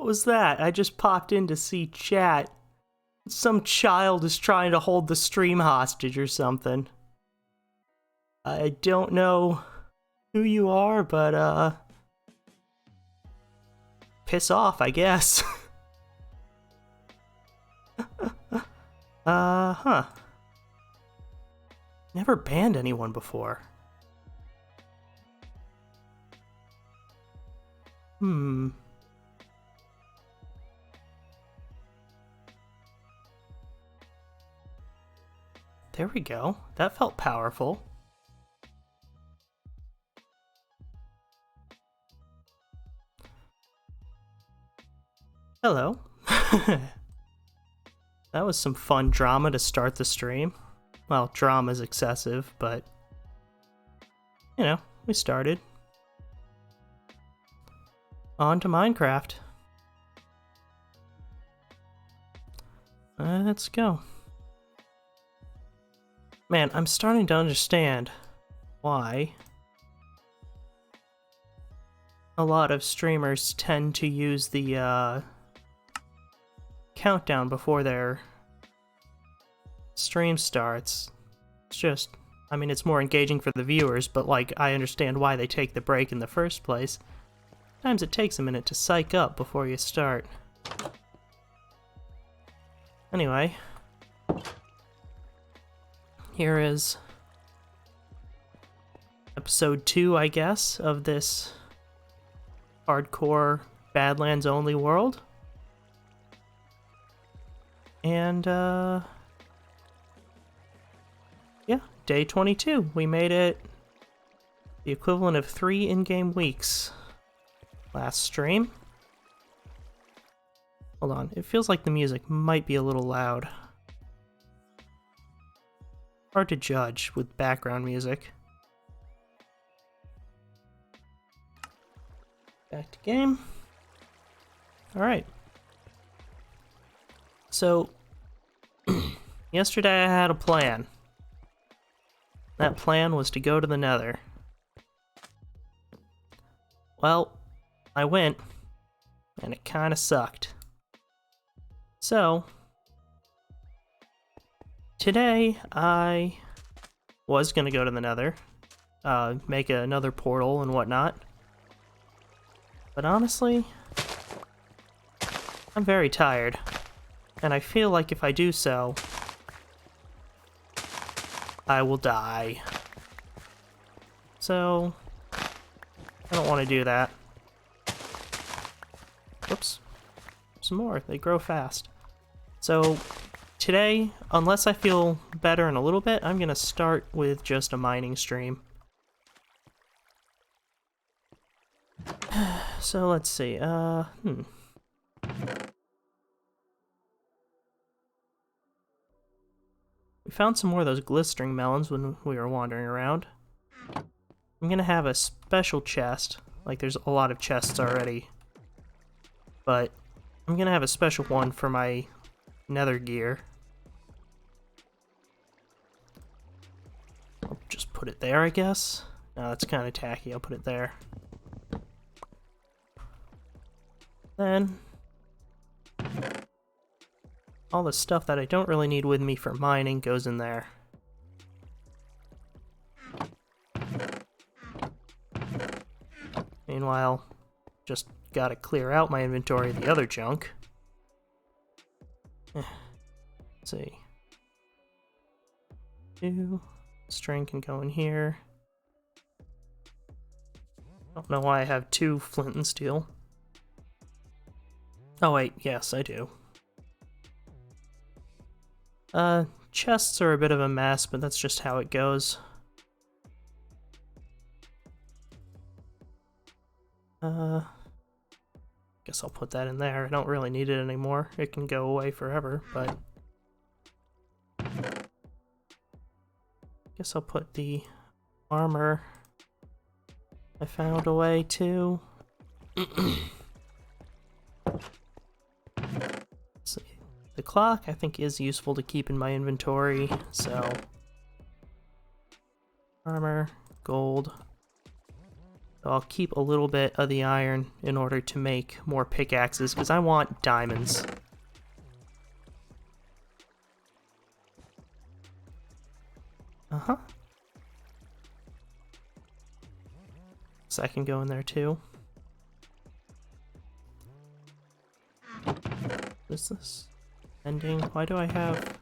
was that? I just popped in to see chat. Some child is trying to hold the stream hostage or something. I don't know who you are, but, piss off, I guess. Huh. Never banned anyone before. There we go. That felt powerful. Hello. That was some fun drama to start the stream. Well, drama's excessive, but you know, we started. On to Minecraft. Let's go. Man, I'm starting to understand why a lot of streamers tend to use the countdown before their stream starts. It's just, I mean, it's more engaging for the viewers, but like, I understand why they take the break in the first place. Sometimes it takes a minute to psych up before you start. Anyway, here is episode 2, I guess, of this hardcore Badlands only world. And, yeah, day 22. We made it the equivalent of 3 in-game weeks last stream. Hold on, it feels like the music might be a little loud. Hard to judge with background music. Back to game. Alright. So, yesterday I had a plan. That plan was to go to the Nether. Well, I went, and it kinda sucked. So, today I was gonna go to the Nether, make another portal and whatnot. But honestly, I'm very tired, and I feel like if I do so, I will die. So, I don't want to do that. Whoops. Some more. They grow fast. So, today, unless I feel better in a little bit, I'm gonna start with just a mining stream. So, let's see, We found some more of those glistering melons when we were wandering around. I'm gonna have a special chest. Like, there's a lot of chests already. But I'm gonna have a special one for my nether gear. I'll just put it there, I guess. No, that's kind of tacky. I'll put it there. Then, all the stuff that I don't really need with me for mining goes in there. Meanwhile, just gotta clear out my inventory of the other junk. Let's see. 2. String can go in here. Don't know why I have 2 flint and steel. Oh wait, yes, I do. Chests are a bit of a mess, but that's just how it goes. Guess I'll put that in there. I don't really need it anymore. It can go away forever, but... Guess I'll put the armor I found away too. See. The clock, I think, is useful to keep in my inventory, so... Armor, gold. So I'll keep a little bit of the iron in order to make more pickaxes, because I want diamonds. Uh-huh. So I can go in there too. What is this? Ending? Why do I have...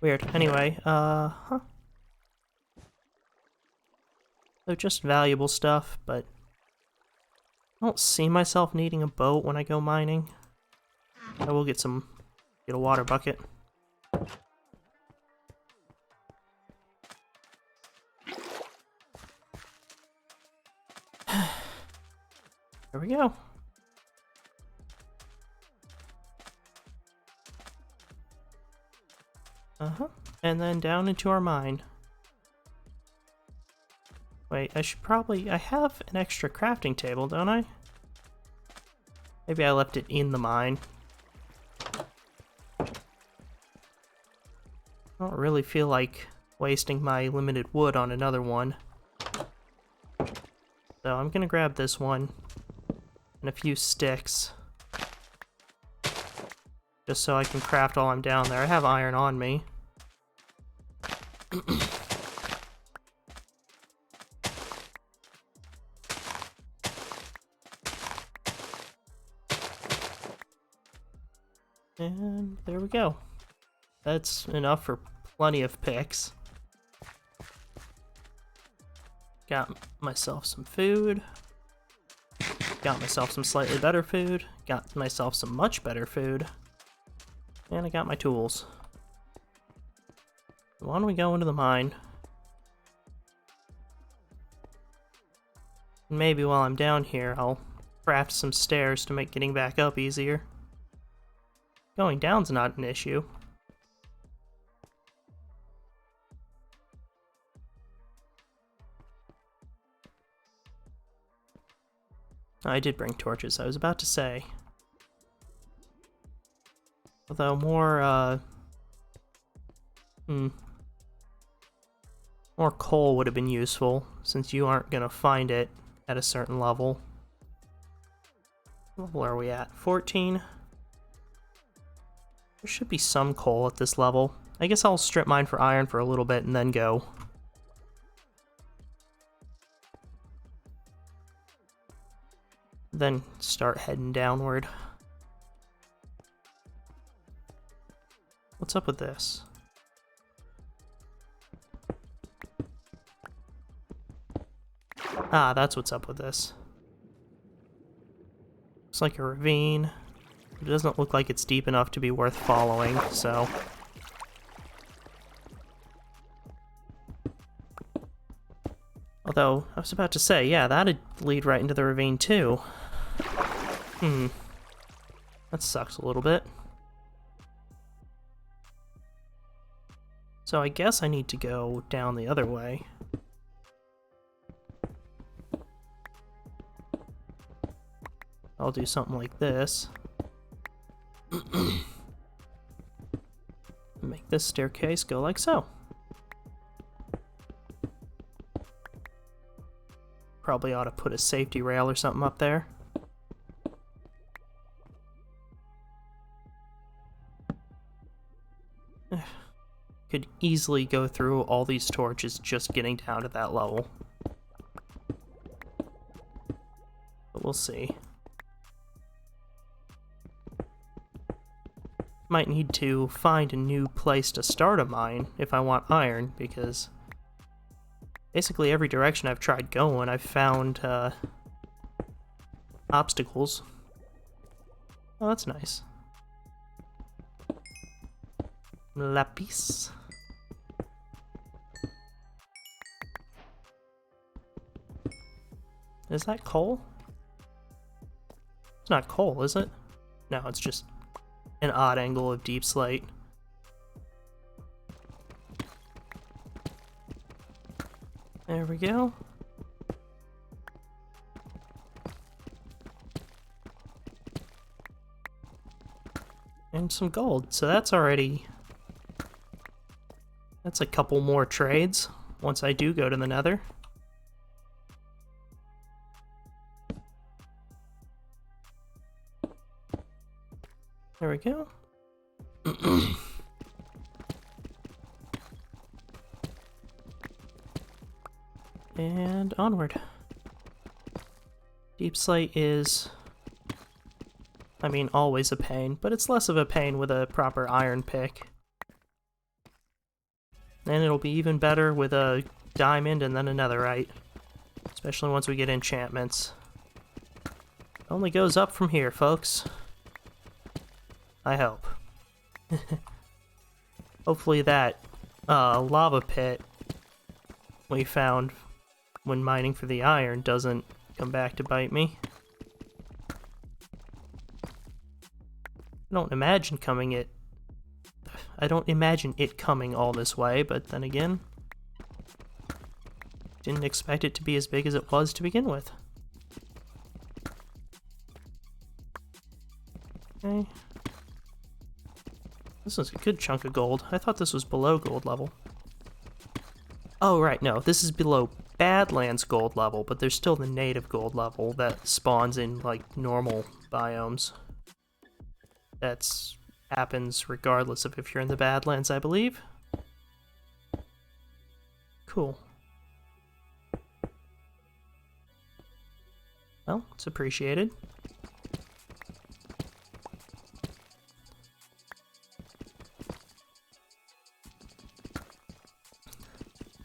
Weird. Anyway, huh. They're just valuable stuff, but I don't see myself needing a boat when I go mining. I will get a water bucket. There we go. Uh-huh. And then down into our mine. Wait, I have an extra crafting table, don't I? Maybe I left it in the mine. I don't really feel like wasting my limited wood on another one. So I'm gonna grab this one and a few sticks. Just so I can craft while I'm down there. I have iron on me. And there we go. That's enough for plenty of picks. Got myself some food. Got myself some slightly better food. Got myself some much better food. And I got my tools. Why don't we go into the mine? Maybe while I'm down here, I'll craft some stairs to make getting back up easier. Going down's not an issue. I did bring torches, I was about to say. Although more coal would have been useful, since you aren't gonna find it at a certain level. What level are we at? 14? There should be some coal at this level. I guess I'll strip mine for iron for a little bit and then go. Then start heading downward. What's up with this? Ah, that's what's up with this. Looks like a ravine. It doesn't look like it's deep enough to be worth following, so... Although, I was about to say, yeah, that'd lead right into the ravine too. That sucks a little bit. So I guess I need to go down the other way. I'll do something like this. Make this staircase go like so. Probably ought to put a safety rail or something up there. Could easily go through all these torches just getting down to that level. But we'll see. Might need to find a new place to start a mine if I want iron, because basically every direction I've tried going, I've found obstacles. Oh, that's nice. Lapis. Is that coal? It's not coal, is it? No, it's just an odd angle of deep slate. There we go. And some gold, so that's already That's a couple more trades once I do go to the Nether. There we go. And onward. Deep slate is, I mean, always a pain, but it's less of a pain with a proper iron pick. And it'll be even better with a diamond and then a netherite. Especially once we get enchantments. Only goes up from here, folks. I hope. Hopefully that lava pit we found when mining for the iron doesn't come back to bite me. I don't imagine it coming all this way, but then again, didn't expect it to be as big as it was to begin with. Okay. This is a good chunk of gold. I thought this was below gold level. Oh, right, no, this is below Badlands gold level, but there's still the native gold level that spawns in, like, normal biomes. That's happens regardless of if you're in the Badlands, I believe. Cool. Well, it's appreciated.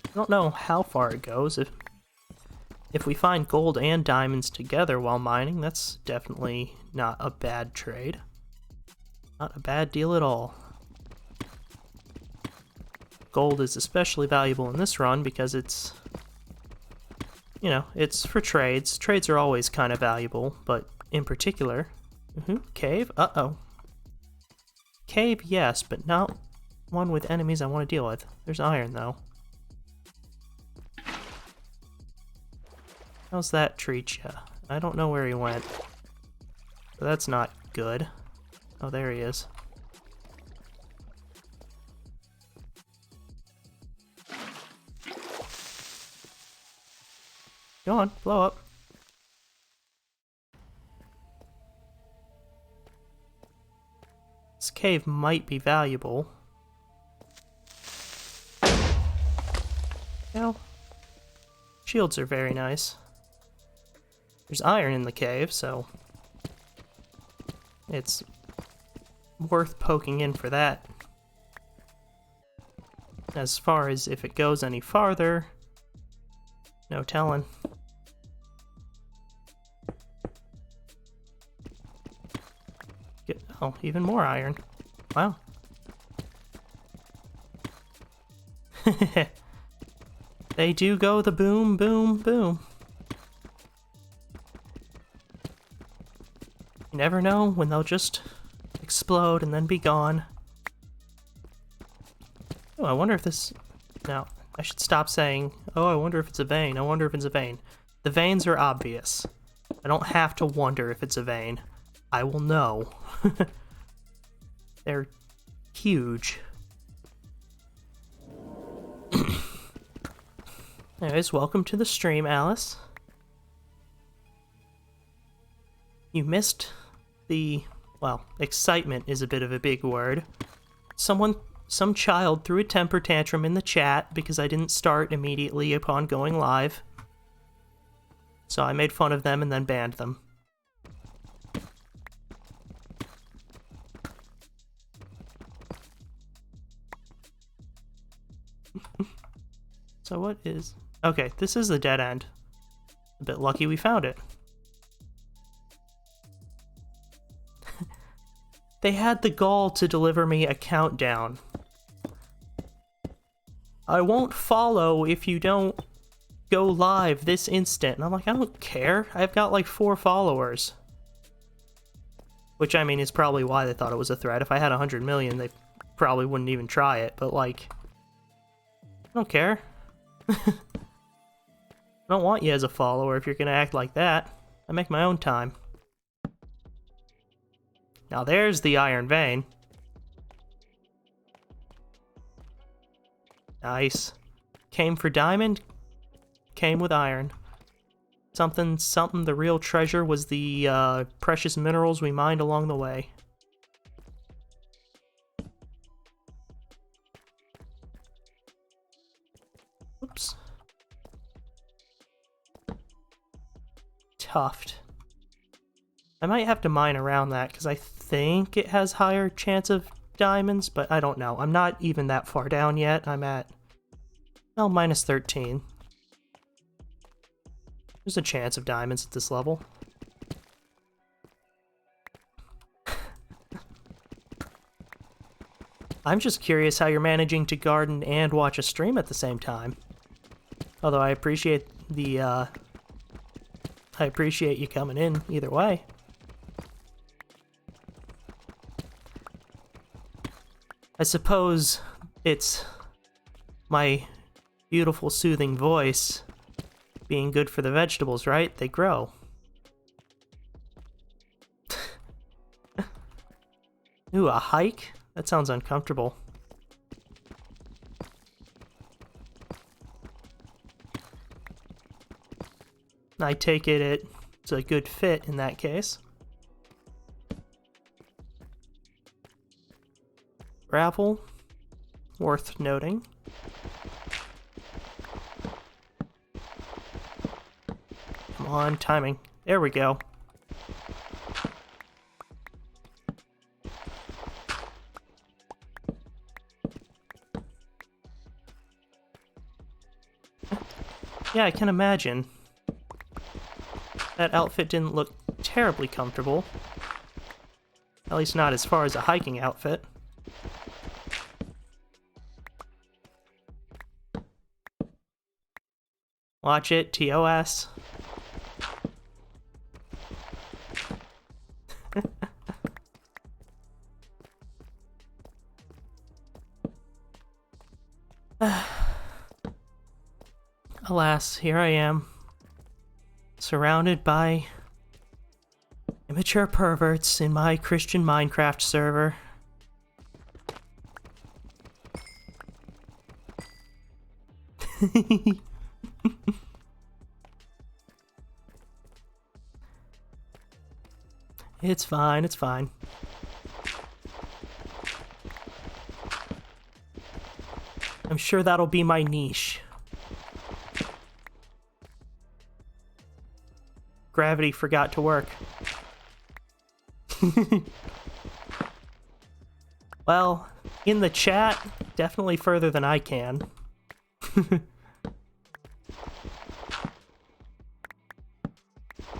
I don't know how far it goes. If we find gold and diamonds together while mining, that's definitely not a bad trade. Not a bad deal at all. Gold is especially valuable in this run because it's, you know, it's for trades. Trades are always kind of valuable, but in particular... Cave? Uh-oh. Cave, yes, but not one with enemies I want to deal with. There's iron, though. How's that treat ya? I don't know where he went. But that's not good. Oh, there he is. Go on, blow up. This cave might be valuable. Well, shields are very nice. There's iron in the cave, so it's worth poking in for that. As far as if it goes any farther, no telling. Oh, even more iron. Wow. They do go the boom, boom, boom. You never know when they'll just explode and then be gone. Oh, I wonder if this... No, I should stop saying, oh, I wonder if it's a vein, I wonder if it's a vein. The veins are obvious. I don't have to wonder if it's a vein. I will know. They're huge. Anyways, welcome to the stream, Alice. You missed the... well, excitement is a bit of a big word. Some child threw a temper tantrum in the chat because I didn't start immediately upon going live. So I made fun of them and then banned them. So what is... okay, this is the dead end. A bit lucky we found it. They had the gall to deliver me a countdown. I won't follow if you don't go live this instant. And I'm like, I don't care. I've got like 4 followers. Which, I mean, is probably why they thought it was a threat. If I had 100 million, they probably wouldn't even try it. But, like, I don't care. I don't want you as a follower if you're gonna act like that. I make my own time. Now there's the iron vein. Nice. Came for diamond, came with iron. Something, the real treasure was the precious minerals we mined along the way. Oops. Tuft. I might have to mine around that, because I think it has higher chance of diamonds, but I don't know. I'm not even that far down yet. I'm at, well, minus 13. There's a chance of diamonds at this level. I'm just curious how you're managing to garden and watch a stream at the same time. Although I appreciate the, I appreciate you coming in either way. I suppose it's my beautiful, soothing voice being good for the vegetables, right? They grow. Ooh, a hike? That sounds uncomfortable. I take it it's a good fit in that case. Gravel, worth noting. Come on, timing. There we go. Yeah, I can imagine. That outfit didn't look terribly comfortable. At least not as far as a hiking outfit. Watch it, TOS. Alas, here I am, surrounded by immature perverts in my Christian Minecraft server. It's fine, it's fine. I'm sure that'll be my niche. Gravity forgot to work. Well, in the chat, definitely further than I can.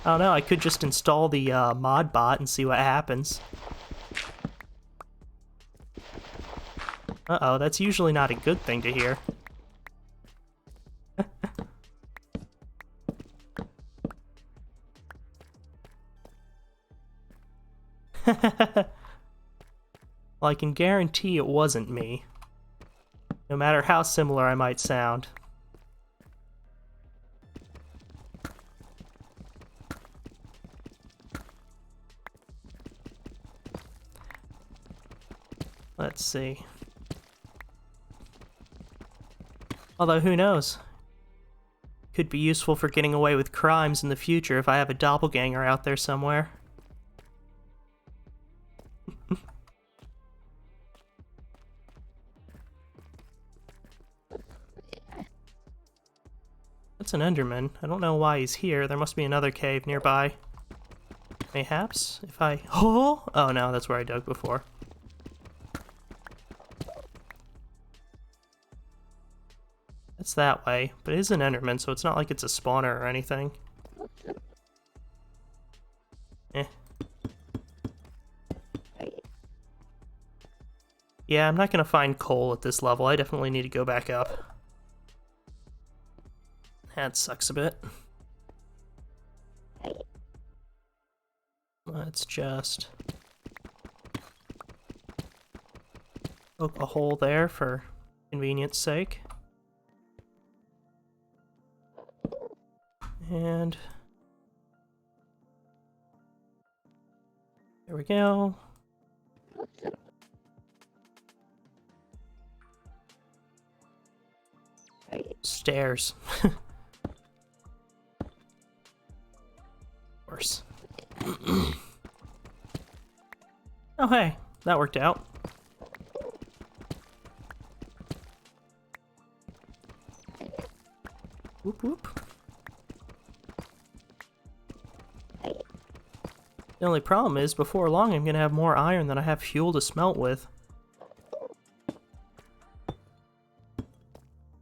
I don't know, I could just install the mod bot and see what happens. Uh-oh, that's usually not a good thing to hear. Well, I can guarantee it wasn't me. No matter how similar I might sound. Let's see. Although, who knows? Could be useful for getting away with crimes in the future if I have a doppelganger out there somewhere. That's an Enderman. I don't know why he's here. There must be another cave nearby. Mayhaps? If I... Oh! Oh no, that's where I dug before. It's that way, but it is an Enderman, so it's not like it's a spawner or anything. Eh. Yeah, I'm not gonna find coal at this level. I definitely need to go back up. That sucks a bit. Let's just poke a hole there for convenience sake. And there we go. Stairs. Of course. Oh hey, that worked out. Whoop whoop. The only problem is, before long I'm gonna have more iron than I have fuel to smelt with.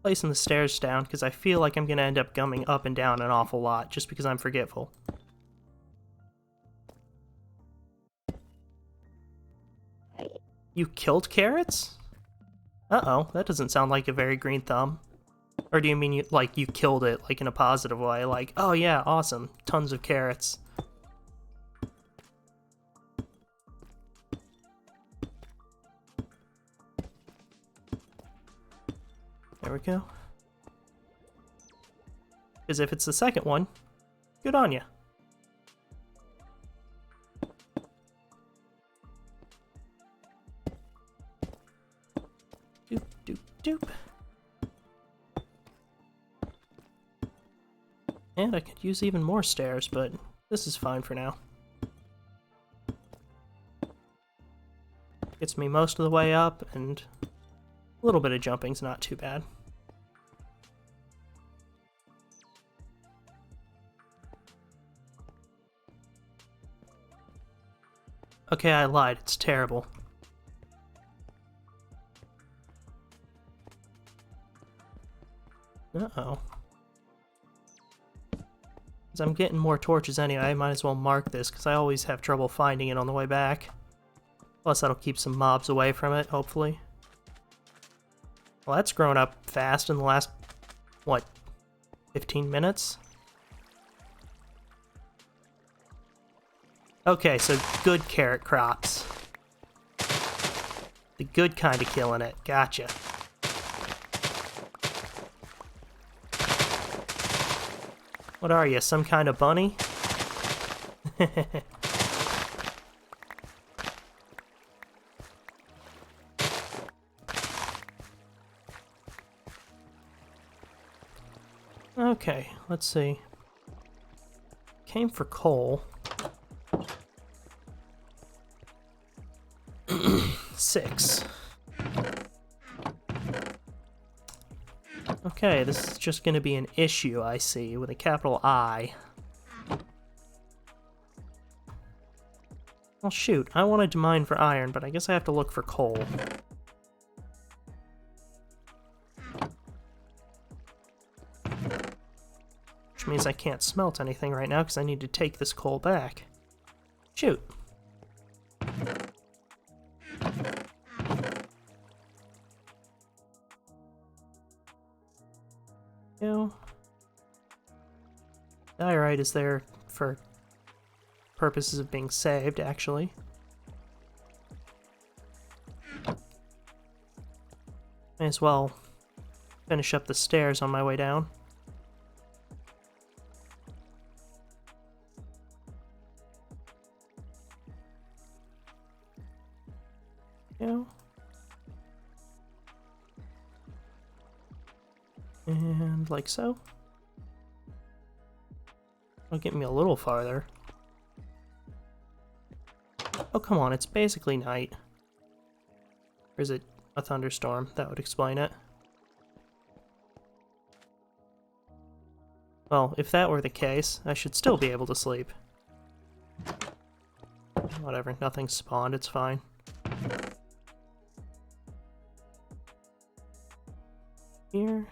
Placing the stairs down, because I feel like I'm gonna end up gumming up and down an awful lot, just because I'm forgetful. You killed carrots? Uh-oh, that doesn't sound like a very green thumb. Or do you mean you killed it, like in a positive way, like, oh yeah, awesome, tons of carrots. There we go. Because if it's the second one, good on ya. Doop, doop, doop. And I could use even more stairs, but this is fine for now. Gets me most of the way up, and a little bit of jumping's not too bad. Okay, I lied. It's terrible. Uh-oh. As I'm getting more torches anyway, I might as well mark this, because I always have trouble finding it on the way back. Plus, that'll keep some mobs away from it, hopefully. Well, that's grown up fast in the last, what, 15 minutes? Okay, so good carrot crops. The good kind of killing it. Gotcha. What are you, some kind of bunny? Okay, let's see. Came for coal. 6. Okay, this is just going to be an issue, I see, with a capital I. Well, shoot, I wanted to mine for iron, but I guess I have to look for coal. Which means I can't smelt anything right now, because I need to take this coal back. Shoot. Diorite is there for purposes of being saved, actually. May as well finish up the stairs on my way down. And like so. It'll get me a little farther. Oh, come on, it's basically night. Or is it a thunderstorm? That would explain it. Well, if that were the case, I should still be able to sleep. Whatever, nothing spawned, it's fine. Here.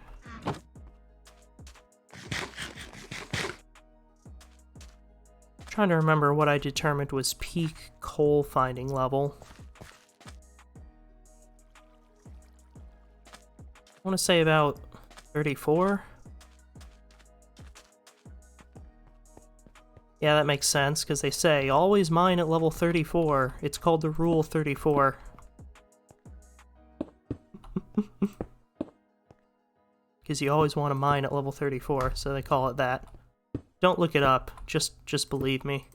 Trying to remember what I determined was peak coal finding level. I want to say about 34. Yeah, that makes sense, because they say always mine at level 34. It's called the Rule 34. Because you always want to mine at level 34, so they call it that. Don't look it up, just believe me.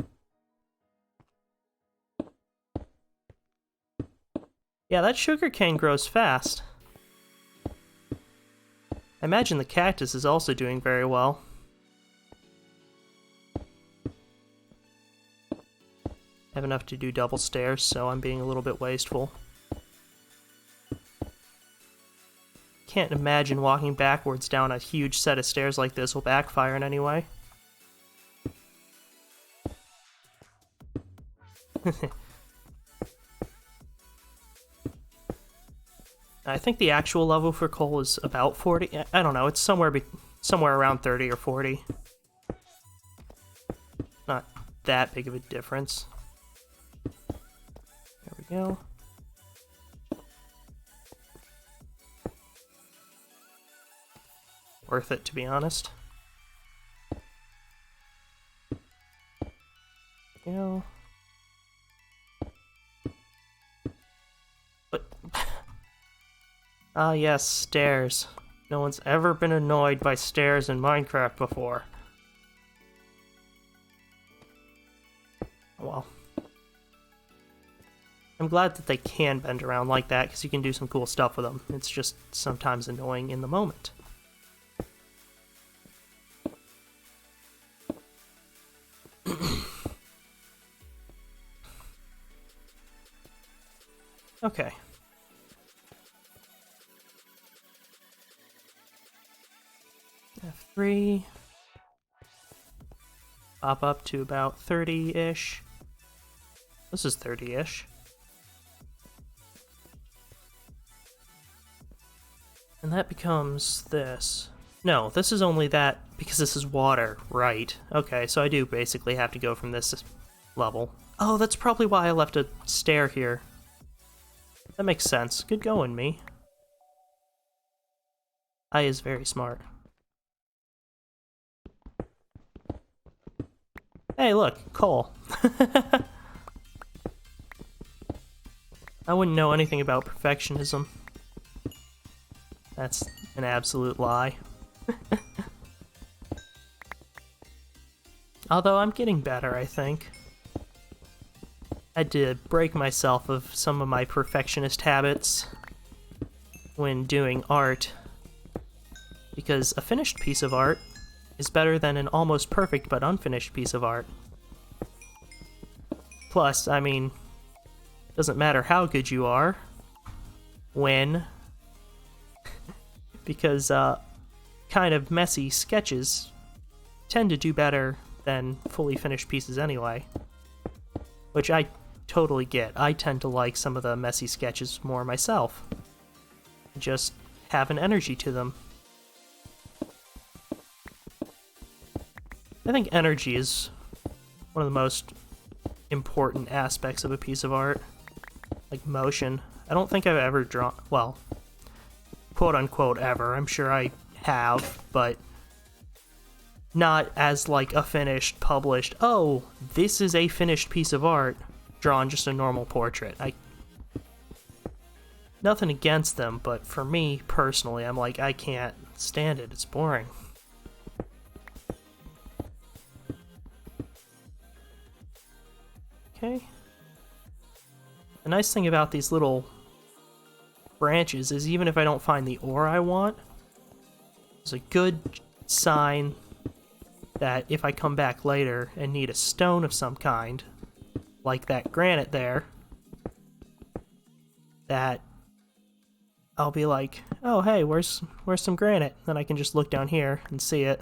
Yeah, that sugarcane grows fast. I imagine the cactus is also doing very well. I have enough to do double stairs, so I'm being a little bit wasteful. Can't imagine walking backwards down a huge set of stairs like this will backfire in any way. I think the actual level for coal is about 40. I don't know, it's somewhere around 30 or 40. Not that big of a difference. There we go. Worth it, to be honest. There we go. But ah yes, stairs. No one's ever been annoyed by stairs in Minecraft before. Well, I'm glad that they can bend around like that, because you can do some cool stuff with them. It's just sometimes annoying in the moment. Okay. F3. Pop up to about 30-ish. This is 30-ish. And that becomes this. No, this is only that because this is water, right? Okay, so I do basically have to go from this level. Oh, that's probably why I left a stair here. That makes sense. Good going, me. I is very smart. Hey, look, coal. I wouldn't know anything about perfectionism. That's an absolute lie. Although I'm getting better, I think. I had to break myself of some of my perfectionist habits when doing art, because a finished piece of art is better than an almost perfect but unfinished piece of art. Plus, I mean, doesn't matter how good you are, when, because kind of messy sketches tend to do better than fully finished pieces anyway, which I totally get. I tend to like some of the messy sketches more myself. Just have an energy to them. I think energy is one of the most important aspects of a piece of art. Like motion. I don't think I've ever drawn, well, quote-unquote ever. I'm sure I have, but not as like a finished, published, oh, this is a finished piece of art, drawn just a normal portrait. Nothing against them, but for me, personally, I'm like, I can't stand it. It's boring. Okay. The nice thing about these little branches is even if I don't find the ore I want, it's a good sign that if I come back later and need a stone of some kind, like that granite there, that I'll be like, oh hey, where's some granite? Then I can just look down here and see it.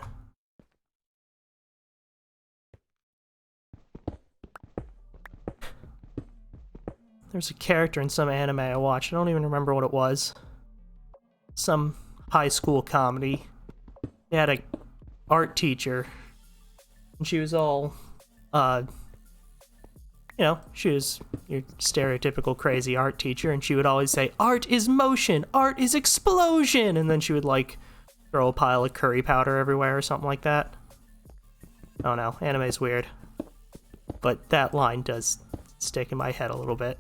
There's a character in some anime I watched, I don't even remember what it was. Some high school comedy. They had a art teacher, and she was all, you know, she was your stereotypical crazy art teacher, and she would always say, art is motion, art is explosion, and then she would, like, throw a pile of curry powder everywhere or something like that. I don't know, anime's weird. But that line does stick in my head a little bit.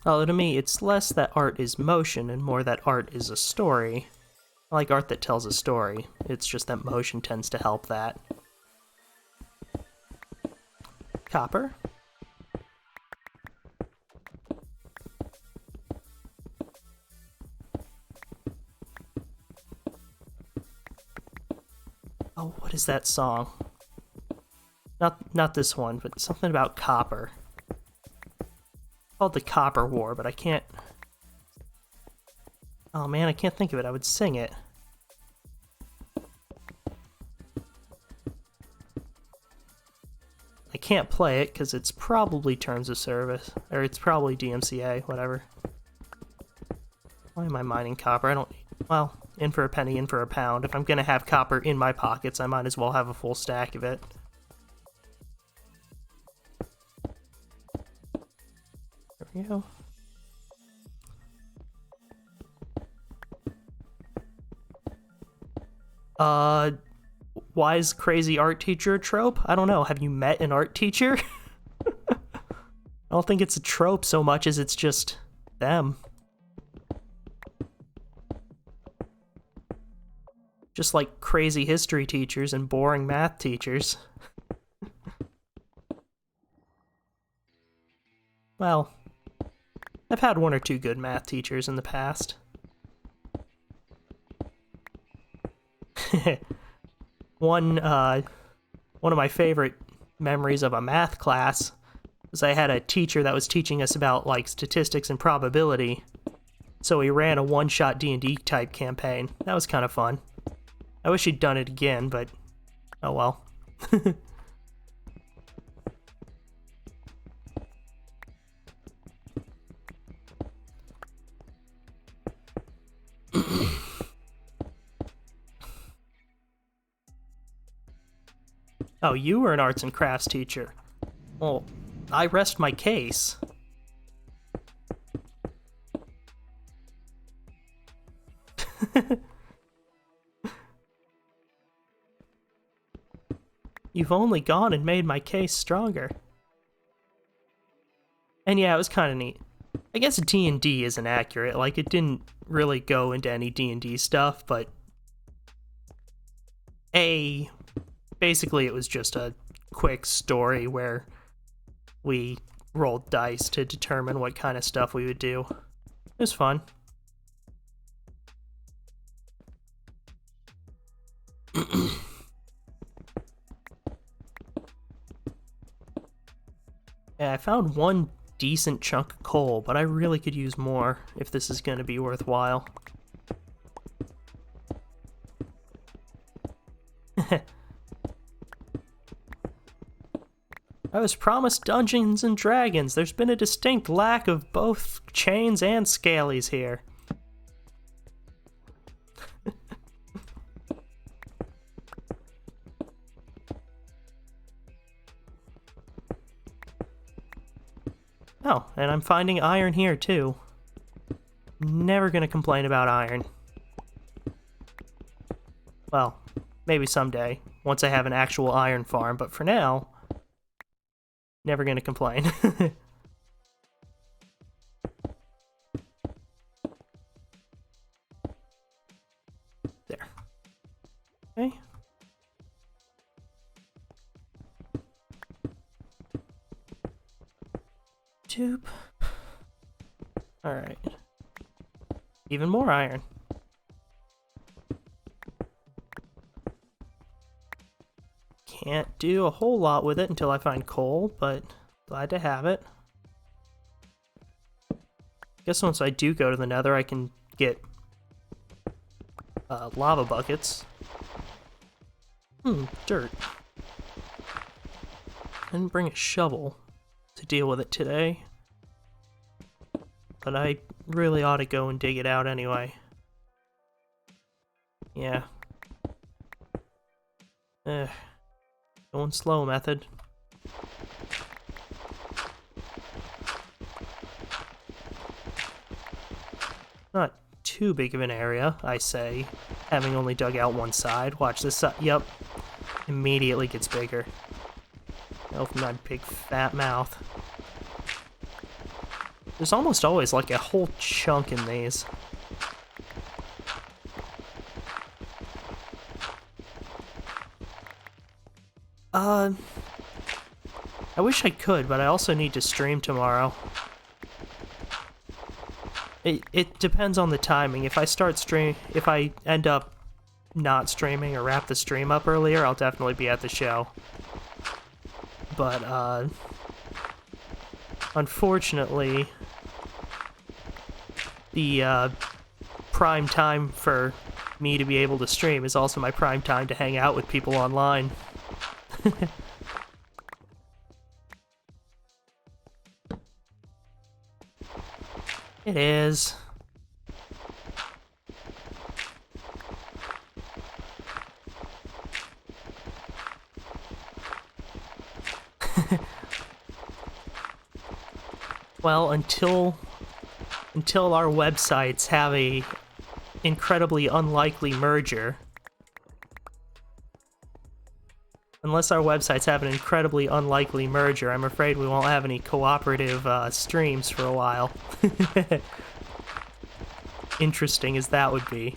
Although to me, it's less that art is motion and more that art is a story. I like art that tells a story. It's just that motion tends to help that. Copper. Oh, what is that song? Not this one, but something about copper. It's called the Copper War, but I can't... Oh man, I can't think of it. I would sing it. I can't play it because it's probably Terms of Service, or it's probably DMCA, whatever. Why am I mining copper? I don't... Well, in for a penny, in for a pound. If I'm gonna have copper in my pockets, I might as well have a full stack of it. There we go. Wise, crazy art teacher trope? I don't know. Have you met an art teacher? I don't think it's a trope so much as it's just them. Just like crazy history teachers and boring math teachers. Well, I've had one or two good math teachers in the past. One of my favorite memories of a math class was I had a teacher that was teaching us about, like, statistics and probability. So he ran a one-shot D&D type campaign. That was kind of fun. I wish he'd done it again, but oh well. Oh, you were an arts and crafts teacher. Well, I rest my case. You've only gone and made my case stronger. And yeah, it was kind of neat. I guess D&D isn't accurate. Like, it didn't really go into any D&D stuff, but... Basically, it was just a quick story where we rolled dice to determine what kind of stuff we would do. It was fun. Yeah, I found one decent chunk of coal, but I really could use more if this is going to be worthwhile. I was promised Dungeons and Dragons. There's been a distinct lack of both chains and scalies here. Oh, and I'm finding iron here too. Never gonna complain about iron. Well, maybe someday, once I have an actual iron farm, but for now... Never gonna complain. There. Okay. Tube. Alright. Even more iron. Can't do a whole lot with it until I find coal, but glad to have it. Guess once I do go to the Nether, I can get lava buckets. Dirt. Didn't bring a shovel to deal with it today, but I really ought to go and dig it out anyway. Yeah. Going slow method. Not too big of an area, I say, having only dug out one side. Watch this side. Yep. Immediately gets bigger. Open my big fat mouth. There's almost always like a whole chunk in these. I wish I could, but I also need to stream tomorrow. It depends on the timing. If I end up not streaming or wrap the stream up earlier, I'll definitely be at the show. But, unfortunately, the, prime time for me to be able to stream is also my prime time to hang out with people online. It is. Well, until our websites have a incredibly unlikely merger. Unless our websites have an incredibly unlikely merger, I'm afraid we won't have any cooperative streams for a while. Interesting as that would be.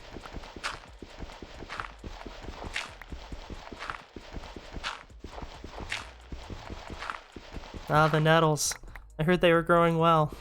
Ah, the nettles. I heard they were growing well.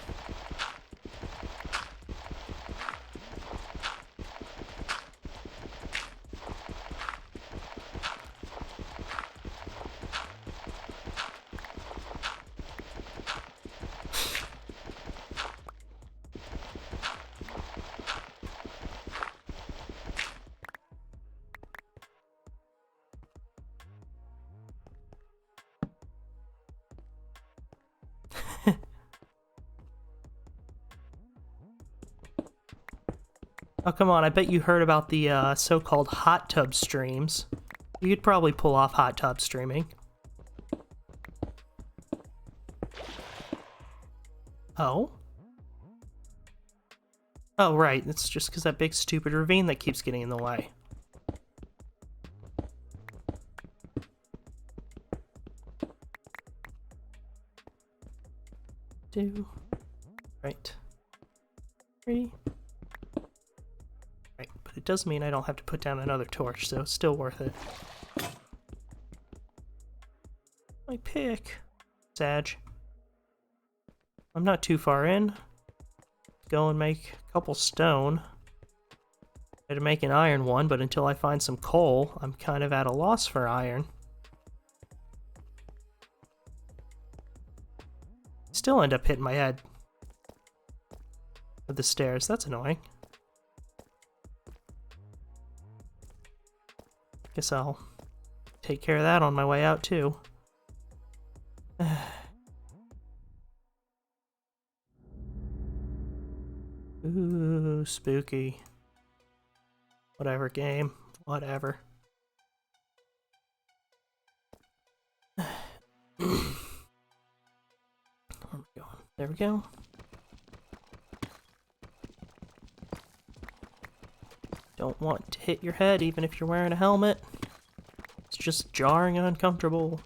Oh, come on, I bet you heard about the so-called hot tub streams. You could probably pull off hot tub streaming. Oh? Oh, right, it's just because that big stupid ravine that keeps getting in the way. Two. Right. Three. Right, but it does mean I don't have to put down another torch, so it's still worth it. My pick. Sag. I'm not too far in. Go and make a couple stone. I had to make an iron one, but until I find some coal, I'm kind of at a loss for iron. Still end up hitting my head with the stairs. That's annoying. Guess I'll take care of that on my way out, too. Ooh, spooky. Whatever, game. Whatever. Where am I going? There we go. Don't want to hit your head even if you're wearing a helmet. It's just jarring and uncomfortable.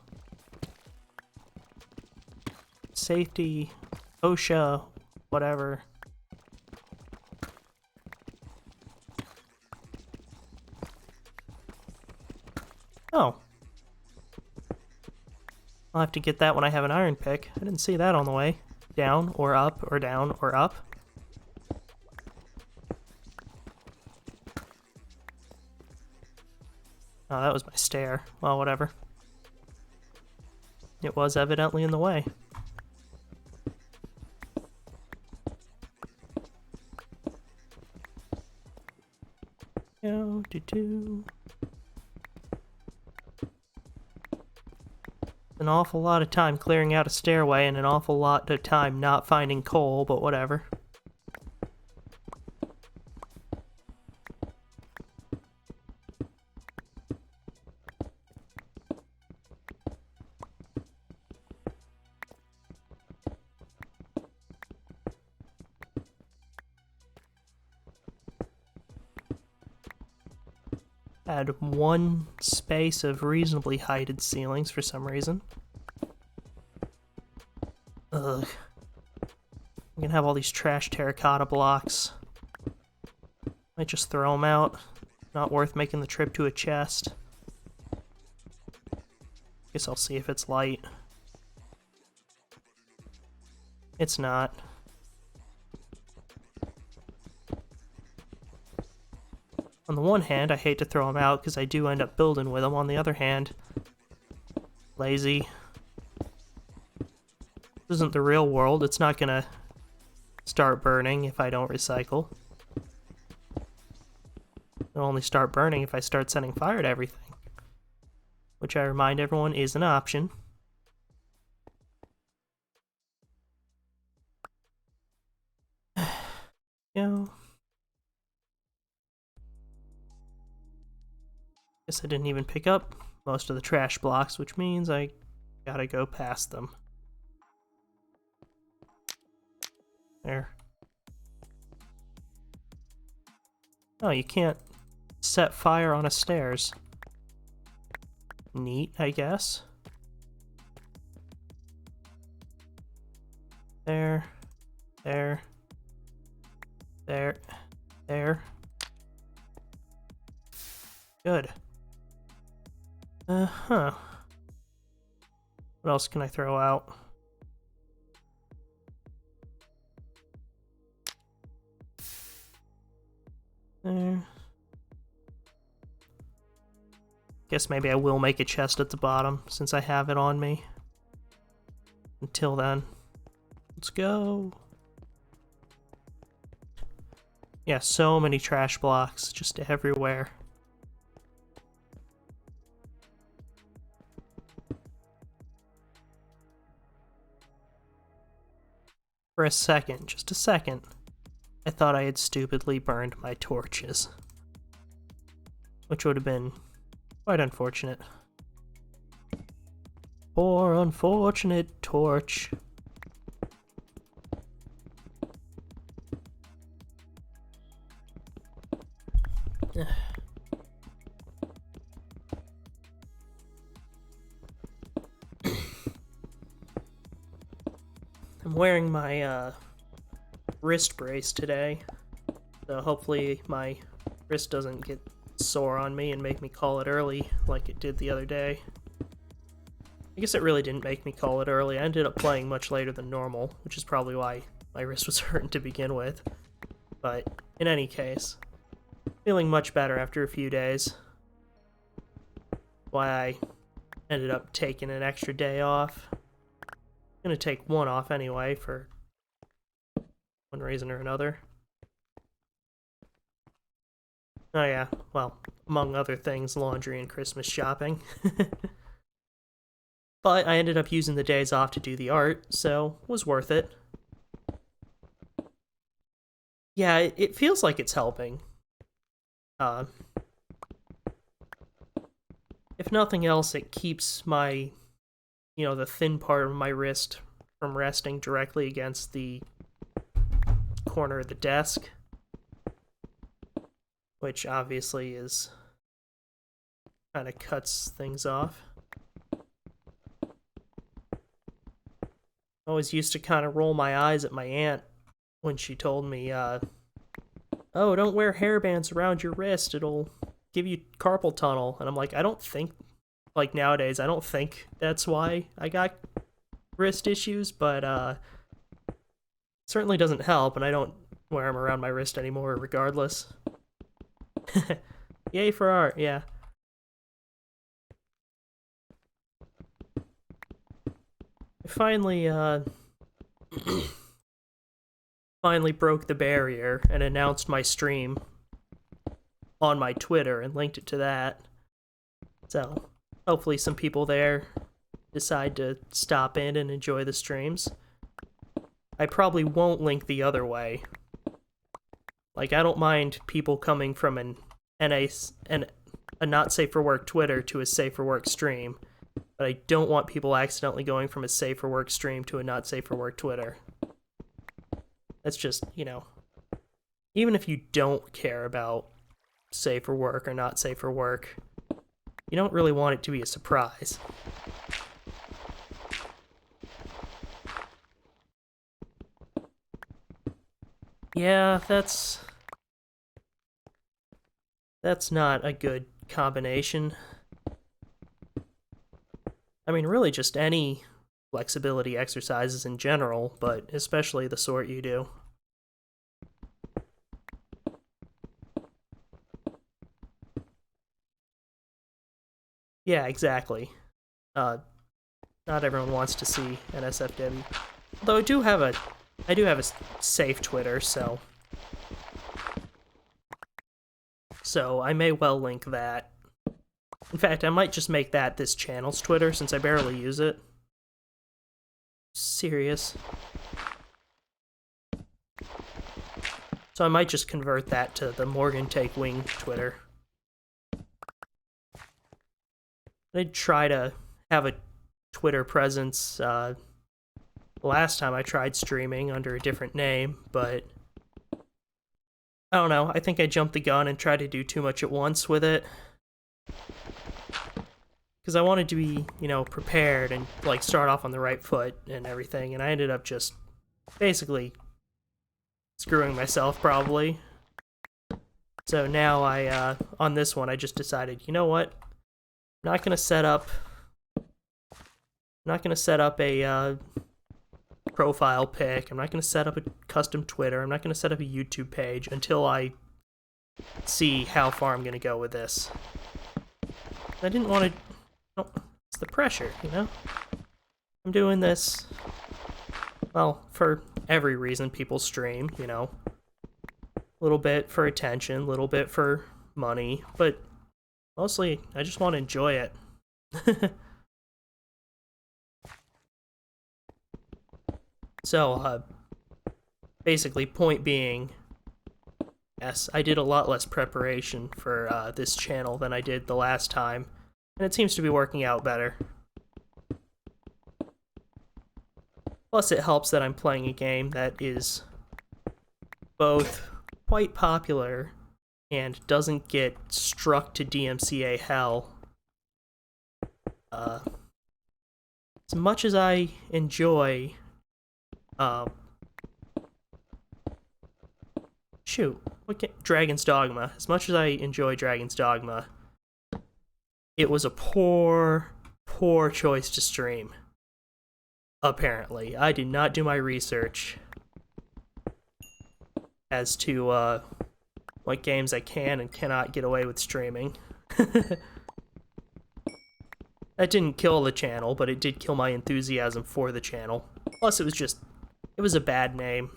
Safety, OSHA, whatever. Oh. I'll have to get that when I have an iron pick. I didn't see that on the way. Down, or up, or down, or up. Oh, that was my stair. Well, whatever. It was evidently in the way. Go, do. An awful lot of time clearing out a stairway and an awful lot of time not finding coal, but whatever. Had one space of reasonably heighted ceilings for some reason. Ugh. I'm gonna have all these trash terracotta blocks. Might just throw them out. Not worth making the trip to a chest. Guess I'll see if it's light. It's not. On the one hand, I hate to throw them out because I do end up building with them. On the other hand, lazy. This isn't the real world. It's not gonna start burning if I don't recycle. It'll only start burning if I start setting fire to everything. Which I remind everyone is an option. Go. Guess I didn't even pick up most of the trash blocks, which means I gotta go past them. There. Oh, you can't set fire on a stairs. Neat, I guess. There. There. There. There. Good. Huh. What else can I throw out? There. Guess maybe I will make a chest at the bottom since I have it on me. Until then, let's go. Yeah, so many trash blocks just everywhere. For a second, just a second, I thought I had stupidly burned my torches. Which would have been quite unfortunate. Poor unfortunate torch. I'm wearing my wrist brace today, so hopefully my wrist doesn't get sore on me and make me call it early like it did the other day. I guess it really didn't make me call it early. I ended up playing much later than normal, which is probably why my wrist was hurting to begin with. But in any case, feeling much better after a few days. Why I ended up taking an extra day off. I'm gonna take one off anyway for one reason or another. Oh yeah, well, among other things, laundry and Christmas shopping. But I ended up using the days off to do the art, so it was worth it. Yeah, it feels like it's helping. If nothing else, it keeps my, the thin part of my wrist from resting directly against the corner of the desk. Which obviously is kind of cuts things off. I always used to kind of roll my eyes at my aunt when she told me, oh, don't wear hairbands around your wrist, it'll give you carpal tunnel. And I'm like, I don't think, like nowadays, I don't think that's why I got wrist issues, but certainly doesn't help, and I don't wear them around my wrist anymore regardless. Yay for art, yeah. I finally broke the barrier and announced my stream on my Twitter and linked it to that. So, hopefully some people there decide to stop in and enjoy the streams. I probably won't link the other way. Like, I don't mind people coming from a not safe for work Twitter to a safe for work stream, but I don't want people accidentally going from a safe for work stream to a not safe for work Twitter. That's just, even if you don't care about safe for work or not safe for work, you don't really want it to be a surprise. Yeah, that's not a good combination. I mean, really just any flexibility exercises in general, but especially the sort you do. Yeah, exactly. Not everyone wants to see NSFW. Although I do have a safe Twitter, so I may well link that. In fact, I might just make that this channel's Twitter since I barely use it. Serious. So I might just convert that to the Morgan Take Wing Twitter. I'd try to have a Twitter presence last time I tried streaming under a different name, but I don't know. I think I jumped the gun and tried to do too much at once with it. Because I wanted to be, prepared and, like, start off on the right foot and everything, and I ended up just basically screwing myself, probably. So now on this one, I just decided, you know what? I'm not gonna set up a profile pic. I'm not gonna set up a custom Twitter. I'm not gonna set up a YouTube page until I see how far I'm gonna go with this. I didn't want to. Oh, it's the pressure, I'm doing this, well, for every reason people stream, a little bit for attention, a little bit for money, but mostly I just want to enjoy it. So, basically, point being, yes, I did a lot less preparation for this channel than I did the last time, and it seems to be working out better. Plus, it helps that I'm playing a game that is both quite popular and doesn't get struck to DMCA hell. As much as I enjoy Dragon's Dogma. As much as I enjoy Dragon's Dogma, it was a poor choice to stream. Apparently. I did not do my research as to what games I can and cannot get away with streaming. That didn't kill the channel, but it did kill my enthusiasm for the channel. Plus, it was a bad name.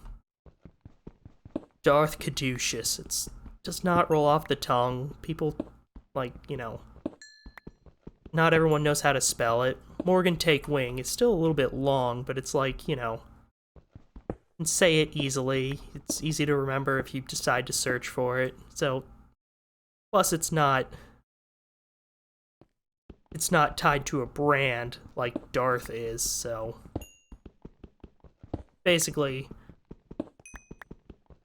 Darth Caduceus. It does not roll off the tongue. People, not everyone knows how to spell it. Morgan Take Wing. It's still a little bit long, but it's and say it easily. It's easy to remember if you decide to search for it. So, plus it's not tied to a brand like Darth is, so basically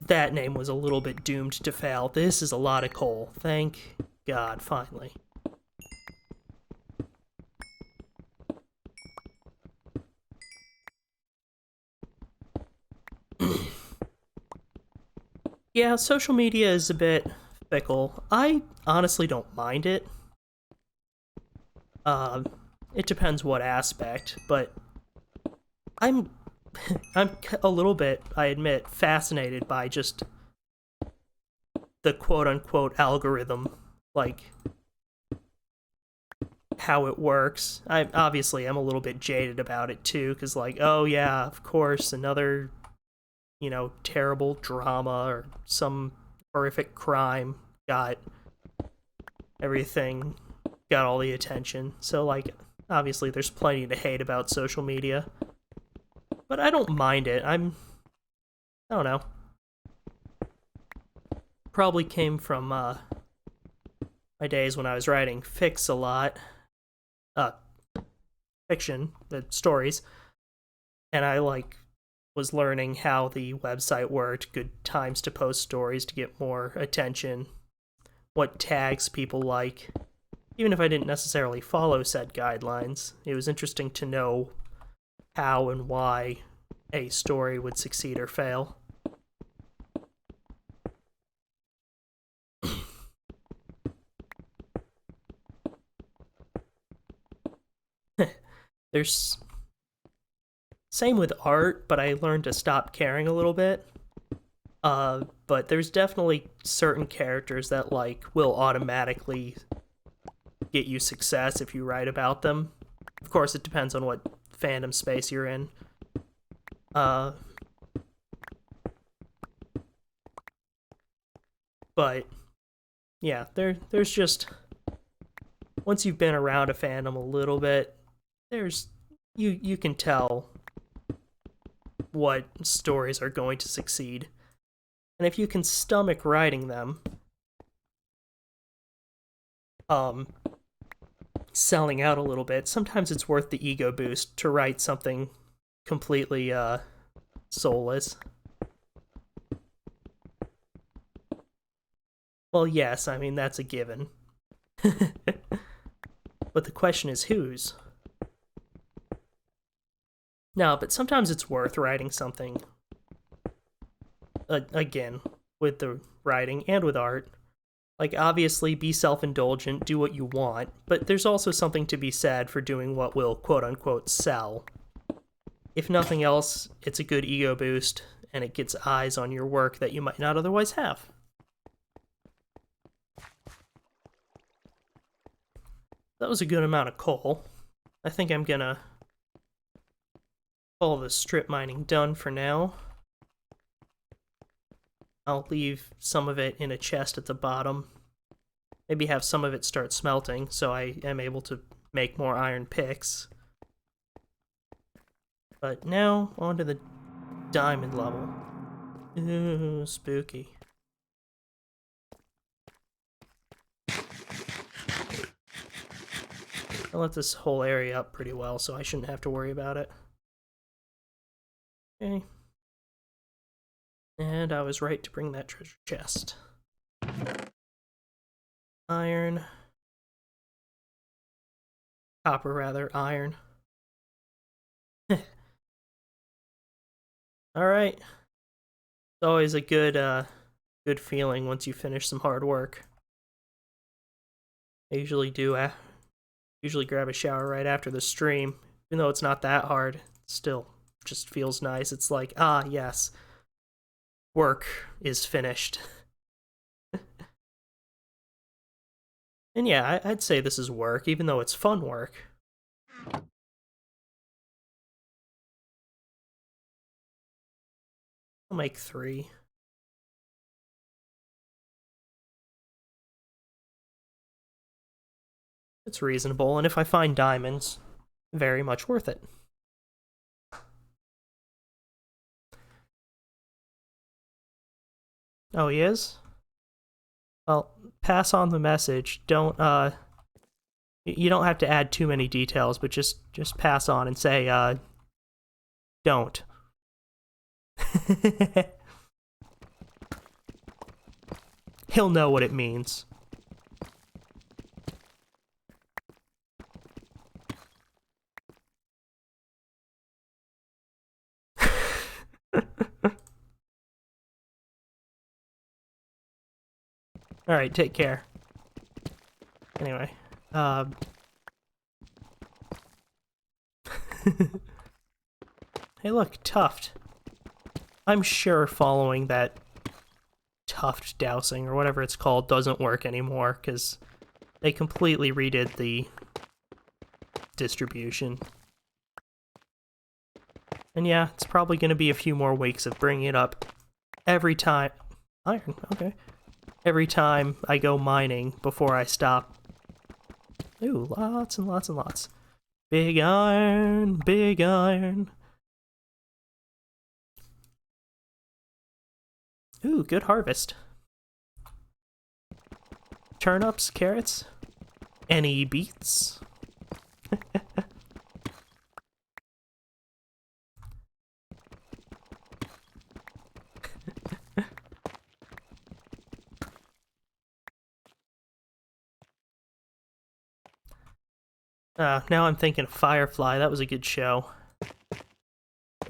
that name was a little bit doomed to fail. This is a lot of coal. Thank God, finally. Yeah, social media is a bit fickle. I honestly don't mind it. It depends what aspect, but I'm a little bit, I admit, fascinated by just the quote-unquote algorithm, like how it works. I obviously am a little bit jaded about it too, because oh yeah, of course, another terrible drama or some horrific crime got all the attention. So obviously there's plenty to hate about social media. But I don't mind it. I don't know. Probably came from my days when I was writing fics a lot. Fiction, the stories. And I was learning how the website worked, good times to post stories to get more attention, what tags people like. Even if I didn't necessarily follow said guidelines, it was interesting to know how and why a story would succeed or fail. Same with art, but I learned to stop caring a little bit. But there's definitely certain characters that, like, will automatically get you success if you write about them. Of course, it depends on what fandom space you're in. But yeah, there's just, once you've been around a fandom a little bit, there's you can tell what stories are going to succeed. And if you can stomach writing them, selling out a little bit, sometimes it's worth the ego boost to write something completely soulless. Well, yes, I mean, that's a given. But the question is whose? No, but sometimes it's worth writing something. Again, with the writing and with art. Like, obviously, be self-indulgent, do what you want, but there's also something to be said for doing what will, quote-unquote, sell. If nothing else, it's a good ego boost, and it gets eyes on your work that you might not otherwise have. That was a good amount of coal. I think I'm gonna call the strip mining done for now. I'll leave some of it in a chest at the bottom. Maybe have some of it start smelting so I am able to make more iron picks. But now, on to the diamond level. Ooh, spooky. I left this whole area up pretty well, so I shouldn't have to worry about it. Okay. And I was right to bring that treasure chest. Iron. Copper, rather. Iron. Alright. It's always a good feeling once you finish some hard work. I usually usually grab a shower right after the stream. Even though it's not that hard, it still just feels nice. It's like, ah, yes. Work is finished. And yeah, I'd say this is work, even though it's fun work. I'll make 3. It's reasonable, and if I find diamonds, very much worth it. Oh, he is? Well, pass on the message. Don't, you don't have to add too many details, but just pass on and say, don't. He'll know what it means. Alright, take care. Anyway, hey look, Tuft. I'm sure following that Tuft dowsing, or whatever it's called, doesn't work anymore, because they completely redid the distribution. And yeah, it's probably going to be a few more weeks of bringing it up every time. Iron, okay. Every time I go mining before I stop. Ooh, lots and lots and lots. Big iron, big iron. Ooh, good harvest. Turnips, carrots, any beets? Now I'm thinking of Firefly. That was a good show.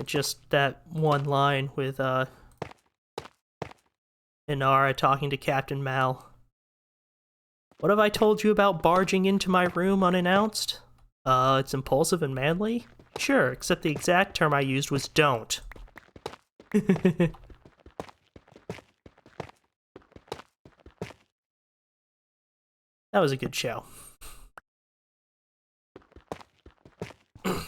Just that one line with Inara talking to Captain Mal. What have I told you about barging into my room unannounced? It's impulsive and manly? Sure, except the exact term I used was don't. That was a good show. Let's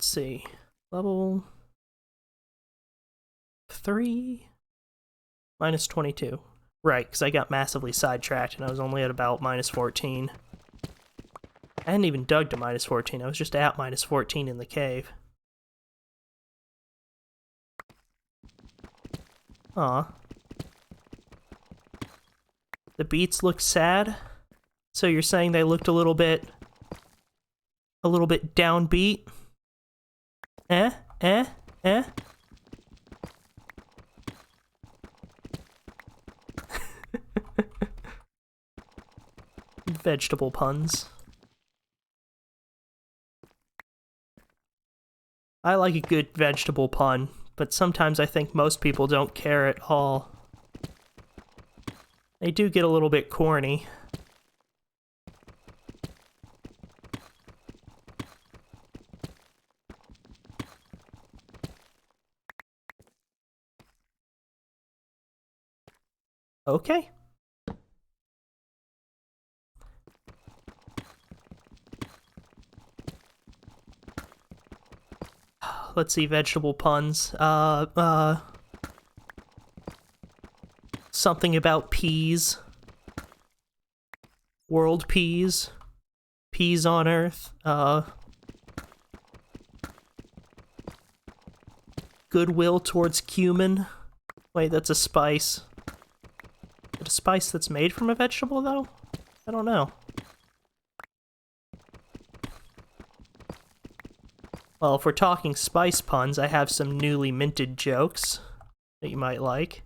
see. Level 3 minus 22. Right, because I got massively sidetracked and I was only at about minus 14. I hadn't even dug to minus 14. I was just at minus 14 in the cave. Aw. The beats look sad? So you're saying they looked a little bit downbeat? Eh? Eh? Eh? Vegetable puns. I like a good vegetable pun, but sometimes I think most people don't care at all. They do get a little bit corny. Okay. Let's see, vegetable puns. Something about peas. World peas. Peas on Earth. Goodwill towards cumin. Wait, that's a spice. Is it a spice that's made from a vegetable, though? I don't know. Well, if we're talking spice puns, I have some newly minted jokes that you might like.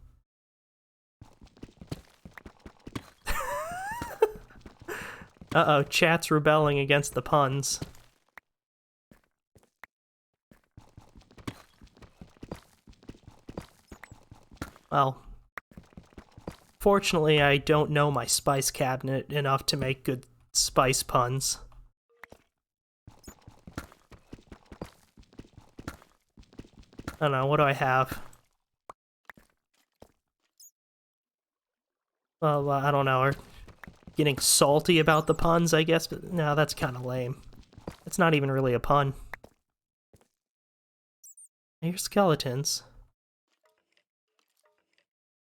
Uh-oh, chat's rebelling against the puns. Well, fortunately, I don't know my spice cabinet enough to make good spice puns. I don't know, what do I have? Well, I don't know, or getting salty about the puns, I guess, but no, that's kind of lame. It's not even really a pun. Here's skeletons.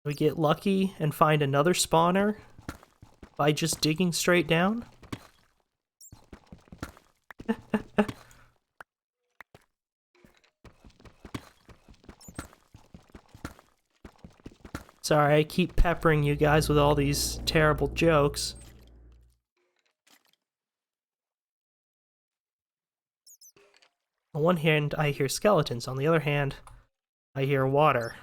We get lucky and find another spawner by just digging straight down? Sorry, I keep peppering you guys with all these terrible jokes. On one hand, I hear skeletons. On the other hand, I hear water.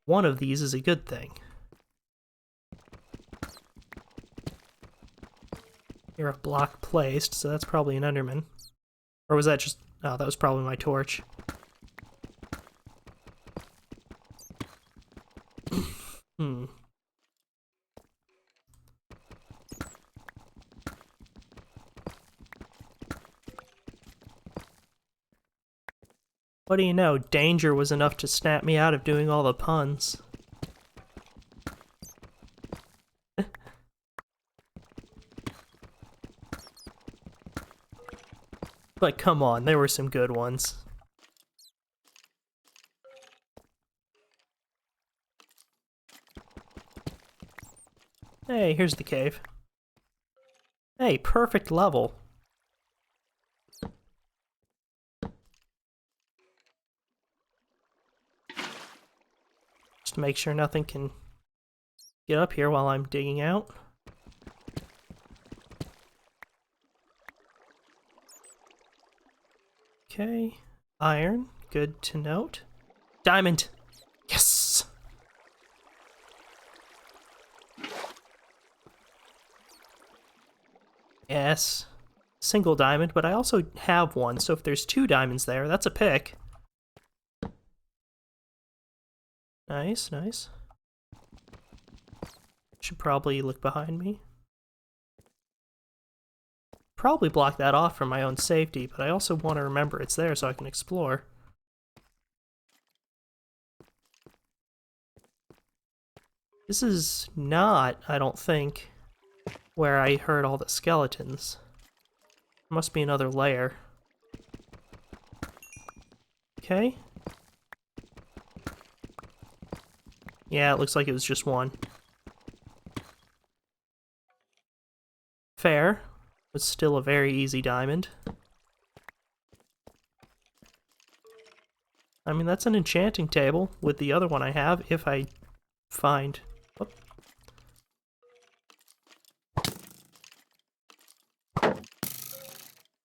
One of these is a good thing. You're a block placed, so that's probably an Enderman. Or was that just... oh, that was probably my torch. What do you know? Danger was enough to snap me out of doing all the puns. But come on, there were some good ones. Hey, here's the cave. Hey, perfect level. Just to make sure nothing can get up here while I'm digging out. Okay, iron, good to note. Diamond! Yes! Yes. Single diamond, but I also have one, so if there's 2 diamonds there, that's a pick. Nice, nice. Should probably look behind me. probably block that off for my own safety, but I also want to remember it's there so I can explore. This is not, I don't think, where I heard all the skeletons. There must be another layer. Okay. Yeah, it looks like it was just one. Fair. But still a very easy diamond. I mean, that's an enchanting table with the other one I have, if I find... Whoop.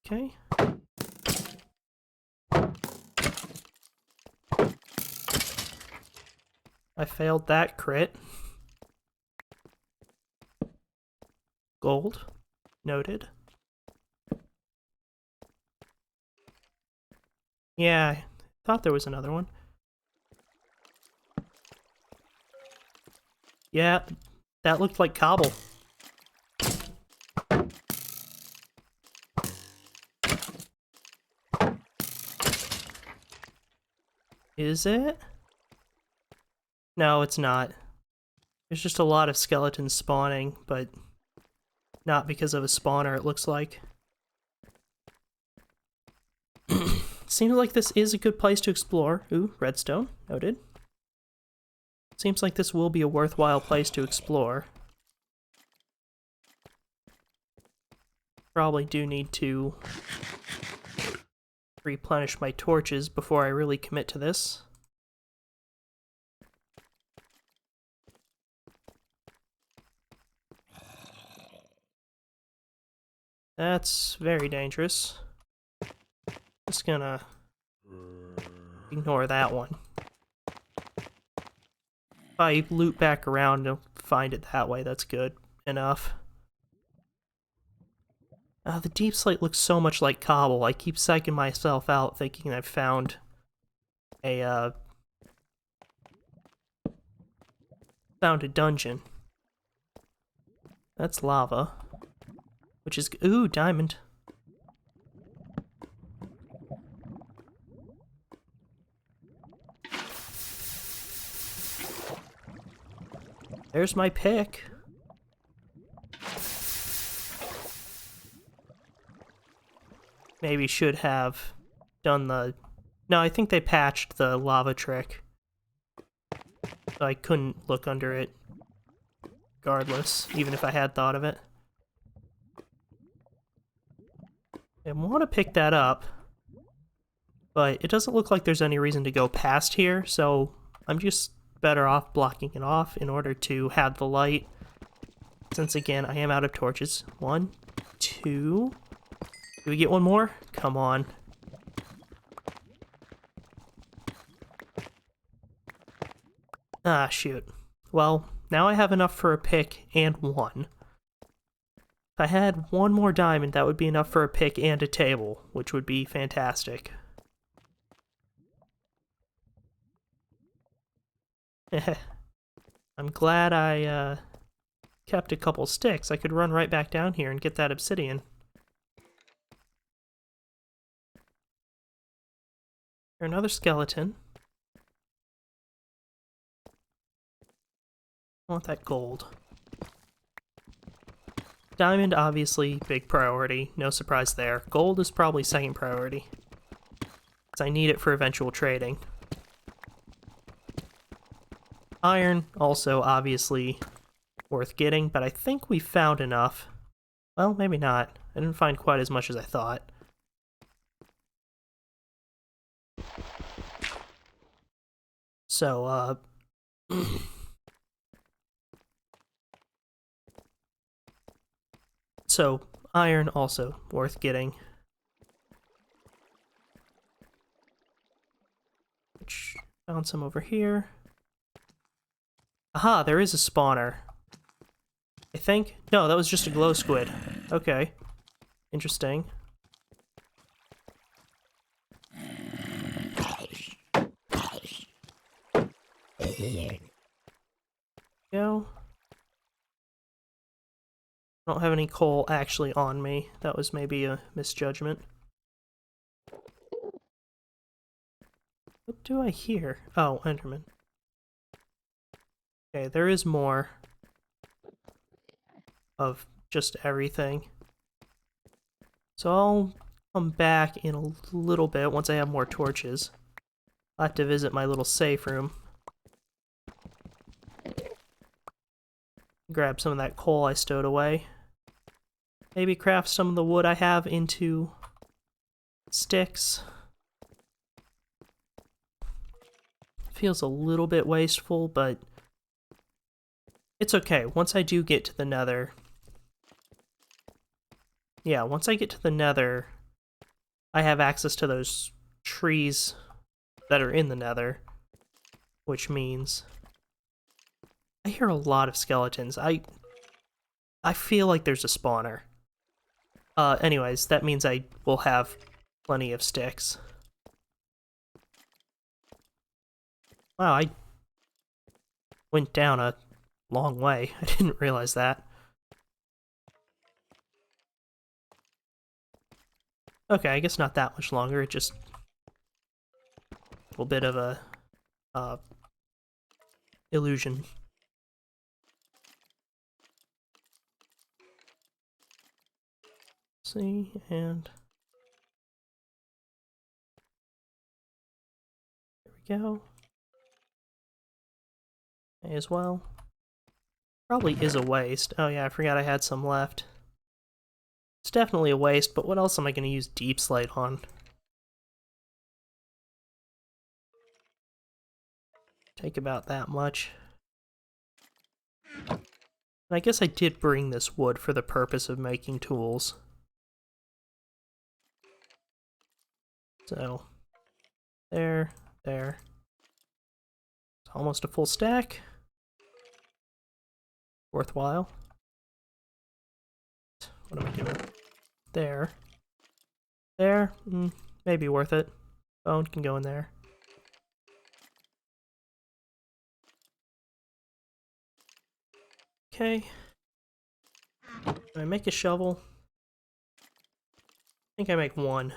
Okay. I failed that crit. Gold. Noted. Yeah, I thought there was another one. Yeah, that looked like cobble. Is it? No, it's not. There's just a lot of skeletons spawning, but not because of a spawner, it looks like. Seems like this is a good place to explore. Ooh, redstone. Noted. Seems like this will be a worthwhile place to explore. Probably do need to replenish my torches before I really commit to this. That's very dangerous. Just gonna ignore that one. If I loop back around and find it that way, that's good enough. The deep slate looks so much like cobble. I keep psyching myself out thinking I've found a dungeon. That's lava. Which is... Ooh, diamond. There's my pick. Maybe should have done the... No, I think they patched the lava trick. So I couldn't look under it regardless, even if I had thought of it. I want to pick that up, but it doesn't look like there's any reason to go past here, so I'm just better off blocking it off in order to have the light, since again, I am out of torches. 1, 2... Do we get one more? Come on. Ah, shoot. Well, now I have enough for a pick and one. If I had one more diamond, that would be enough for a pick and a table, which would be fantastic. I'm glad I kept a couple sticks. I could run right back down here and get that obsidian. Another skeleton. I want that gold. Diamond, obviously, big priority. No surprise there. Gold is probably second priority, because I need it for eventual trading. Iron, also obviously worth getting, but I think we found enough. Well, maybe not. I didn't find quite as much as I thought. So, so, iron also worth getting. Which, found some over here. Aha, there is a spawner. I think? No, that was just a glow squid. Okay. Interesting. Go. I I don't have any coal actually on me. That was maybe a misjudgment. What do I hear? Oh, Enderman. Okay, there is more of just everything. So I'll come back in a little bit once I have more torches. I'll have to visit my little safe room. Grab some of that coal I stowed away. Maybe craft some of the wood I have into sticks. Feels a little bit wasteful, but it's okay. Once I do get to the nether... Yeah, once I get to the nether, I have access to those trees that are in the nether, which means I hear a lot of skeletons. I feel like there's a spawner. Anyways, that means I will have plenty of sticks. Wow, I went down a long way. I didn't realize that. Okay, I guess not that much longer. It just a little bit of a illusion. See, and there we go. May as well. Probably is a waste. Oh yeah, I forgot I had some left. It's definitely a waste, but what else am I going to use deep slate on? Take about that much. And I guess I did bring this wood for the purpose of making tools. So, there. It's almost a full stack. Worthwhile. What am I doing? There. Maybe worth it. Bone can go in there. Okay. Do I make a shovel? I think I make one.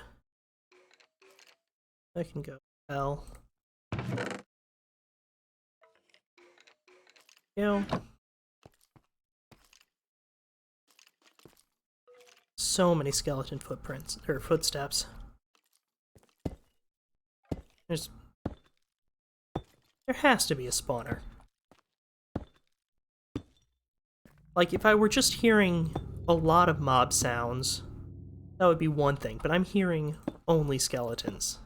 I can go L. Go. So many skeleton footprints, or footsteps. There has to be a spawner. Like, if I were just hearing a lot of mob sounds, that would be one thing, but I'm hearing only skeletons.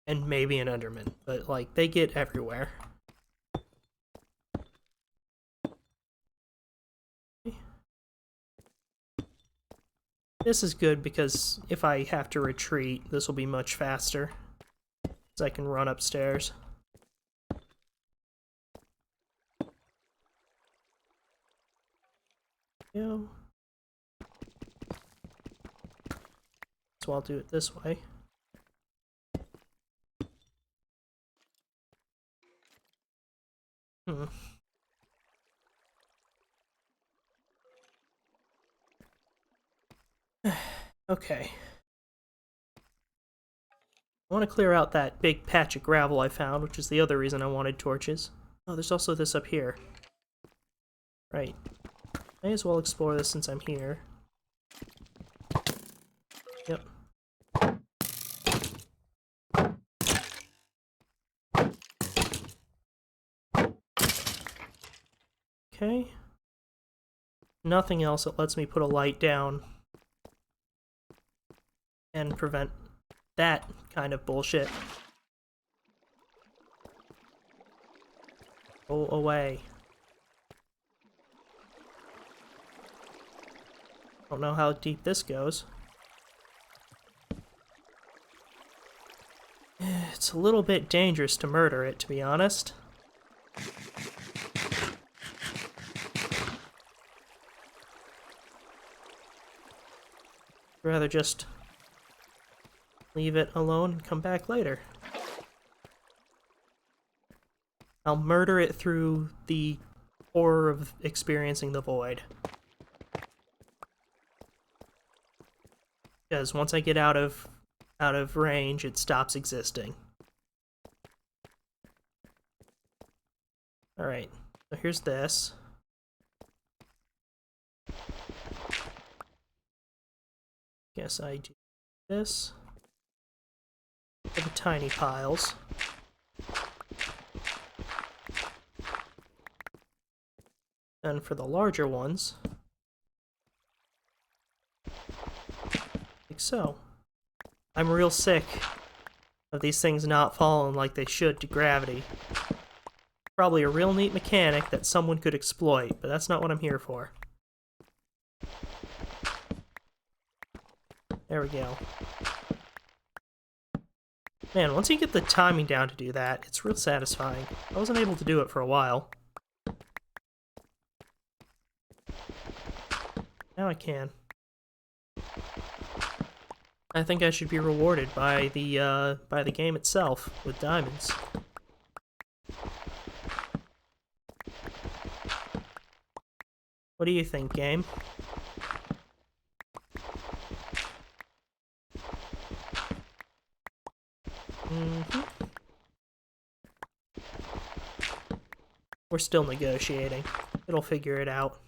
And maybe an Enderman, but, like, they get everywhere. This is good because if I have to retreat, this will be much faster. So I can run upstairs. Go. So I'll do it this way. Okay. I want to clear out that big patch of gravel I found, which is the other reason I wanted torches. Oh, there's also this up here. Right. May as well explore this since I'm here. Yep. Okay. Nothing else that lets me put a light down and prevent that kind of bullshit. Go away. Don't know how deep this goes. It's a little bit dangerous to murder it, to be honest. I'd rather just leave it alone and come back later. I'll murder it through the horror of experiencing the void. Because once I get out of range, it stops existing. Alright, so here's this. Guess I do this. For the tiny piles. And for the larger ones, like so. I'm real sick of these things not falling like they should to gravity. Probably a real neat mechanic that someone could exploit, but that's not what I'm here for. There we go. Man, once you get the timing down to do that, it's real satisfying. I wasn't able to do it for a while. Now I can. I think I should be rewarded by the game itself with diamonds. What do you think, game? We're still negotiating. It'll figure it out.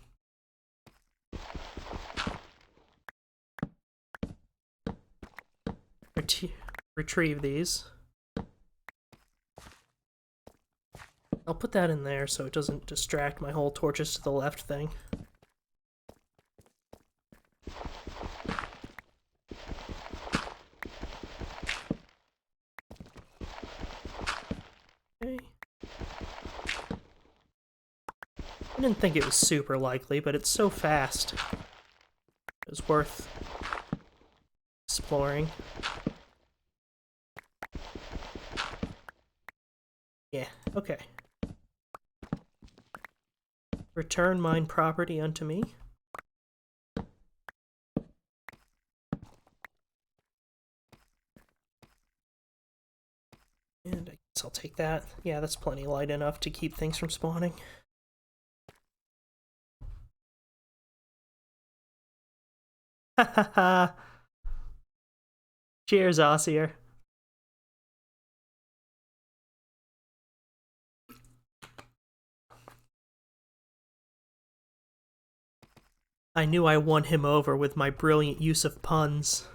Retrieve these. I'll put that in there so it doesn't distract my whole torches to the left thing. Okay. I didn't think it was super likely, but it's so fast. It was worth exploring. Yeah, okay. Return mine property unto me. And I guess I'll take that. Yeah, that's plenty light enough to keep things from spawning. Ha ha ha! Cheers, Ossier. I knew I won him over with my brilliant use of puns.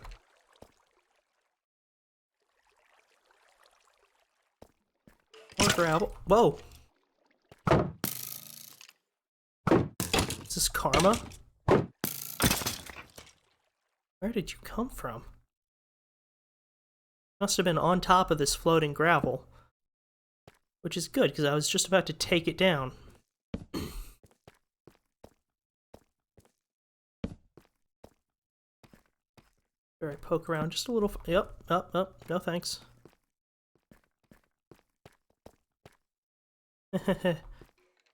More gravel. Whoa! Is this karma? Where did you come from? Must have been on top of this floating gravel. Which is good, because I was just about to take it down. I poke around just a little. Yep, up, no thanks.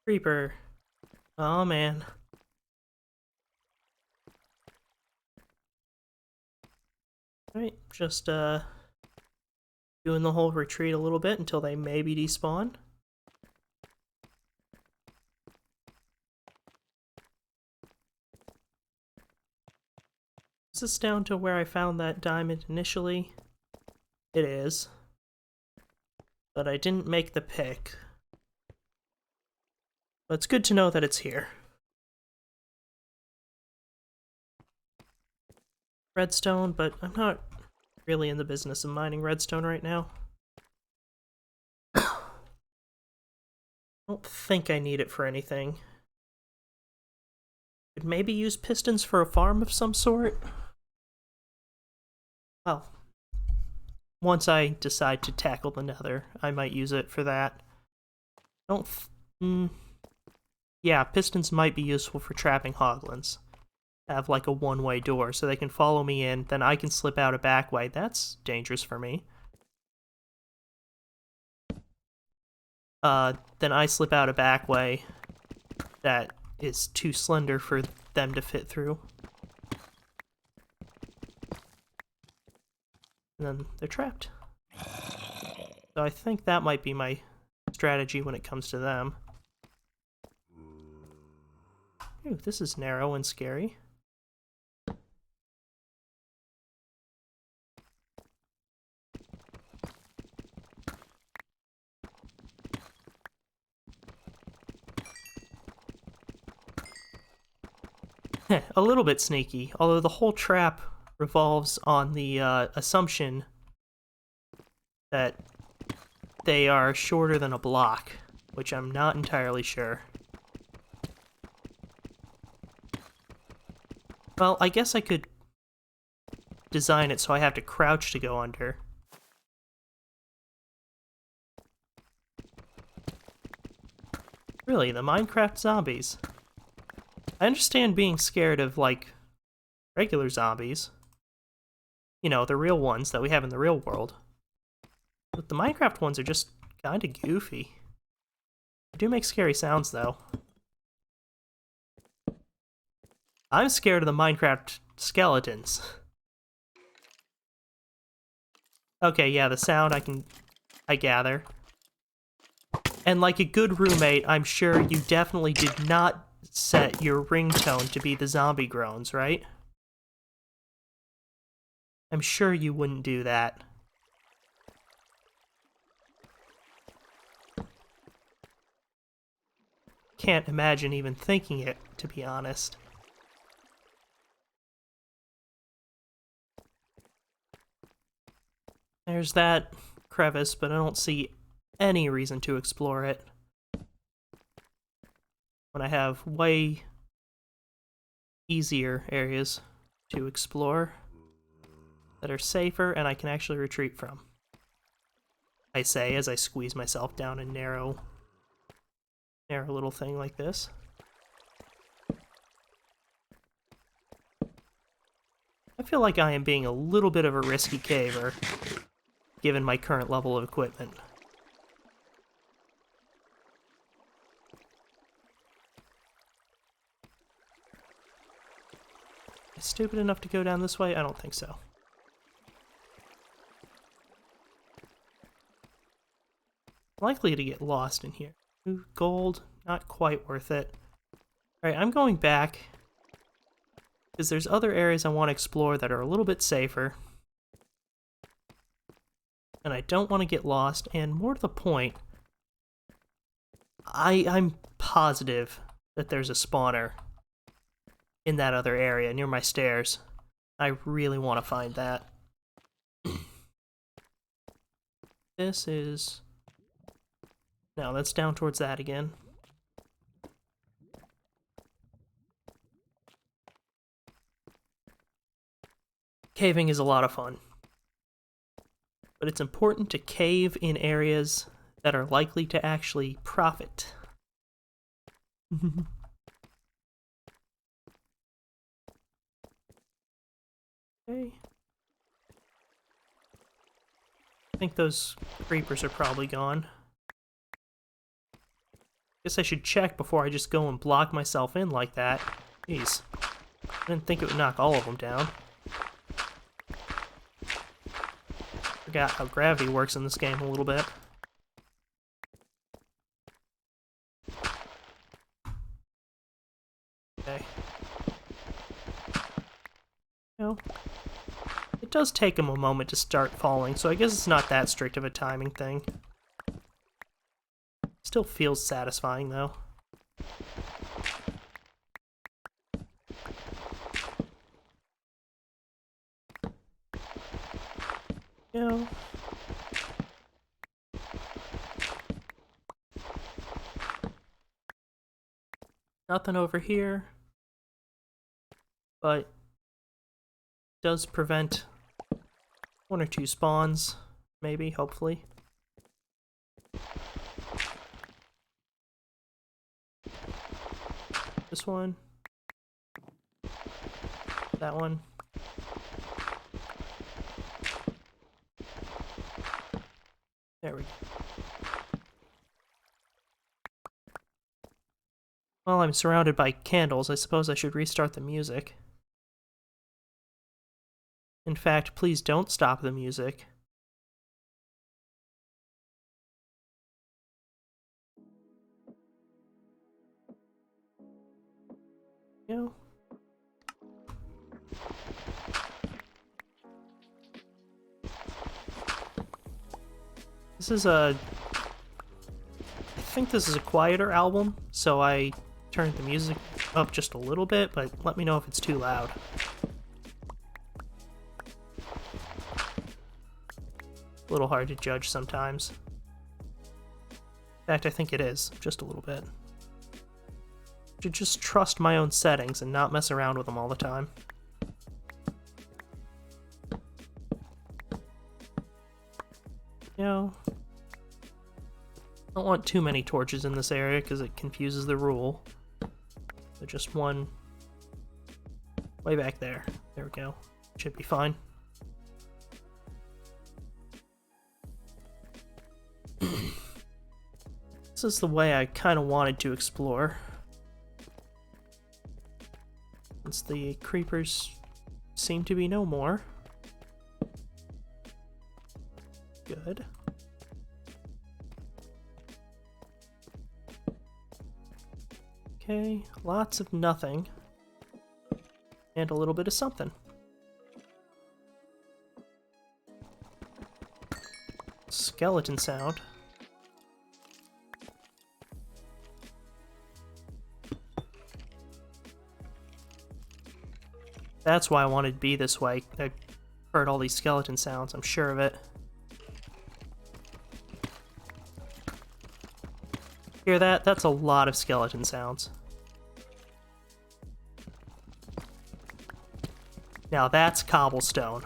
Creeper. Oh man. Alright, just doing the whole retreat a little bit until they maybe despawn. Is this down to where I found that diamond initially? It is. But I didn't make the pick. But it's good to know that it's here. Redstone, but I'm not really in the business of mining redstone right now. I don't think I need it for anything. Could maybe use pistons for a farm of some sort? Well, once I decide to tackle the nether, I might use it for that. Yeah, pistons might be useful for trapping hoglins. Have like a one-way door so they can follow me in, then I can slip out a back way. That's dangerous for me. Then I slip out a back way that is too slender for them to fit through. And then they're trapped. So I think that might be my strategy when it comes to them. Ooh, this is narrow and scary. A little bit sneaky, although the whole trap revolves on the assumption that they are shorter than a block, which I'm not entirely sure. Well, I guess I could design it so I have to crouch to go under. Really, the Minecraft zombies. I understand being scared of, like, regular zombies. You know, the real ones that we have in the real world. But the Minecraft ones are just kinda goofy. They do make scary sounds, though. I'm scared of the Minecraft skeletons. Okay, yeah, the sound I gather. And like a good roommate, I'm sure you definitely did not set your ringtone to be the zombie groans, right? I'm sure you wouldn't do that. Can't imagine even thinking it, to be honest. There's that crevice, but I don't see any reason to explore it when I have way easier areas to explore that are safer and I can actually retreat from. I say as I squeeze myself down a narrow little thing like this. I feel like I am being a little bit of a risky caver, given my current level of equipment. Am I stupid enough to go down this way? I don't think so. Likely to get lost in here. Ooh, gold, not quite worth it. Alright, I'm going back, because there's other areas I want to explore that are a little bit safer. And I don't want to get lost, and more to the point, I'm positive that there's a spawner in that other area near my stairs. I really want to find that. This is... No, that's down towards that again. Caving is a lot of fun. But it's important to cave in areas that are likely to actually profit. Okay. I think those creepers are probably gone. Guess I should check before I just go and block myself in like that. Jeez. I didn't think it would knock all of them down. Forgot how gravity works in this game a little bit. Okay. No. It does take them a moment to start falling, so I guess it's not that strict of a timing thing. Still feels satisfying, though. No. Nothing over here. But does prevent one or two spawns, maybe, hopefully. This one. That one. There we go. Well, I'm surrounded by candles. I suppose I should restart the music. In fact, please don't stop the music. Go. This is a... I think this is a quieter album, so I turned the music up just a little bit, but let me know if it's too loud. A little hard to judge sometimes. In fact, I think it is, just a little bit. I should just trust my own settings and not mess around with them all the time. You know, don't want too many torches in this area because it confuses the rule. So just one way back there. There we go. Should be fine. This is the way I kind of wanted to explore. Since the creepers seem to be no more. Good. Okay, lots of nothing. And a little bit of something. Skeleton sound. That's why I wanted to be this way. I heard all these skeleton sounds, I'm sure of it. Hear that? That's a lot of skeleton sounds. Now that's cobblestone.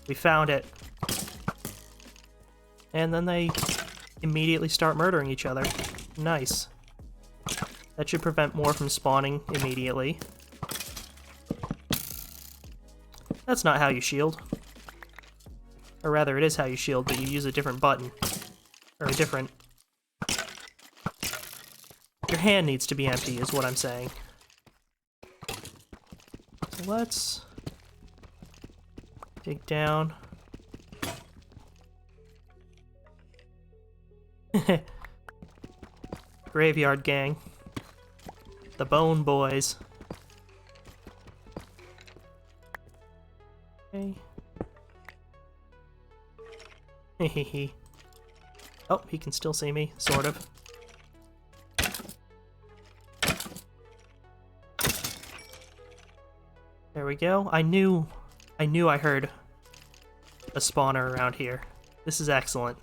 We found it. And then they immediately start murdering each other. Nice. That should prevent more from spawning immediately. That's not how you shield. Or rather, it is how you shield, but you use a different button. Or a different... Your hand needs to be empty, is what I'm saying. So let's... dig down. Graveyard gang. The Bone Boys. Okay. Hehehe. Oh, he can still see me, sort of. There we go. I knew I heard a spawner around here. This is excellent.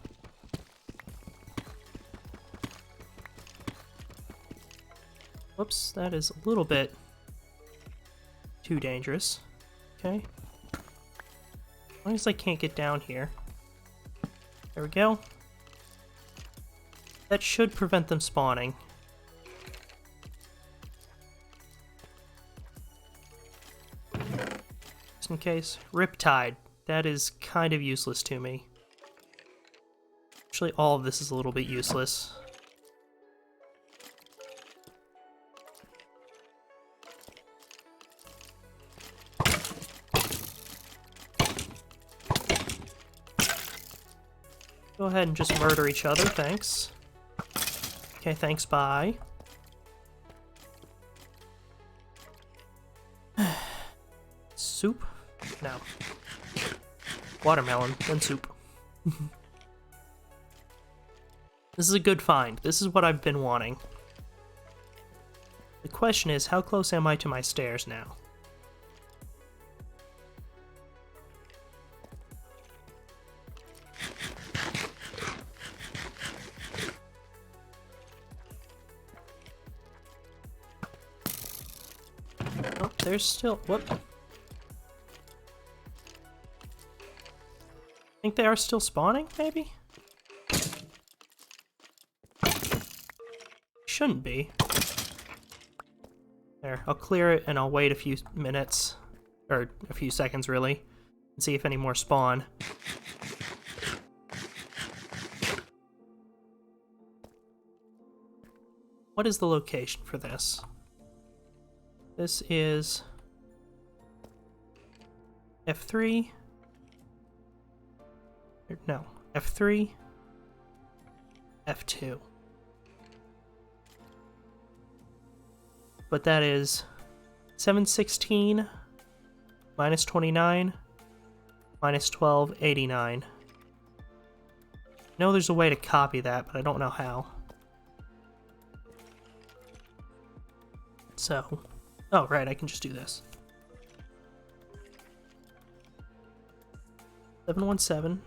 Whoops, that is a little bit too dangerous. Okay. As long as I can't get down here. There we go. That should prevent them spawning. Just in case. Riptide. That is kind of useless to me. Actually, all of this is a little bit useless. Go ahead and just murder each other, thanks. Okay, thanks, bye. Soup? No. Watermelon, then soup. This is a good find. This is what I've been wanting. The question is, how close am I to my stairs now? Oh, there's still... Whoop. Think they are still spawning, maybe? Shouldn't be. There, I'll clear it and I'll wait a few minutes, or a few seconds really, and see if any more spawn. What is the location for this? This is F3. No, F3, F2. but that is 716 minus 29 minus 1289. I know there's a way to copy that, but I don't know how. So, oh right, I can just do this. 717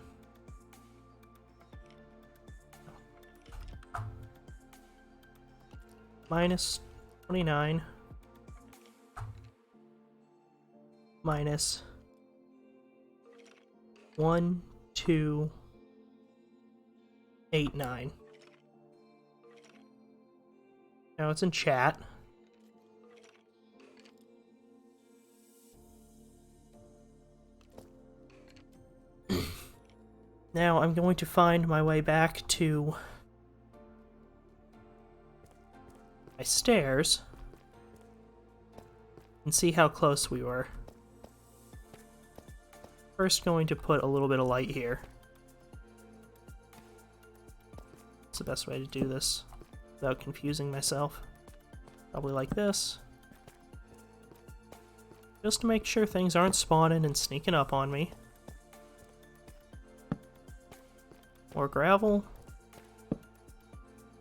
minus 29 minus 1289. Now it's in chat. Now I'm going to find my way back to my stairs and see how close we were. First, going to put a little bit of light here. It's the best way to do this without confusing myself. Probably like this. Just to make sure things aren't spawning and sneaking up on me. More gravel.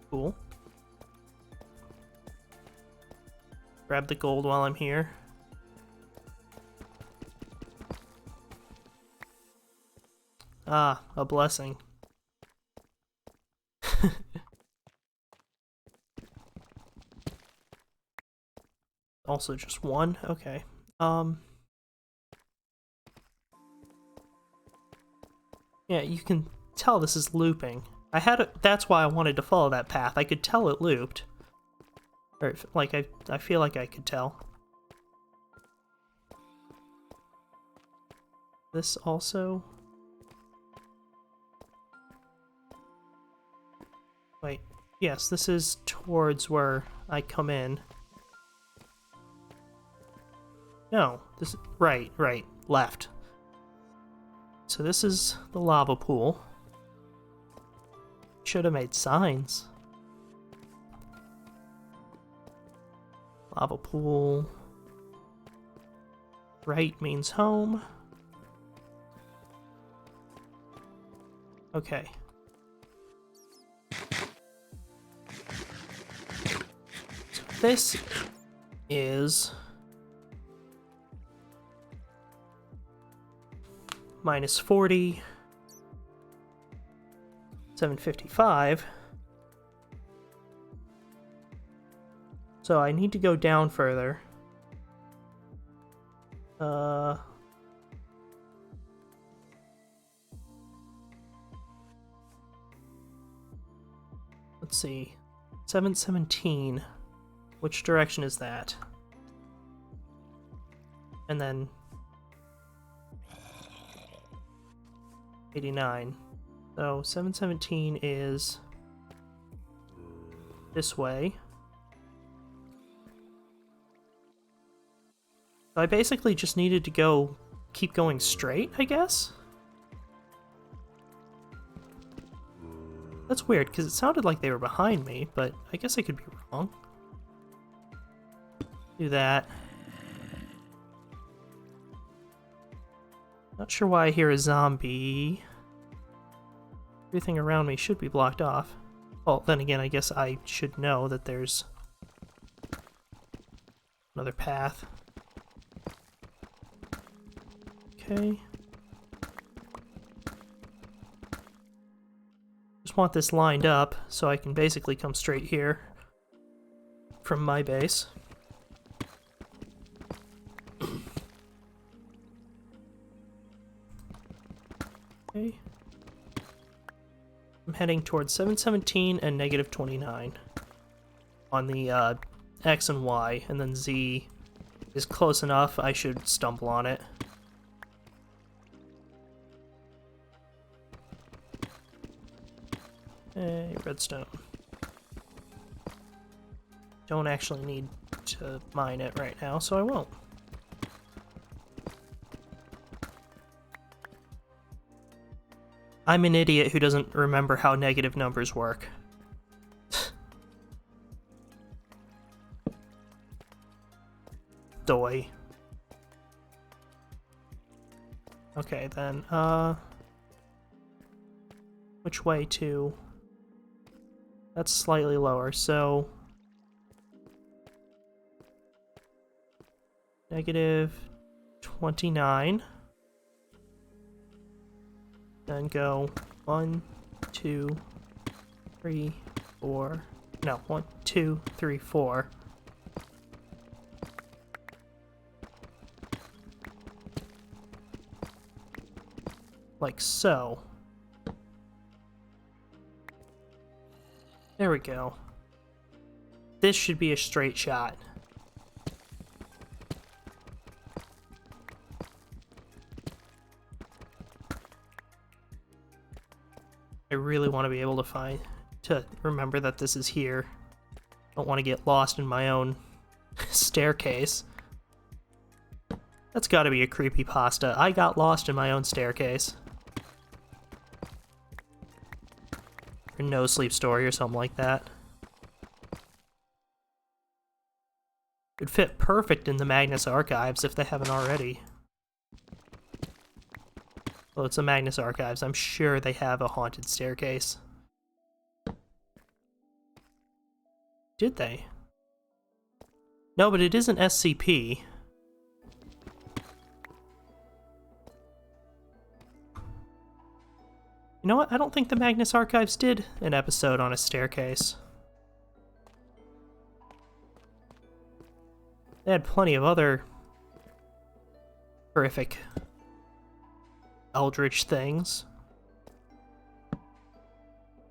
Cool. Grab the gold while I'm here. Ah, a blessing. Also just one? Okay. Yeah, you can tell this is looping. That's why I wanted to follow that path. I could tell it looped. Or, like, I feel like I could tell. This also... Wait, yes, this is towards where I come in. No, this... Right, left. So this is the lava pool. Should have made signs. Lava pool. Right means home. Okay. So this is minus 40, 755. So I need to go down further. Let's see. 717. Which direction is that? And then 89. So 717 is this way. So I basically just needed to keep going straight, I guess? That's weird, because it sounded like they were behind me, but I guess I could be wrong. Do that. Not sure why I hear a zombie. Everything around me should be blocked off. Well, then again, I guess I should know that there's another path. Okay. Just want this lined up so I can basically come straight here from my base. Okay. I'm heading towards 717 and negative 29 on the X and Y, and then Z is close enough, I should stumble on it. Hey, redstone. Don't actually need to mine it right now, so I won't. I'm an idiot who doesn't remember how negative numbers work. boy. Okay, then, which way to? That's slightly lower, so... -29. Then go 1, 2, 3, 4. No, 1, 2, 3, 4. Like so. There we go. This should be a straight shot. I really want to be able to remember that this is here. Don't want to get lost in my own staircase. That's gotta be a creepypasta. I got lost in my own staircase. Or No Sleep Story or something like that. It'd fit perfect in the Magnus Archives if they haven't already. Well, it's the Magnus Archives. I'm sure they have a haunted staircase. Did they? No, but it is an SCP. You know what? I don't think the Magnus Archives did an episode on a staircase. They had plenty of other horrific eldritch things.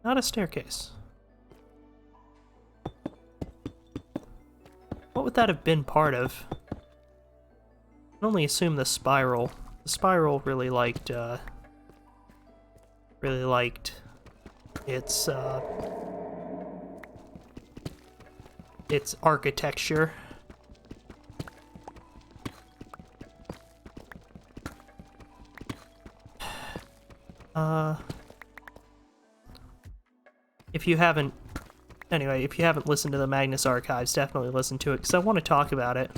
Not a staircase. What would that have been part of? I can only assume the spiral. The spiral really liked its architecture. If you haven't listened to the Magnus Archives, definitely listen to it, because I want to talk about it.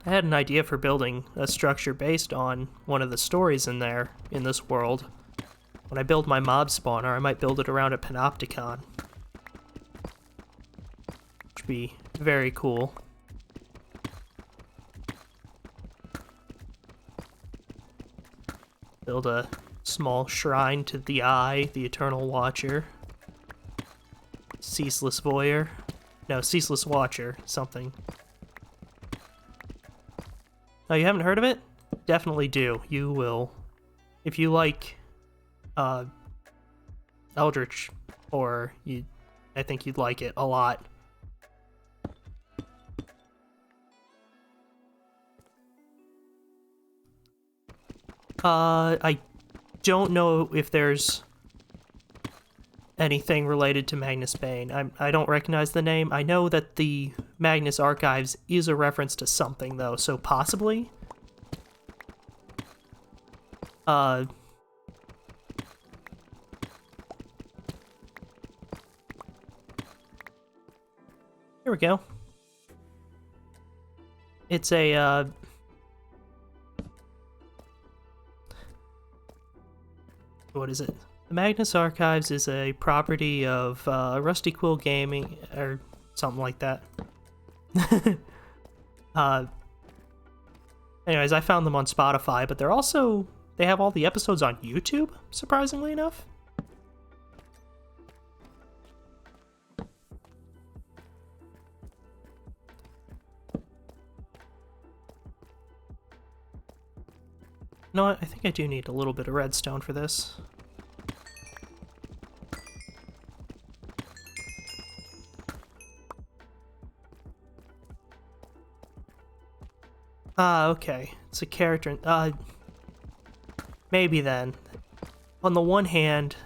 I had an idea for building a structure based on one of the stories in there, in this world. When I build my mob spawner, I might build it around a panopticon. Which would be very cool. Build a small shrine to the Eye, the Eternal Watcher. Ceaseless Voyeur. No, Ceaseless Watcher, something. Oh, you haven't heard of it? Definitely do. You will. If you like eldritch horror, I think you'd like it a lot. I don't know if there's anything related to Magnus Bane. I don't recognize the name. I know that the Magnus Archives is a reference to something, though, so possibly. Here we go. It's a, what is it? The Magnus Archives is a property of Rusty Quill Gaming, or something like that. Anyways, I found them on Spotify, but they have all the episodes on YouTube, surprisingly enough. You know what? I think I do need a little bit of redstone for this. Okay. It's a character. Maybe then. On the one hand,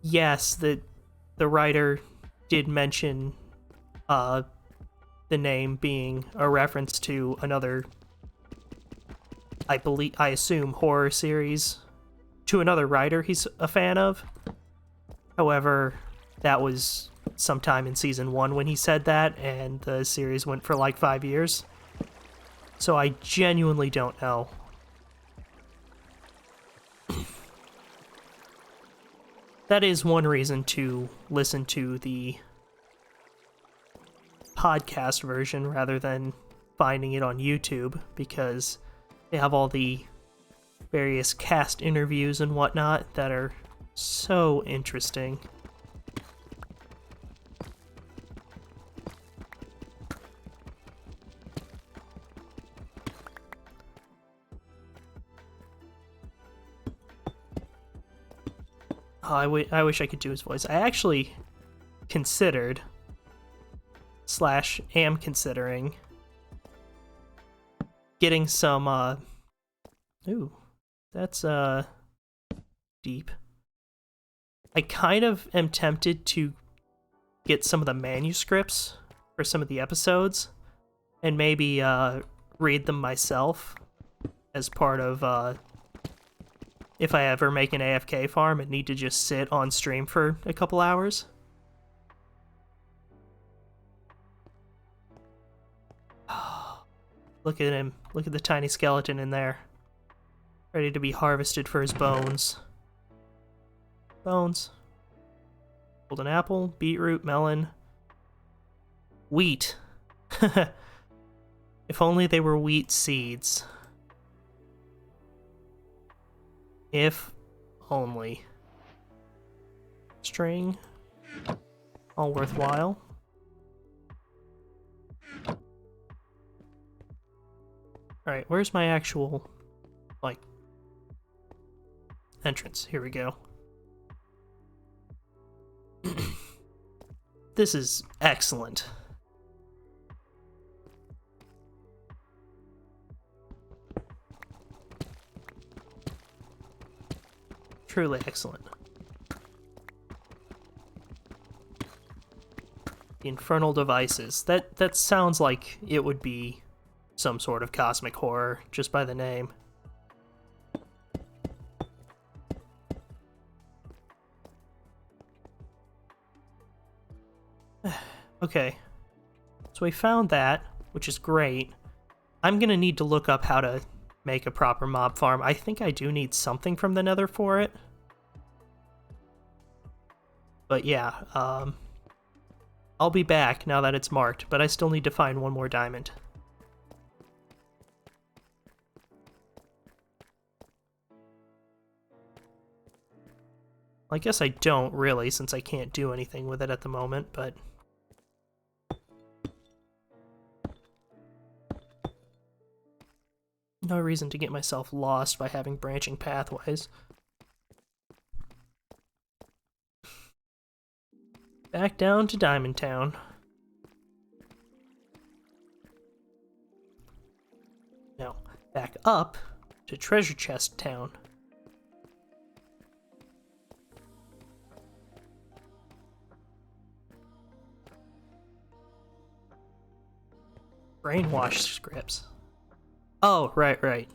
yes, the writer did mention the name being a reference to another, I assume, horror series, to another writer he's a fan of. However, that was sometime in season 1 when he said that, and the series went for like 5 years. So I genuinely don't know. That is one reason to listen to the podcast version rather than finding it on YouTube, because they have all the various cast interviews and whatnot that are so interesting. Oh, I wish I could do his voice. I actually considered / am considering getting some ooh, that's deep. I kind of am tempted to get some of the manuscripts for some of the episodes and maybe read them myself as part of if I ever make an AFK farm and need to just sit on stream for a couple hours. Look at him. Look at the tiny skeleton in there. Ready to be harvested for his bones. Bones. Golden apple, beetroot, melon. Wheat. If only they were wheat seeds. If only. String. All worthwhile. Alright, where's my actual, like, entrance? Here we go. This is excellent. Truly excellent. The infernal devices. That sounds like it would be some sort of cosmic horror just by the name. Okay. So we found that, which is great. I'm gonna need to look up how to make a proper mob farm. I think I do need something from the Nether for it. But yeah, I'll be back now that it's marked, but I still need to find one more diamond. I guess I don't really, since I can't do anything with it at the moment, but no reason to get myself lost by having branching pathways. Back down to Diamond Town. Now, back up to Treasure Chest Town. Brainwash scripts. Oh, right.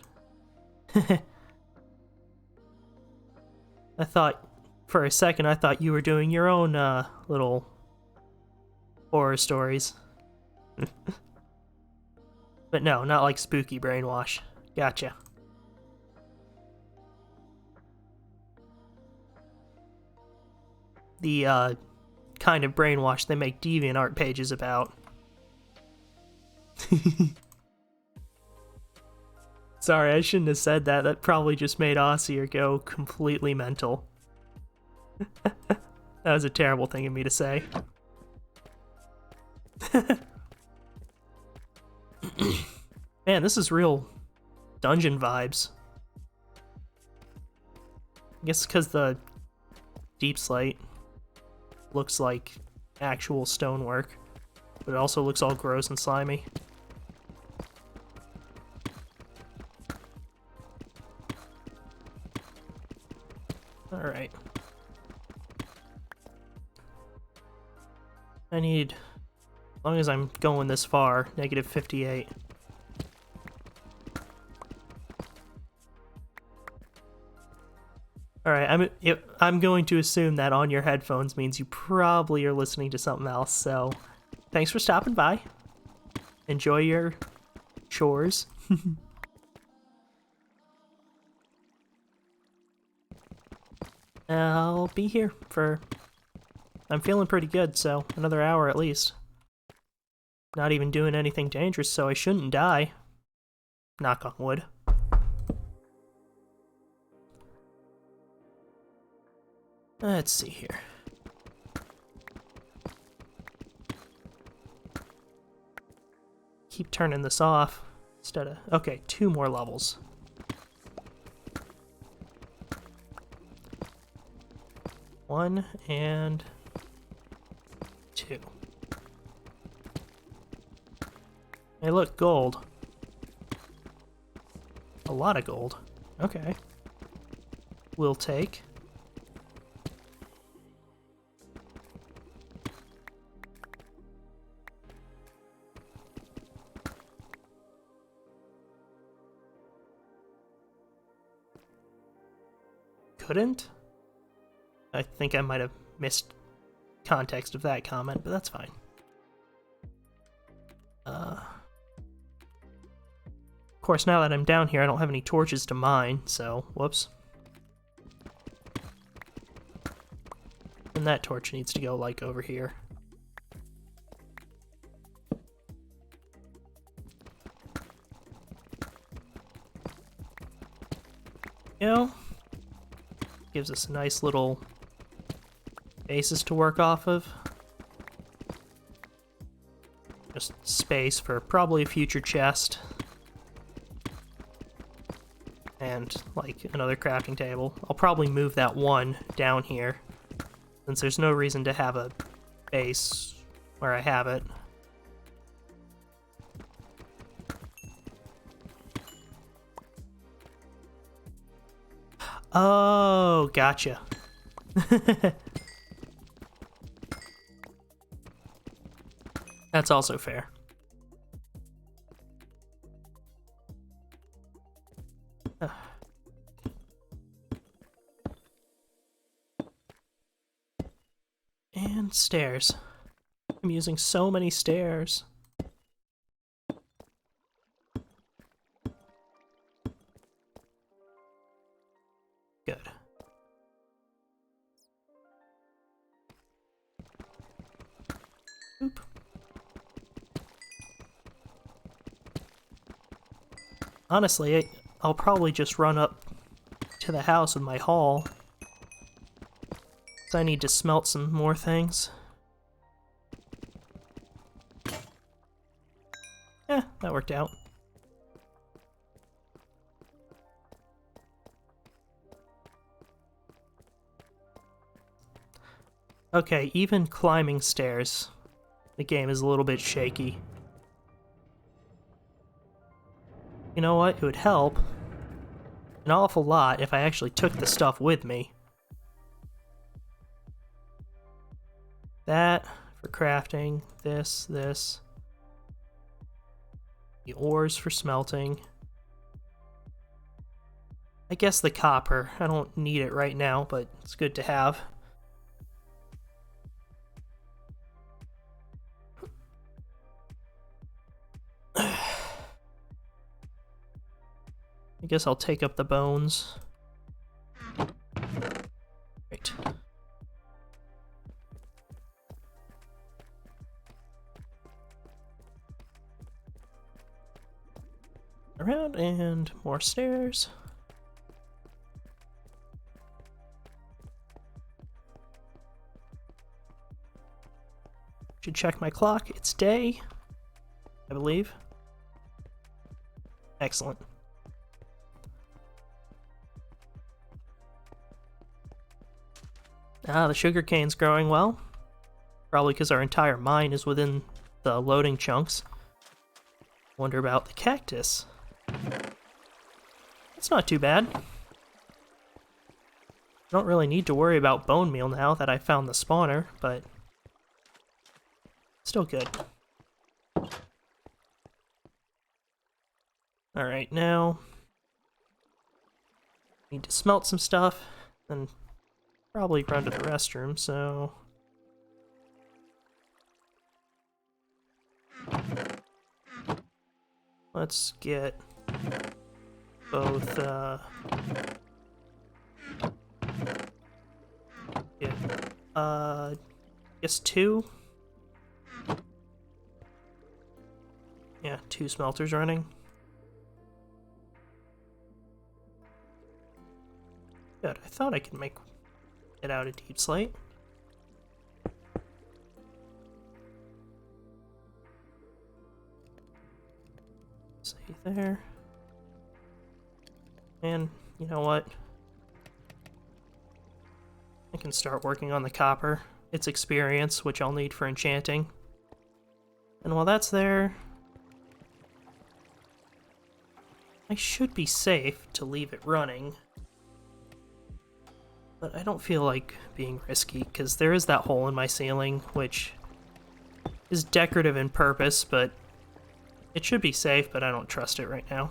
I thought, for a second, I thought you were doing your own, little horror stories. But no, not like spooky brainwash. Gotcha. The, kind of brainwash they make DeviantArt pages about. Sorry, I shouldn't have said that. That probably just made Ossier go completely mental. That was a terrible thing of me to say. Man, this is real dungeon vibes. I guess because the deep slate looks like actual stonework, but it also looks all gross and slimy. Alright. I need, as long as I'm going this far, negative 58. Alright, I'm going to assume that on your headphones means you probably are listening to something else, so thanks for stopping by. Enjoy your chores. I'll be here for... I'm feeling pretty good, so another hour at least. Not even doing anything dangerous, so I shouldn't die. Knock on wood. Let's see here. Keep turning this off instead of... Okay, 2 more levels. One and 2. Hey, look, gold. A lot of gold. Okay. We'll take. Couldn't? I think I might have missed context of that comment, but that's fine. Of course, now that I'm down here, I don't have any torches to mine, so whoops. And that torch needs to go, like, over here. You know, gives us a nice little basis to work off of. Just space for probably a future chest. And, like, another crafting table. I'll probably move that one down here, since there's no reason to have a base where I have it. Oh, gotcha. That's also fair. And stairs. I'm using so many stairs. Good. Oop. Honestly, I'll probably just run up to the house with my haul. 'Cause I need to smelt some more things. That worked out. Okay, even climbing stairs, the game is a little bit shaky. You know what? It would help an awful lot if I actually took the stuff with me. That for crafting, this. The ores for smelting. I guess the copper. I don't need it right now, but it's good to have. I guess I'll take up the bones. Right. Around and more stairs. Should check my clock. It's day, I believe. Excellent. The sugarcane's growing well. Probably because our entire mine is within the loading chunks. Wonder about the cactus. It's not too bad. Don't really need to worry about bone meal now that I found the spawner, but still good. Alright, now need to smelt some stuff. then probably run to the restroom, so... Let's get both, I guess 2? Yeah, 2 smelters running. Good, I thought I could make it out a deep slate. Save there. And, you know what? I can start working on the copper. It's experience, which I'll need for enchanting. And while that's there, I should be safe to leave it running. But I don't feel like being risky, because there is that hole in my ceiling, which is decorative in purpose, but it should be safe, but I don't trust it right now.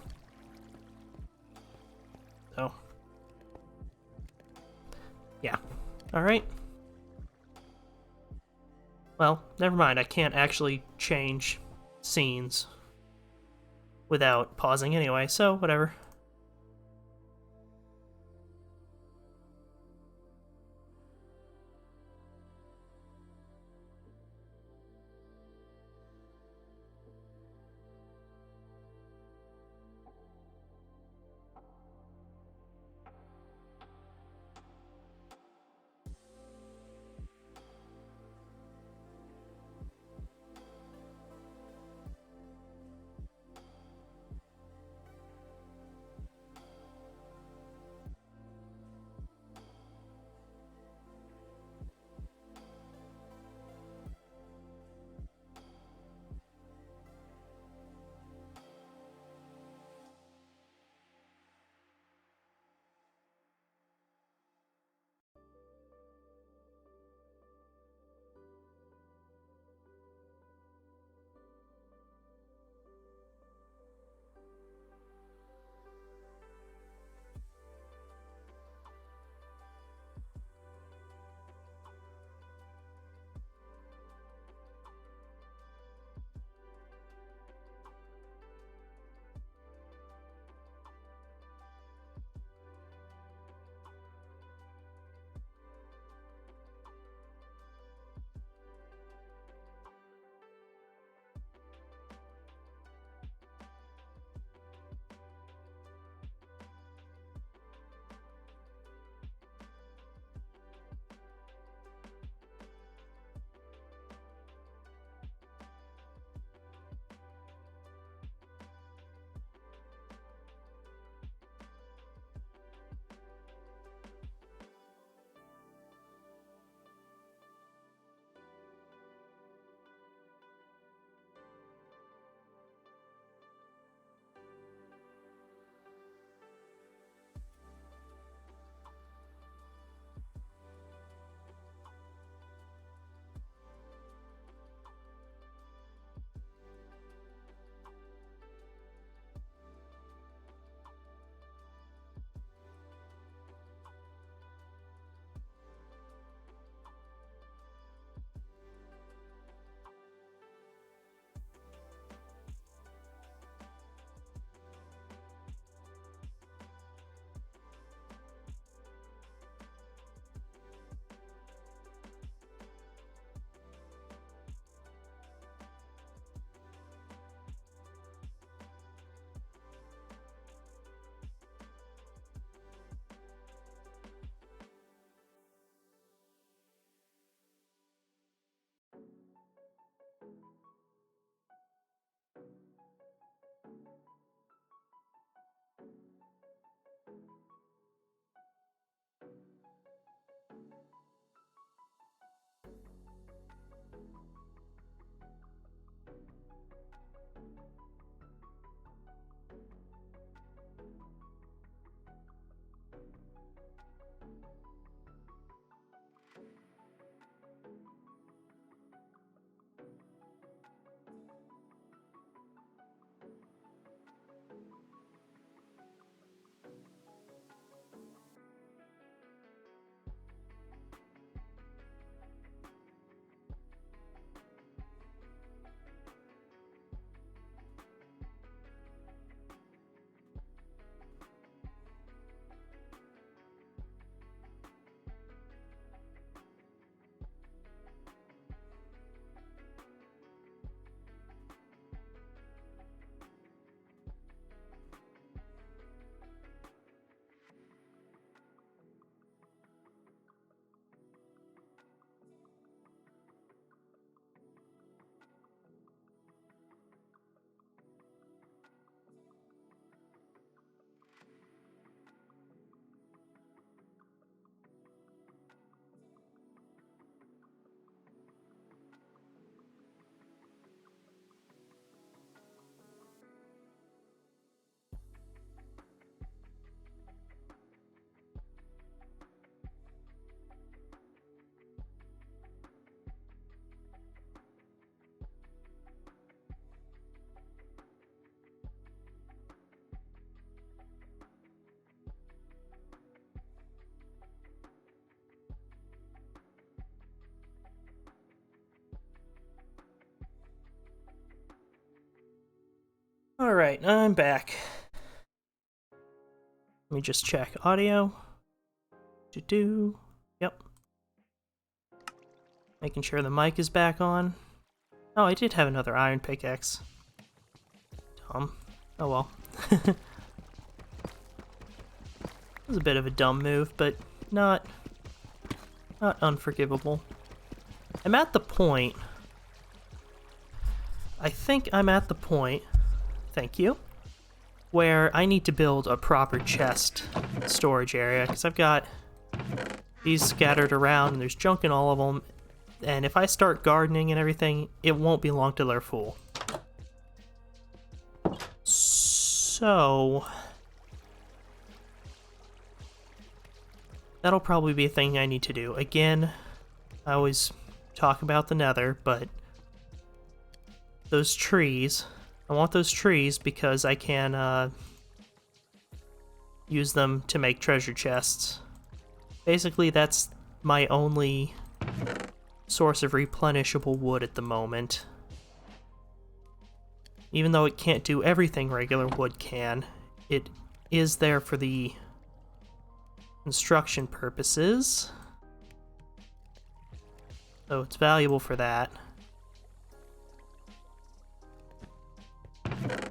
So, yeah. Alright. Well, never mind, I can't actually change scenes without pausing anyway, so whatever. Alright, I'm back. Let me just check audio. Yep. Making sure the mic is back on. Oh, I did have another iron pickaxe. Dumb. Oh well. It was a bit of a dumb move, but not unforgivable. I'm at the point. I think I'm at the point. Thank you. Where I need to build a proper chest storage area, because I've got these scattered around and there's junk in all of them, and if I start gardening and everything, it won't be long till they're full. So that'll probably be a thing I need to do. Again, I always talk about the nether, but those trees, I want those trees because I can use them to make treasure chests. Basically, that's my only source of replenishable wood at the moment. Even though it can't do everything regular wood can, it is there for the construction purposes. So it's valuable for that.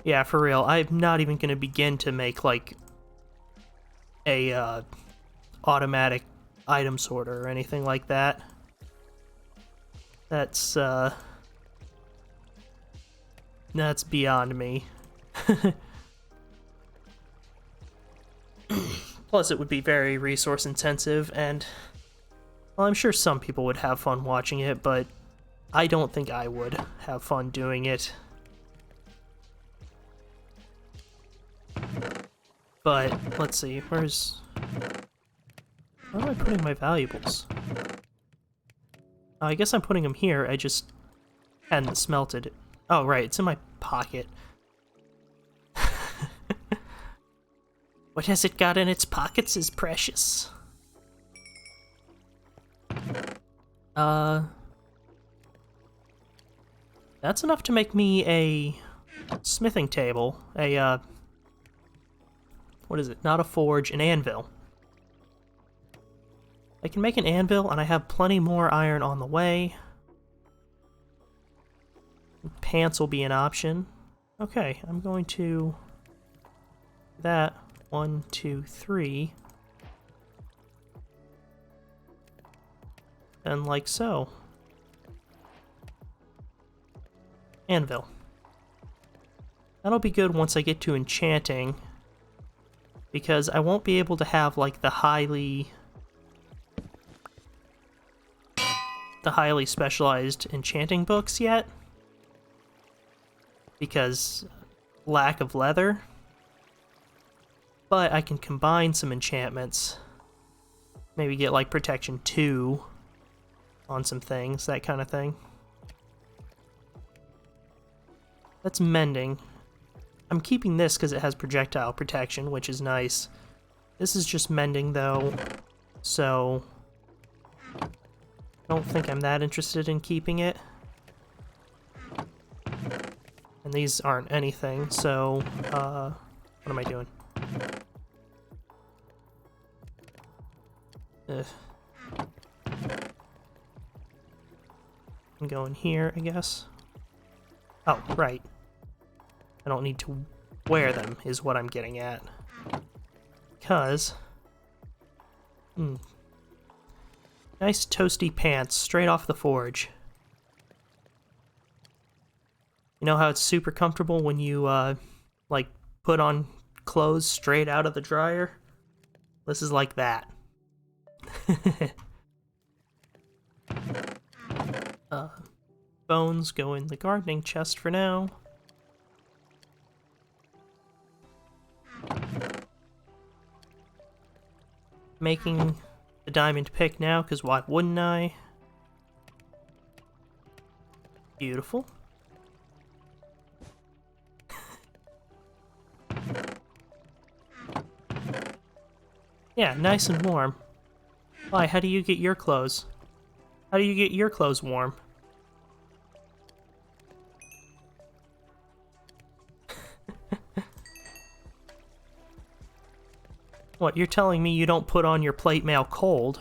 Yeah, for real, I'm not even going to begin to make, like, a automatic item sorter or anything like that. That's beyond me. Plus, it would be very resource intensive, and well, I'm sure some people would have fun watching it, but I don't think I would have fun doing it. But let's see, where am I putting my valuables? I guess I'm putting them here, I just hadn't smelted it. Oh, right, it's in my pocket. What has it got in its pockets is precious. That's enough to make me a smithing table. What is it? Not a forge, an anvil. I can make an anvil, and I have plenty more iron on the way. Pants will be an option. Okay, I'm going to do that. 1, 2, 3. And like so. Anvil. That'll be good once I get to enchanting, because I won't be able to have, like, the highly specialized enchanting books yet, because lack of leather. But I can combine some enchantments. Maybe get, like, protection 2 on some things, that kind of thing. That's mending. I'm keeping this because it has projectile protection, which is nice. This is just mending, though, so I don't think I'm that interested in keeping it. And these aren't anything, so, what am I doing? Ugh. I'm going here, I guess. Oh, right. I don't need to wear them, is what I'm getting at. Because... nice toasty pants, straight off the forge. You know how it's super comfortable when you, like, put on clothes straight out of the dryer? This is like that. Bones go in the gardening chest for now. Making the diamond pick now, because why wouldn't I? Beautiful. Yeah, nice and warm. Why, how do you get your clothes? How do you get your clothes warm? What, you're telling me you don't put on your plate mail cold?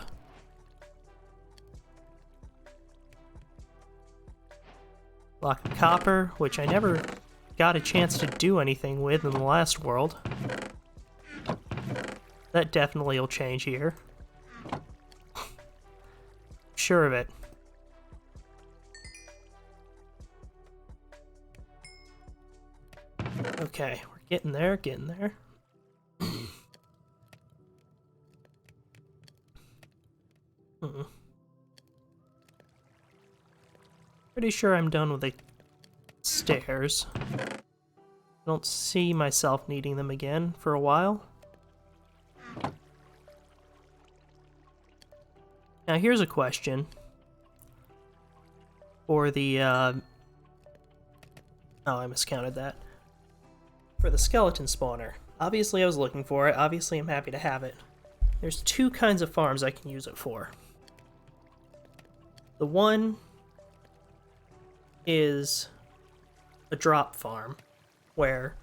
Block of copper, which I never got a chance to do anything with in the last world. That definitely will change here. Sure of it. Okay, we're getting there, getting there. Pretty sure I'm done with the stairs. I don't see myself needing them again for a while. Now here's a question. For the, oh, I miscounted that. For the skeleton spawner. Obviously I was looking for it, obviously I'm happy to have it. There's two kinds of farms I can use it for. The one is a drop farm, where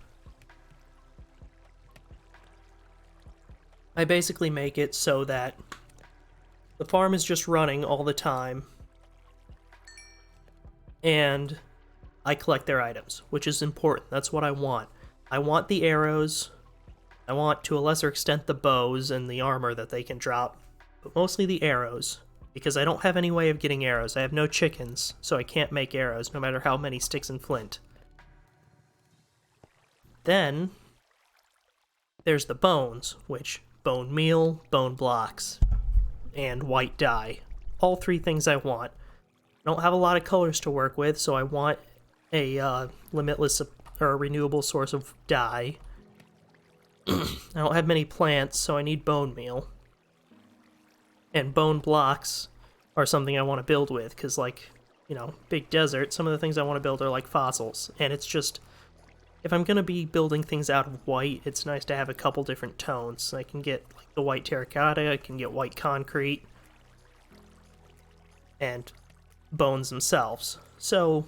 I basically make it so that the farm is just running all the time, and I collect their items, which is important. That's what I want. I want the arrows, I want, to a lesser extent, the bows and the armor that they can drop, but mostly the arrows, because I don't have any way of getting arrows. I have no chickens, so I can't make arrows, no matter how many sticks and flint. Then, there's the bones, which bone meal, bone blocks, and white dye. All three things I want. I don't have a lot of colors to work with, so I want a limitless or a renewable source of dye. I don't have many plants, so I need bone meal. And bone blocks are something I want to build with, because, like, you know, big desert, some of the things I want to build are like fossils. And it's just, if I'm going to be building things out of white, it's nice to have a couple different tones. I can get like the white terracotta, I can get white concrete, and bones themselves. So,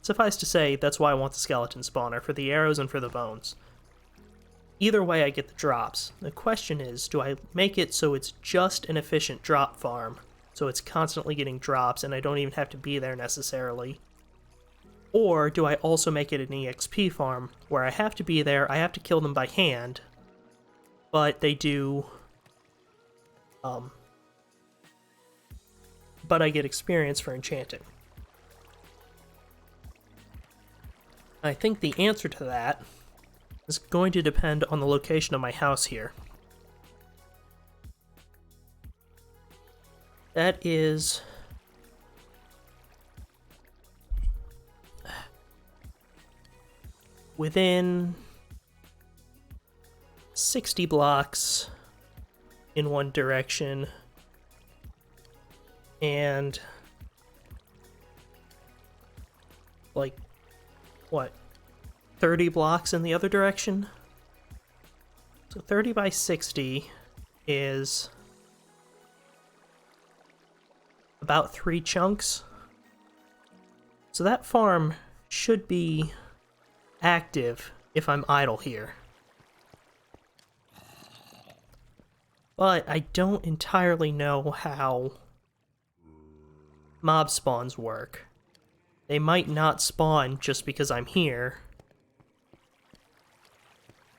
suffice to say, that's why I want the skeleton spawner, for the arrows and for the bones. Either way, I get the drops. The question is, do I make it so it's just an efficient drop farm, so it's constantly getting drops and I don't even have to be there necessarily? Or do I also make it an EXP farm, where I have to be there, I have to kill them by hand, but they do... but I get experience for enchanting? I think the answer to that is going to depend on the location of my house here. That is... within 60 blocks in one direction, and like, what, 30 blocks in the other direction? So 30 by 60 is about 3 chunks. So that farm should be active if I'm idle here. But I don't entirely know how mob spawns work. They might not spawn just because I'm here.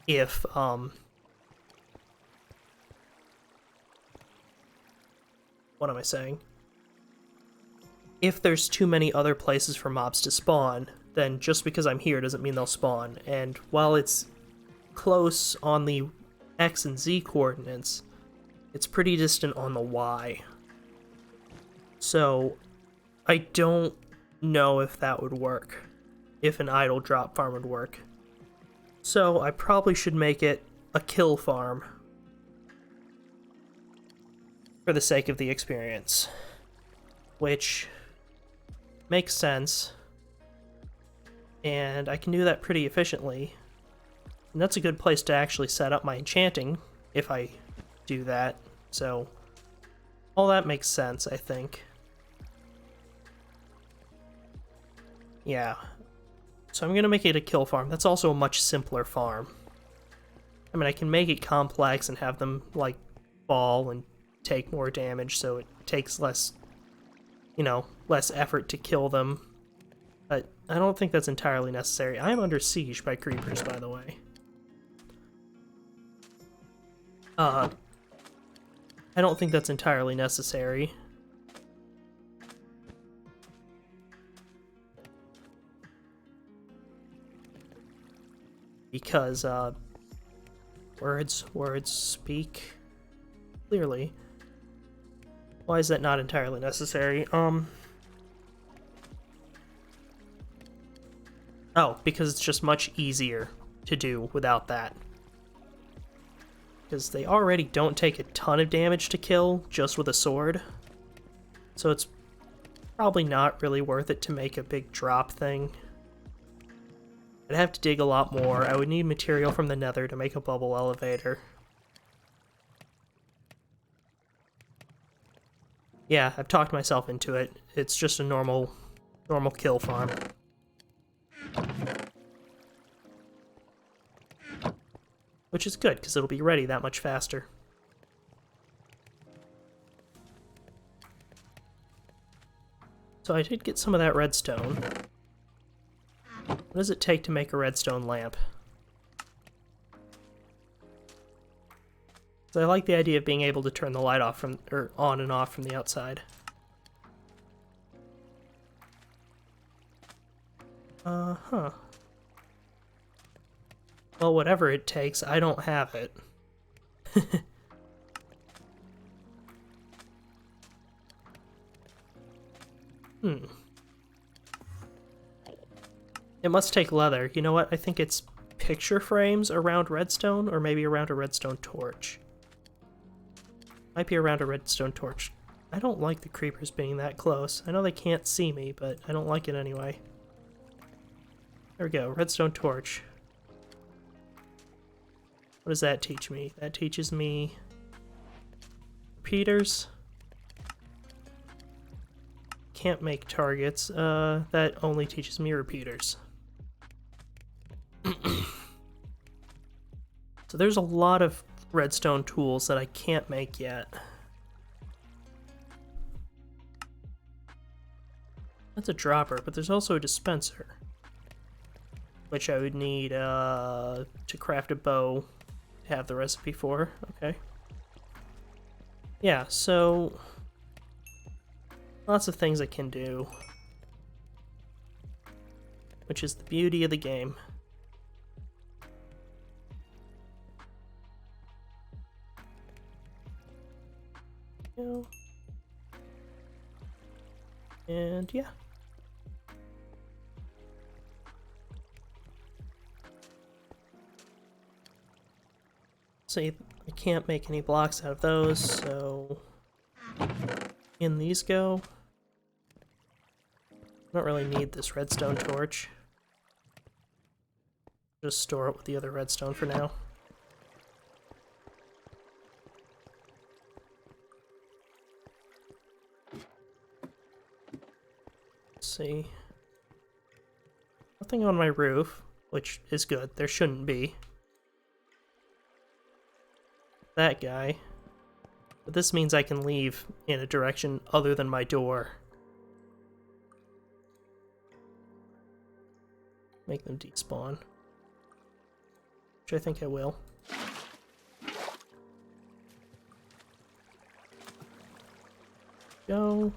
If, what am I saying? If there's too many other places for mobs to spawn, then just because I'm here doesn't mean they'll spawn. And while it's close on the X and Z coordinates, it's pretty distant on the Y. So, I don't know if that would work. If an idle drop farm would work. So, I probably should make it a kill farm. For the sake of the experience. Which makes sense. And I can do that pretty efficiently. And that's a good place to actually set up my enchanting, if I do that. So, all that makes sense, I think. Yeah. So I'm gonna make it a kill farm. That's also a much simpler farm. I mean, I can make it complex and have them, like, fall and take more damage, so it takes less, you know, less effort to kill them. But I don't think that's entirely necessary. I am under siege by creepers, by the way. I don't think that's entirely necessary. Because, words speak clearly. Why is that not entirely necessary? Oh, because it's just much easier to do without that. Because they already don't take a ton of damage to kill just with a sword. So it's probably not really worth it to make a big drop thing. I'd have to dig a lot more. I would need material from the nether to make a bubble elevator. Yeah, I've talked myself into it. It's just a normal kill farm. Which is good, because it'll be ready that much faster. So I did get some of that redstone. What does it take to make a redstone lamp? So I like the idea of being able to turn the light off from, or on and off from the outside. Huh. Well, whatever it takes, I don't have it. It must take leather. You know what? I think it's picture frames around redstone, or maybe around a redstone torch. Might be around a redstone torch. I don't like the creepers being that close. I know they can't see me, but I don't like it anyway. There we go, redstone torch. What does that teach me? That teaches me repeaters. Can't make targets. That only teaches me repeaters. So there's a lot of redstone tools that I can't make yet. That's a dropper, but there's also a dispenser, which I would need to craft a bow to have the recipe for. Okay. Yeah, so lots of things I can do, which is the beauty of the game. And yeah. See, I can't make any blocks out of those, so in these go. I don't really need this redstone torch. Just store it with the other redstone for now. Let's see. Nothing on my roof, which is good. There shouldn't be. That guy. But this means I can leave in a direction other than my door. Make them despawn. Which I think I will. Go.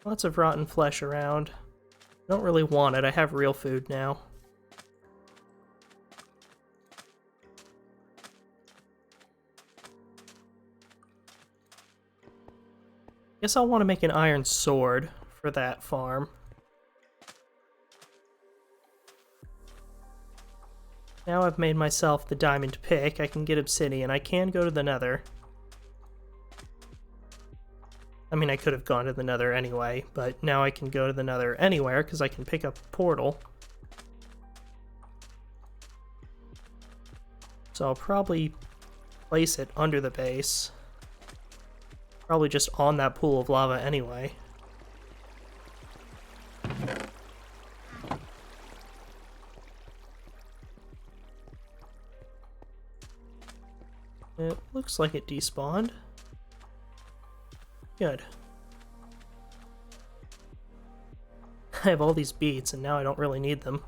Lots of rotten flesh around. I don't really want it. I have real food now. Guess I'll want to make an iron sword for that farm. Now I've made myself the diamond pick, I can get obsidian. I can go to the nether. I mean, I could have gone to the nether anyway, but now I can go to the nether anywhere because I can pick up a portal. So I'll probably place it under the base. Probably just on that pool of lava anyway. It looks like it despawned. Good. I have all these beets, and now I don't really need them.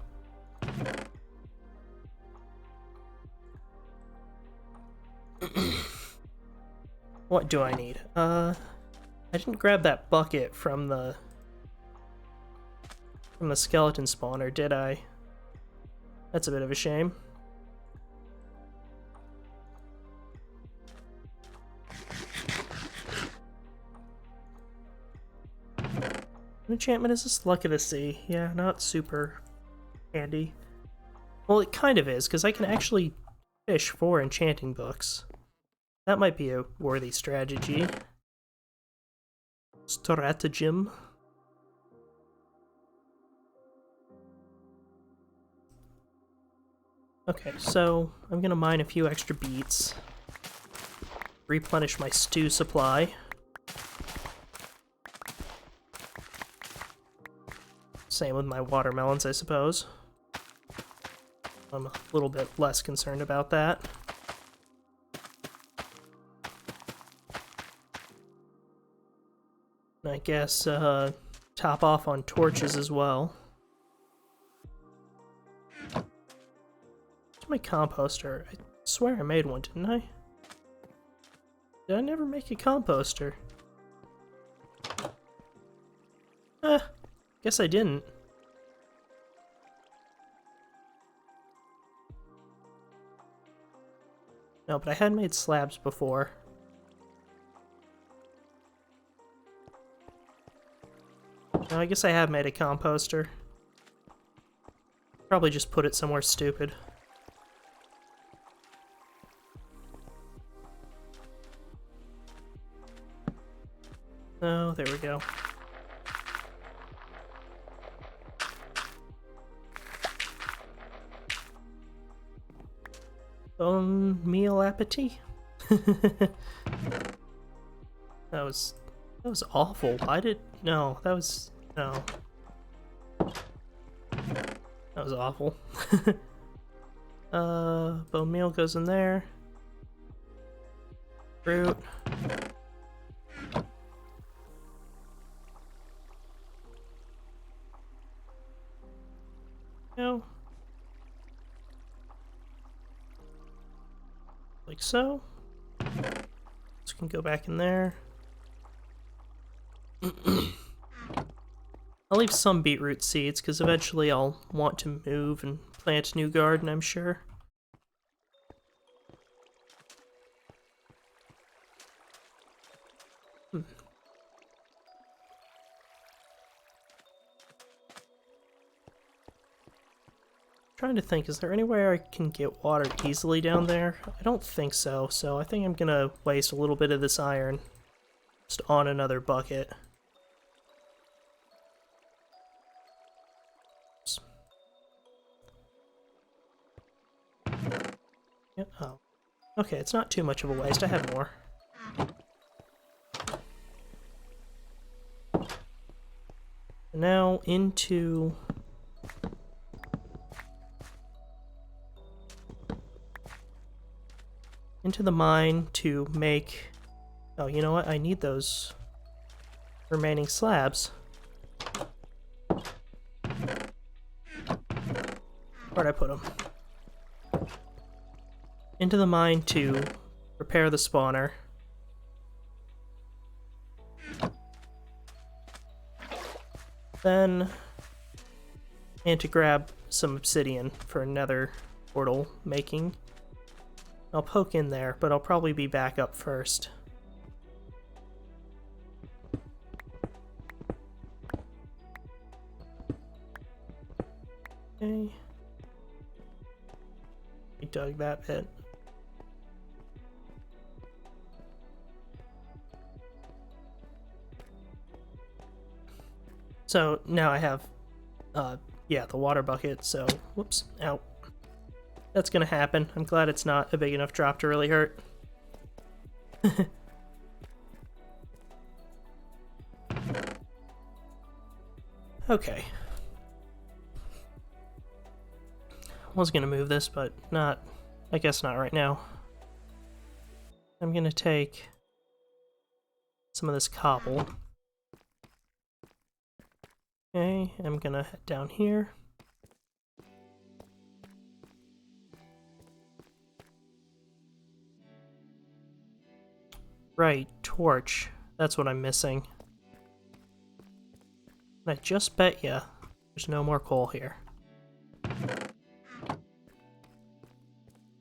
What do I need? I didn't grab that bucket from the skeleton spawner, did I? That's a bit of a shame. What enchantment is this? Luck of the Sea. Yeah, not super handy. Well, it kind of is, because I can actually fish for enchanting books. That might be a worthy strategy. Stratagem. Okay, so I'm gonna mine a few extra beets. Replenish my stew supply. Same with my watermelons, I suppose. I'm a little bit less concerned about that. And I guess top off on torches as well. Where's my composter? I swear I made one, didn't I? Did I never make a composter? Guess I didn't. No, but I had made slabs before. No, I guess I have made a composter. Probably just put it somewhere stupid. Oh, there we go. Bon meal appetit. That was awful. No, that was awful. Bone meal goes in there. Fruit. No. Like so. This can go back in there. I'll leave some beetroot seeds, because eventually I'll want to move and plant a new garden, I'm sure. Trying to think, is there anywhere I can get water easily down there? I don't think so, so I think I'm gonna waste a little bit of this iron just on another bucket. Yep. Oh. Okay, it's not too much of a waste. I have more. Now into the mine to make... Oh, you know what? I need those remaining slabs. Where'd I put them? Into the mine to repair the spawner. Then... and to grab some obsidian for nether portal making. I'll poke in there, but I'll probably be back up first. Okay. I dug that bit. So now I have, yeah, the water bucket, so, whoops, ow. That's gonna happen. I'm glad it's not a big enough drop to really hurt. Okay. I was gonna move this, but not, I guess not right now. I'm gonna take some of this cobble. Okay, I'm gonna head down here. Right, torch. That's what I'm missing. And I just bet ya there's no more coal here.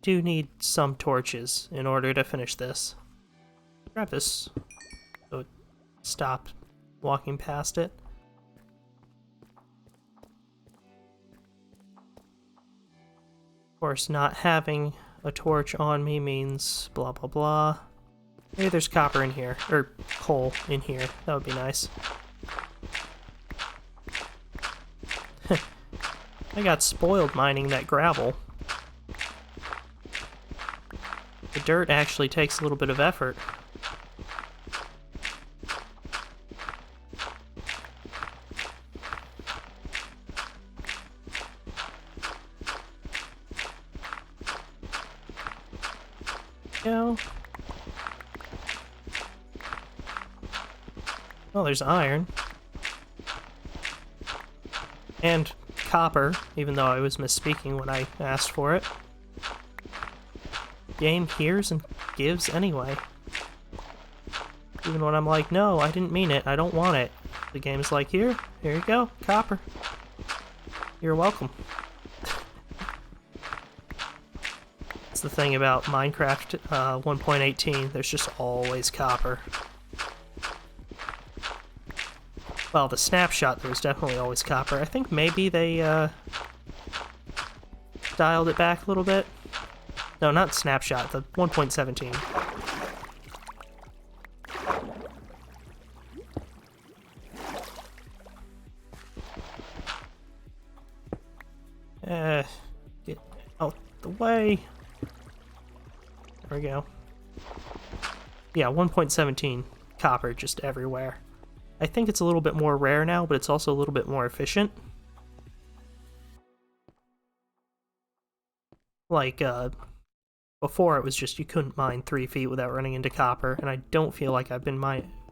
Do need some torches in order to finish this. Grab this so it stop walking past it. Of course, not having a torch on me means blah blah blah. Maybe there's copper in here, or coal in here. That would be nice. I got spoiled mining that gravel. The dirt actually takes a little bit of effort. Go. Oh, there's iron. And copper, even though I was misspeaking when I asked for it. Game hears and gives anyway. Even when I'm like, no, I didn't mean it, I don't want it. The game's like, here you go, copper. You're welcome. That's the thing about Minecraft 1.18, there's just always copper. Well, the snapshot, there was definitely always copper. I think maybe they dialed it back a little bit. No, not snapshot, the 1.17. Get out the way. There we go. Yeah, 1.17 copper just everywhere. I think it's a little bit more rare now, but it's also a little bit more efficient. Like, before it was just you couldn't mine 3 feet without running into copper, and I don't feel like I've been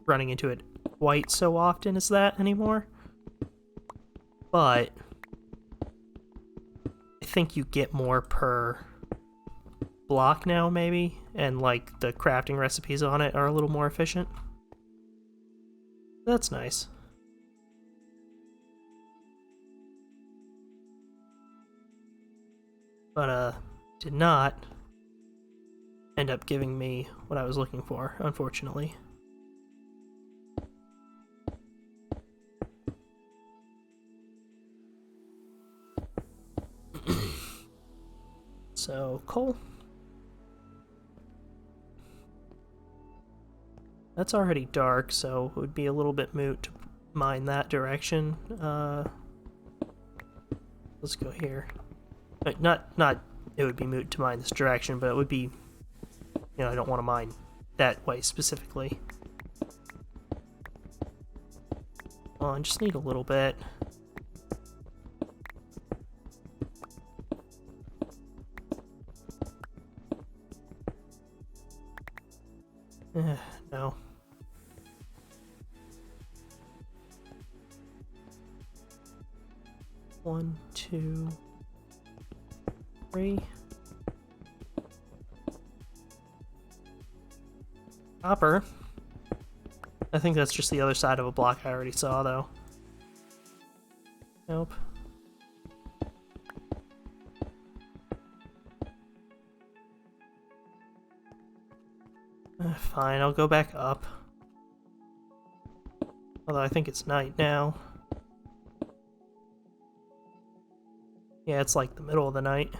running into it quite so often as that anymore. But I think you get more per block now, maybe, and like the crafting recipes on it are a little more efficient. That's nice. But, did not end up giving me what I was looking for, unfortunately. So, coal. That's already dark, so it would be a little bit moot to mine that direction. Let's go here. Not it would be moot to mine this direction, but it would be, you know, I don't want to mine that way specifically. Oh, I just need a little bit. No. One, two, three. Copper. I think that's just the other side of a block I already saw, though. Nope. Fine, I'll go back up. Although I think it's night now. Yeah, it's like the middle of the night.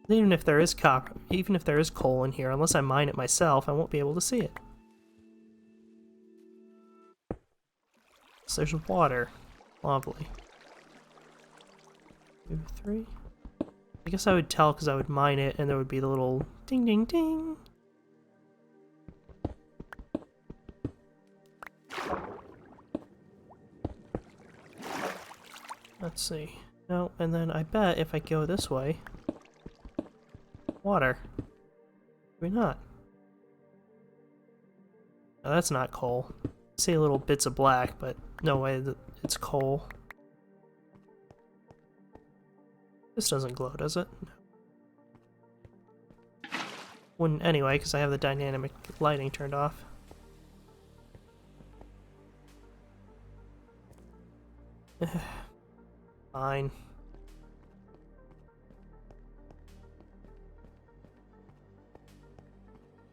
Even if there is copper, even if there is coal in here, unless I mine it myself, I won't be able to see it. So there's water. Lovely. 2, 3. I guess I would tell because I would mine it and there would be the little ding ding ding. Let's see. No, and then I bet if I go this way, water. Maybe not. No, that's not coal. I see little bits of black, but no way that it's coal. This doesn't glow, does it? No. Wouldn't anyway, because I have the dynamic lighting turned off. Fine.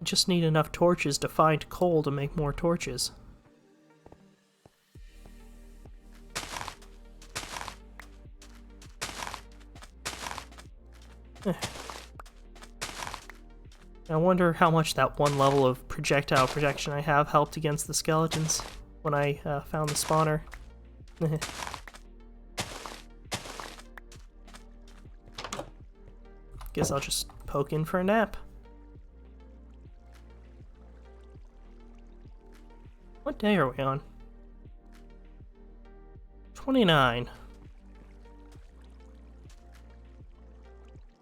Just need enough torches to find coal to make more torches. I wonder how much that one level of projectile protection I have helped against the skeletons when I found the spawner. Guess I'll just poke in for a nap. What day are we on? 29.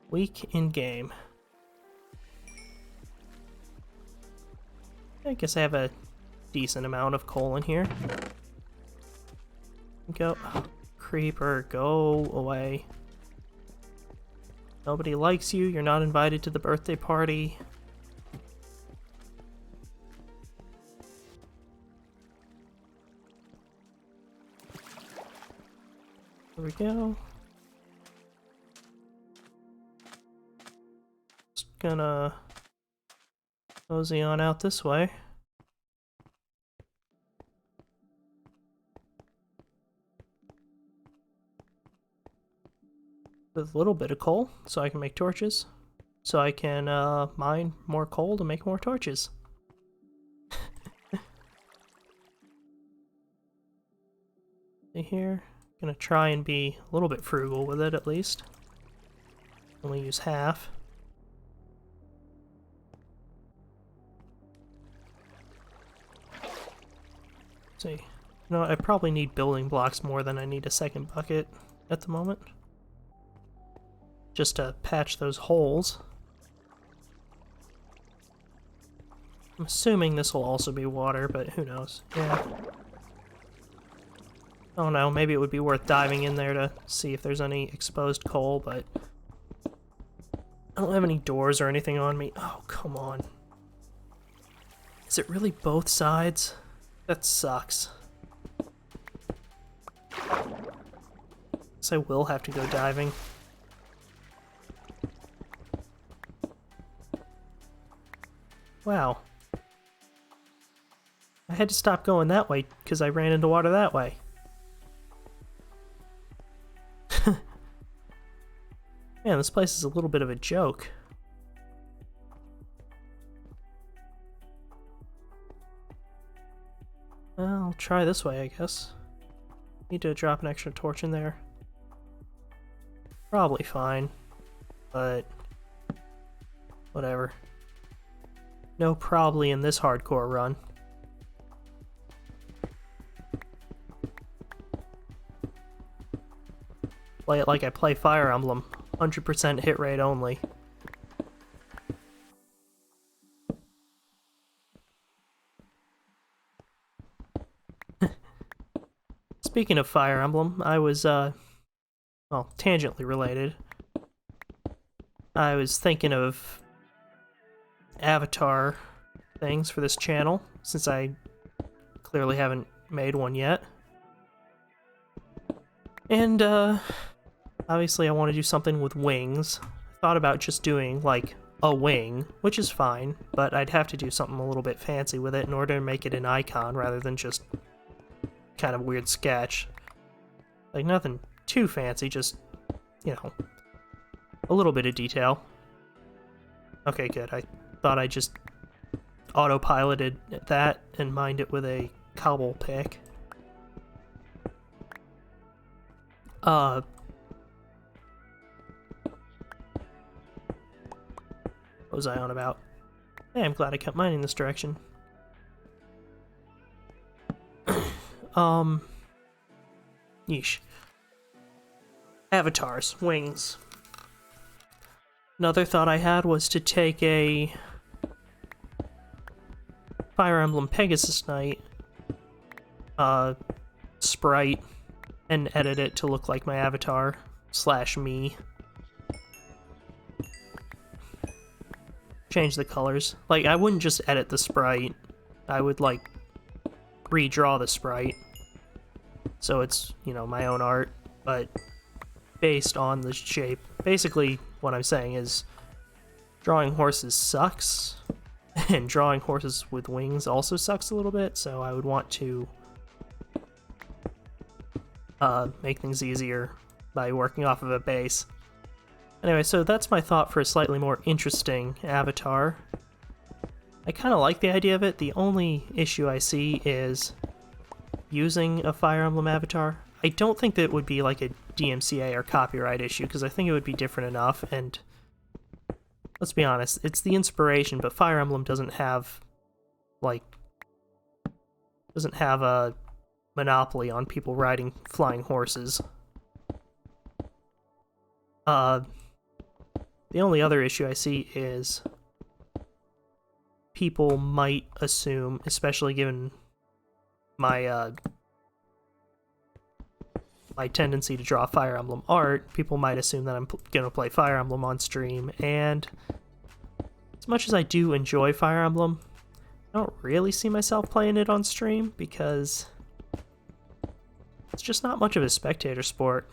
Week in game. I guess I have a decent amount of coal in here. Go. Creeper, go away. Nobody likes you, you're not invited to the birthday party. There we go. Just gonna mosey on out this way. With a little bit of coal, so I can make torches. So I can mine more coal to make more torches. See here? Gonna try and be a little bit frugal with it at least. Only use half. Let's see. You know, I probably need building blocks more than I need a second bucket at the moment. Just to patch those holes. I'm assuming this will also be water, but who knows. Yeah. I don't know, maybe it would be worth diving in there to see if there's any exposed coal, but I don't have any doors or anything on me. Oh, come on. Is it really both sides? That sucks. Guess I will have to go diving. Wow. I had to stop going that way because I ran into water that way. Man, this place is a little bit of a joke. Well, I'll try this way, I guess. Need to drop an extra torch in there. Probably fine, but whatever. No probably in this hardcore run. Play it like I play Fire Emblem. 100% hit rate only. Speaking of Fire Emblem, I was, well, tangentially related. I was thinking of avatar things for this channel, since I clearly haven't made one yet. And, obviously I want to do something with wings. I thought about just doing, like, a wing, which is fine, but I'd have to do something a little bit fancy with it in order to make it an icon rather than just kind of weird sketch. Like, nothing too fancy, just, you know, a little bit of detail. Okay, good. I thought I just autopiloted that and mined it with a cobble pick. What was I on about? Hey, I'm glad I kept mining this direction. Yeesh. Avatars, wings. Another thought I had was to take a Fire Emblem Pegasus Knight sprite and edit it to look like my avatar / me. Change the colors. Like, I wouldn't just edit the sprite. I would, like, redraw the sprite. So it's, you know, my own art, but based on the shape. Basically, what I'm saying is drawing horses sucks, and drawing horses with wings also sucks a little bit, so I would want to make things easier by working off of a base. Anyway, so that's my thought for a slightly more interesting avatar. I kind of like the idea of it. The only issue I see is using a Fire Emblem avatar. I don't think that it would be like a DMCA or copyright issue, because I think it would be different enough, and let's be honest, it's the inspiration, but Fire Emblem doesn't have, like, a monopoly on people riding flying horses. The only other issue I see is people might assume, especially given my my tendency to draw Fire Emblem art, people might assume that I'm gonna play Fire Emblem on stream, and as much as I do enjoy Fire Emblem, I don't really see myself playing it on stream because it's just not much of a spectator sport.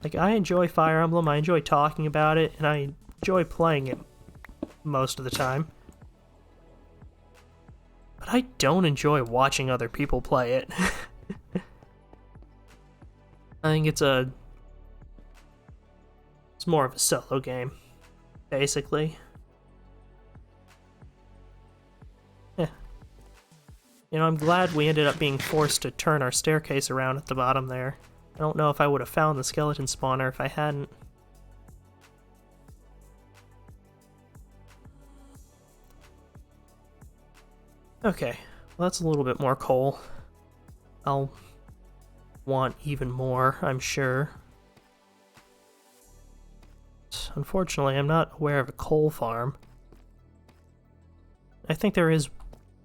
Like, I enjoy Fire Emblem, I enjoy talking about it, and I enjoy playing it most of the time. But I don't enjoy watching other people play it. I think it's more of a solo game, basically. Yeah. You know, I'm glad we ended up being forced to turn our staircase around at the bottom there. I don't know if I would have found the skeleton spawner if I hadn't. Okay, well, that's a little bit more coal. I'll want even more, I'm sure. Unfortunately, I'm not aware of a coal farm. I think there is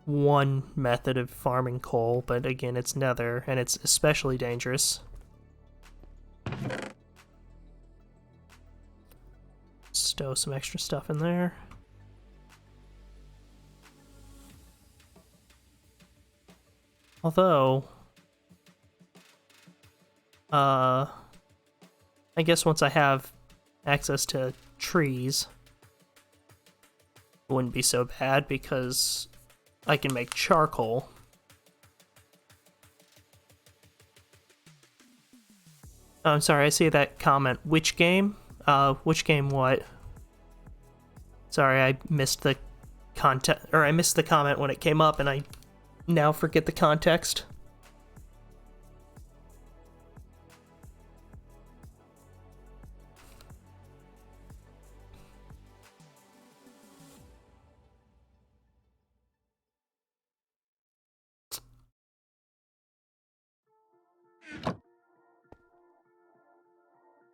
one method of farming coal, but again, it's nether, and it's especially dangerous. Stow some extra stuff in there. Although, I guess once I have access to trees, it wouldn't be so bad because I can make charcoal. Oh, I'm sorry, I see that comment. Which game? Which game what? Sorry, I missed the I missed the comment when it came up, and I now forget the context.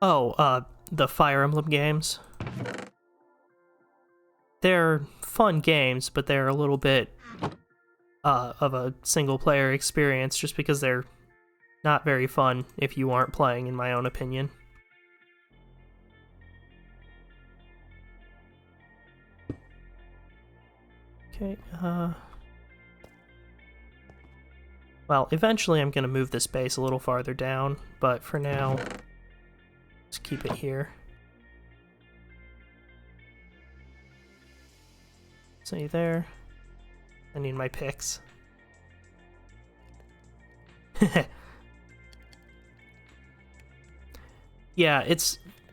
Oh, the Fire Emblem games. They're fun games, but they're a little bit of a single-player experience just because they're not very fun if you aren't playing, in my own opinion. Okay, well, eventually I'm gonna move this base a little farther down, but for now, let's keep it here. See there? I need my picks. Yeah,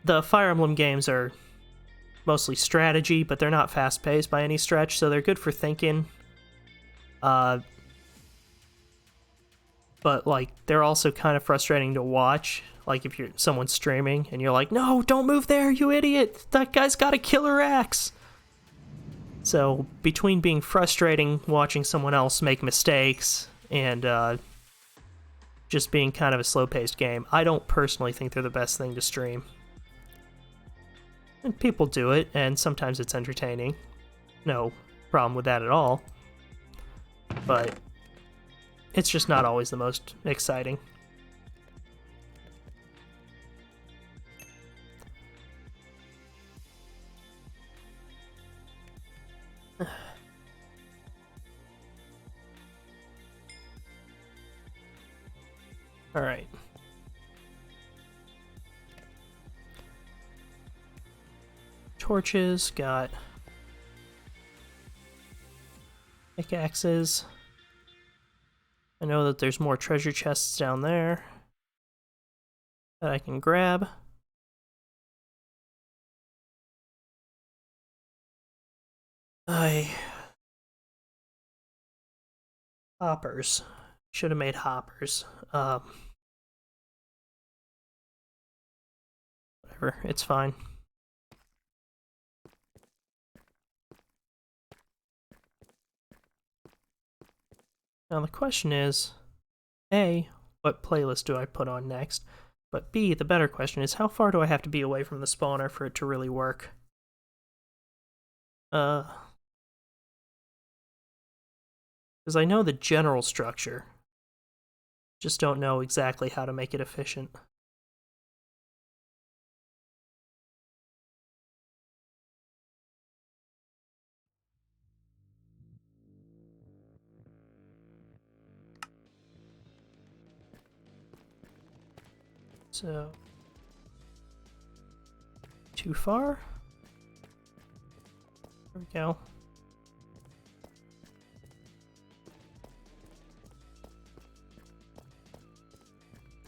the Fire Emblem games are mostly strategy, but they're not fast-paced by any stretch, so they're good for thinking. But, like, they're also kind of frustrating to watch. Like, if someone's streaming, and you're like, no, don't move there, you idiot! That guy's got a killer axe! So, between being frustrating watching someone else make mistakes, and, just being kind of a slow-paced game, I don't personally think they're the best thing to stream. And people do it, and sometimes it's entertaining. No, problem with that at all. But it's just not always the most exciting. Alright. Torches, got pickaxes. I know that there's more treasure chests down there that I can grab. Hoppers. Should have made hoppers. Whatever, it's fine. Now the question is, A, what playlist do I put on next? But B, the better question is, how far do I have to be away from the spawner for it to really work? Because I know the general structure. Just don't know exactly how to make it efficient. So, too far? There we go.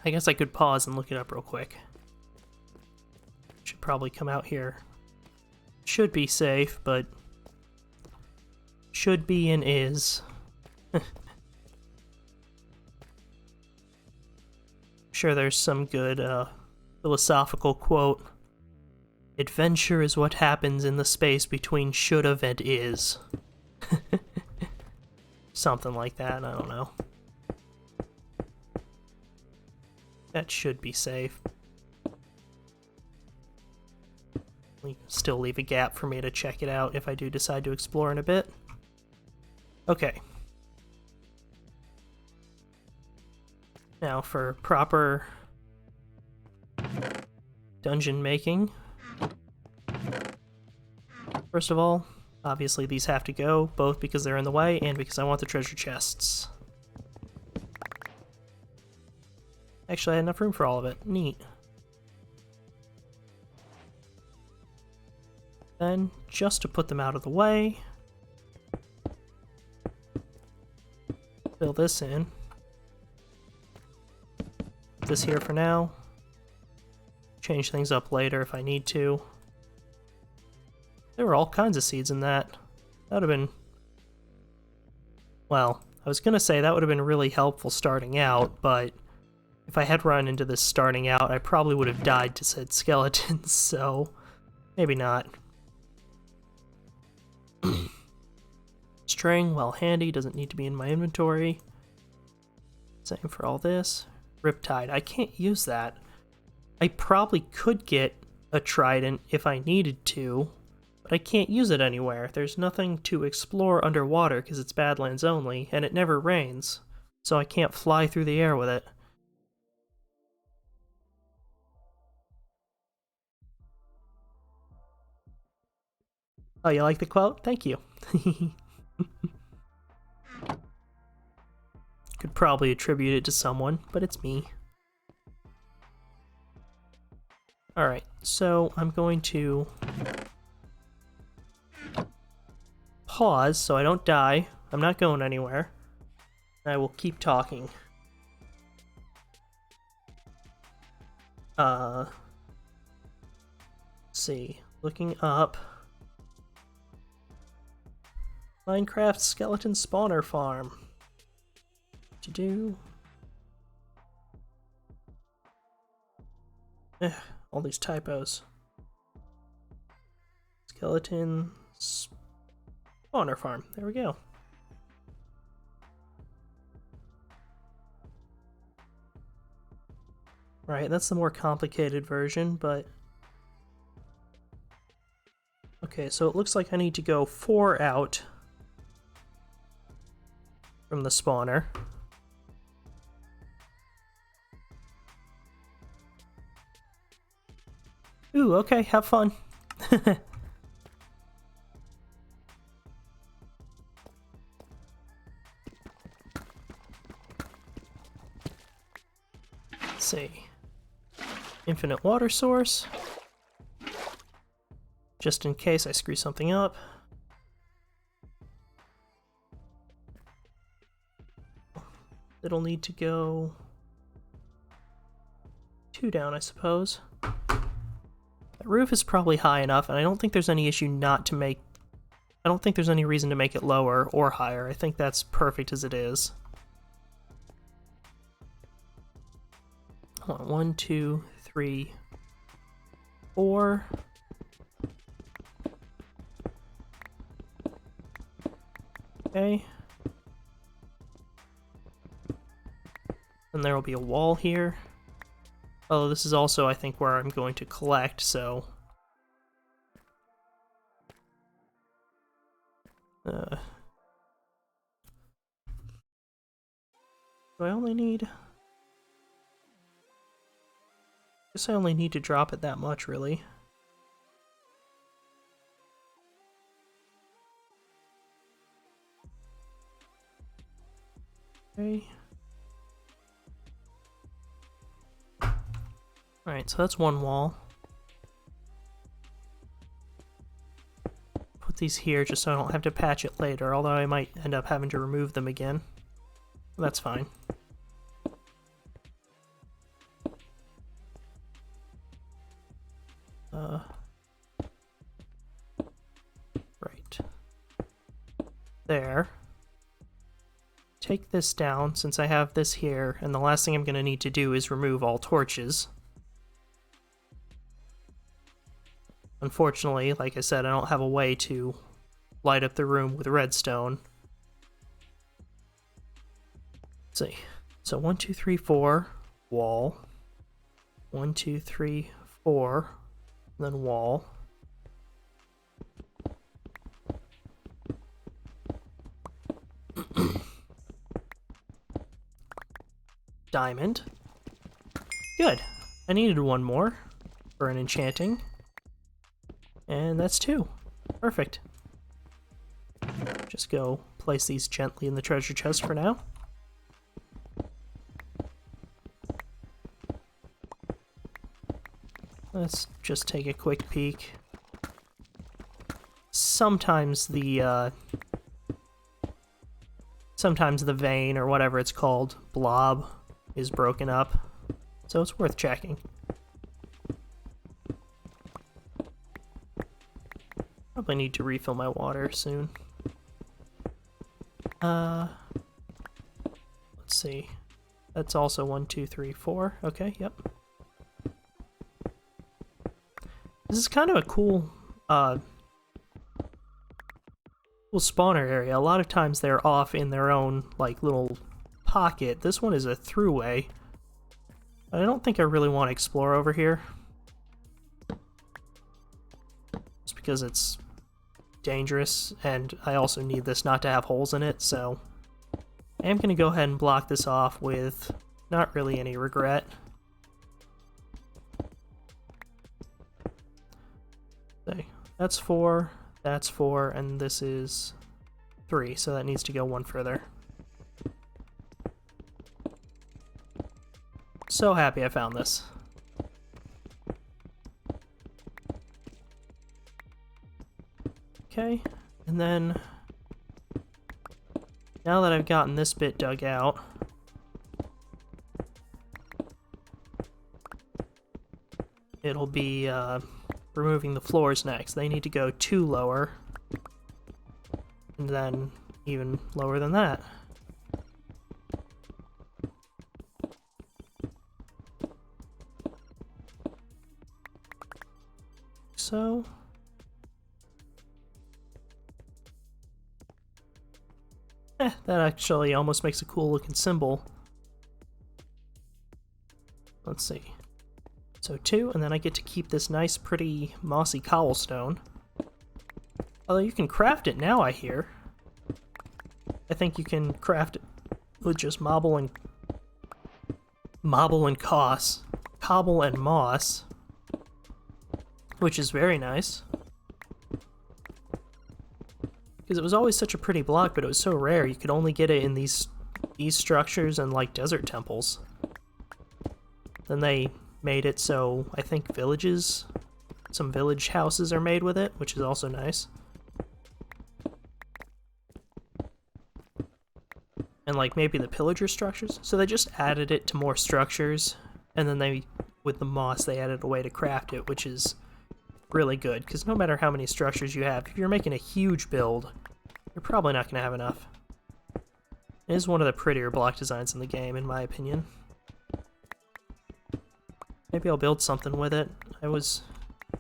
I guess I could pause and look it up real quick. Should probably come out here. Should be safe, but should be and is. Sure, there's some good philosophical quote. Adventure is what happens in the space between should've and is. Something like that, I don't know. That should be safe. We still leave a gap for me to check it out if I do decide to explore in a bit. Okay. Now for proper dungeon making. First of all, obviously these have to go, both because they're in the way and because I want the treasure chests. Actually, I had enough room for all of it. Neat. Then, just to put them out of the way, fill this in. Put this here for now. Change things up later if I need to. There were all kinds of seeds in that. That would have been... Well, I was gonna say that would have been really helpful starting out, but if I had run into this starting out, I probably would have died to said skeletons, so maybe not. String, while handy, doesn't need to be in my inventory. Same for all this. Riptide, I can't use that. I probably could get a trident if I needed to, but I can't use it anywhere. There's nothing to explore underwater because it's Badlands only, and it never rains, so I can't fly through the air with it. Oh, you like the quote? Thank you. Could probably attribute it to someone, but it's me. Alright, so I'm going to pause so I don't die. I'm not going anywhere. I will keep talking. Let's see. Looking up. Minecraft Skeleton Spawner Farm. To do. All these typos. Skeleton Spawner Farm. There we go. Right, that's the more complicated version, but... Okay, so it looks like I need to go 4 out from the spawner. Ooh, okay, have fun. Let's see. Infinite water source. Just in case I screw something up. It'll need to go 2 down, I suppose. The roof is probably high enough, and I don't think there's any issue not to make... I don't think there's any reason to make it lower or higher. I think that's perfect as it is. Hold on, 1, 2, 3, 4. Okay. And there will be a wall here. Oh, this is also, I think, where I'm going to collect, so... do I only need... guess I only need to drop it that much, really. Okay. Alright, so that's one wall. Put these here just so I don't have to patch it later, although I might end up having to remove them again. That's fine. Right. There. Take this down, since I have this here, and the last thing I'm going to need to do is remove all torches. Unfortunately, like I said, I don't have a way to light up the room with redstone. Let's see. So 1, 2, 3, 4, wall. 1, 2, 3, 4, then wall. Diamond. Good. I needed one more for an enchanting. And that's 2. Perfect. Just go place these gently in the treasure chest for now. Let's just take a quick peek. Sometimes the vein, or whatever it's called, blob, is broken up, so it's worth checking. Probably need to refill my water soon. Let's see. That's also 1, 2, 3, 4. Okay, yep. This is kind of a cool, cool spawner area. A lot of times they're off in their own, like, little pocket. This one is a throughway. I don't think I really want to explore over here. Just because it's dangerous, and I also need this not to have holes in it, so I am going to go ahead and block this off with not really any regret. Okay, that's 4, that's 4, and this is 3, so that needs to go one further. So happy I found this. Okay, and then now that I've gotten this bit dug out, it'll be removing the floors next. They need to go 2 lower, and then even lower than that. So that actually almost makes a cool looking symbol. Let's see. So 2, and then I get to keep this nice, pretty, mossy cobblestone. Although you can craft it now, I hear. I think you can craft it with just cobble and moss, which is very nice. Because it was always such a pretty block, but it was so rare. You could only get it in these structures and like desert temples. Then they made it so I think some village houses are made with it, which is also nice. And like maybe the pillager structures. So they just added it to more structures, and then with the moss, they added a way to craft it, which is really good, because no matter how many structures you have, if you're making a huge build, you're probably not going to have enough. It is one of the prettier block designs in the game, in my opinion. Maybe I'll build something with it.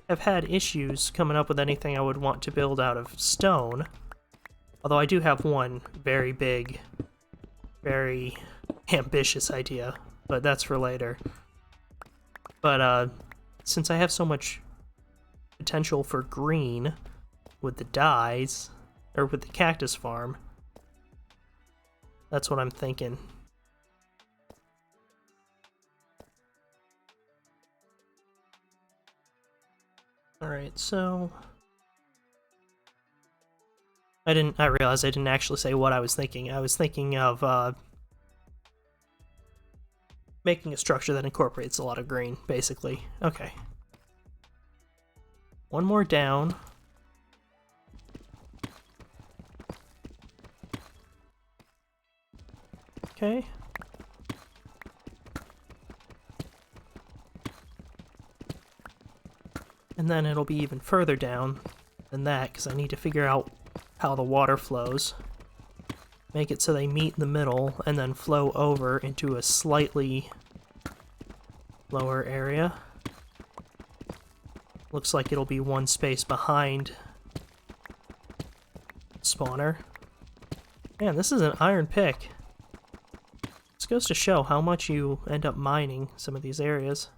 I've had issues coming up with anything I would want to build out of stone, although I do have one very big, very ambitious idea, but that's for later. But since I have so much potential for green with the dyes, or with the cactus farm, that's what I'm thinking. Alright, so I realized I didn't actually say what I was thinking. I was thinking of making a structure that incorporates a lot of green, basically. Okay. One more down. Okay. And then it'll be even further down than that, because I need to figure out how the water flows. Make it so they meet in the middle, and then flow over into a slightly lower area. Looks like it'll be one space behind spawner. Man, this is an iron pick. This goes to show how much you end up mining some of these areas.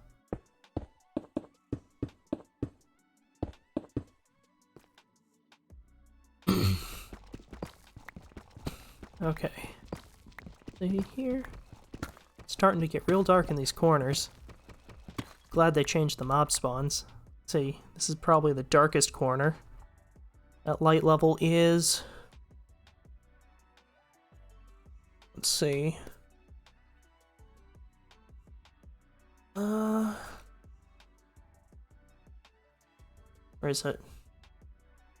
Okay. See here? It's starting to get real dark in these corners. Glad they changed the mob spawns. See, this is probably the darkest corner. That light level is... Let's see. Where is it?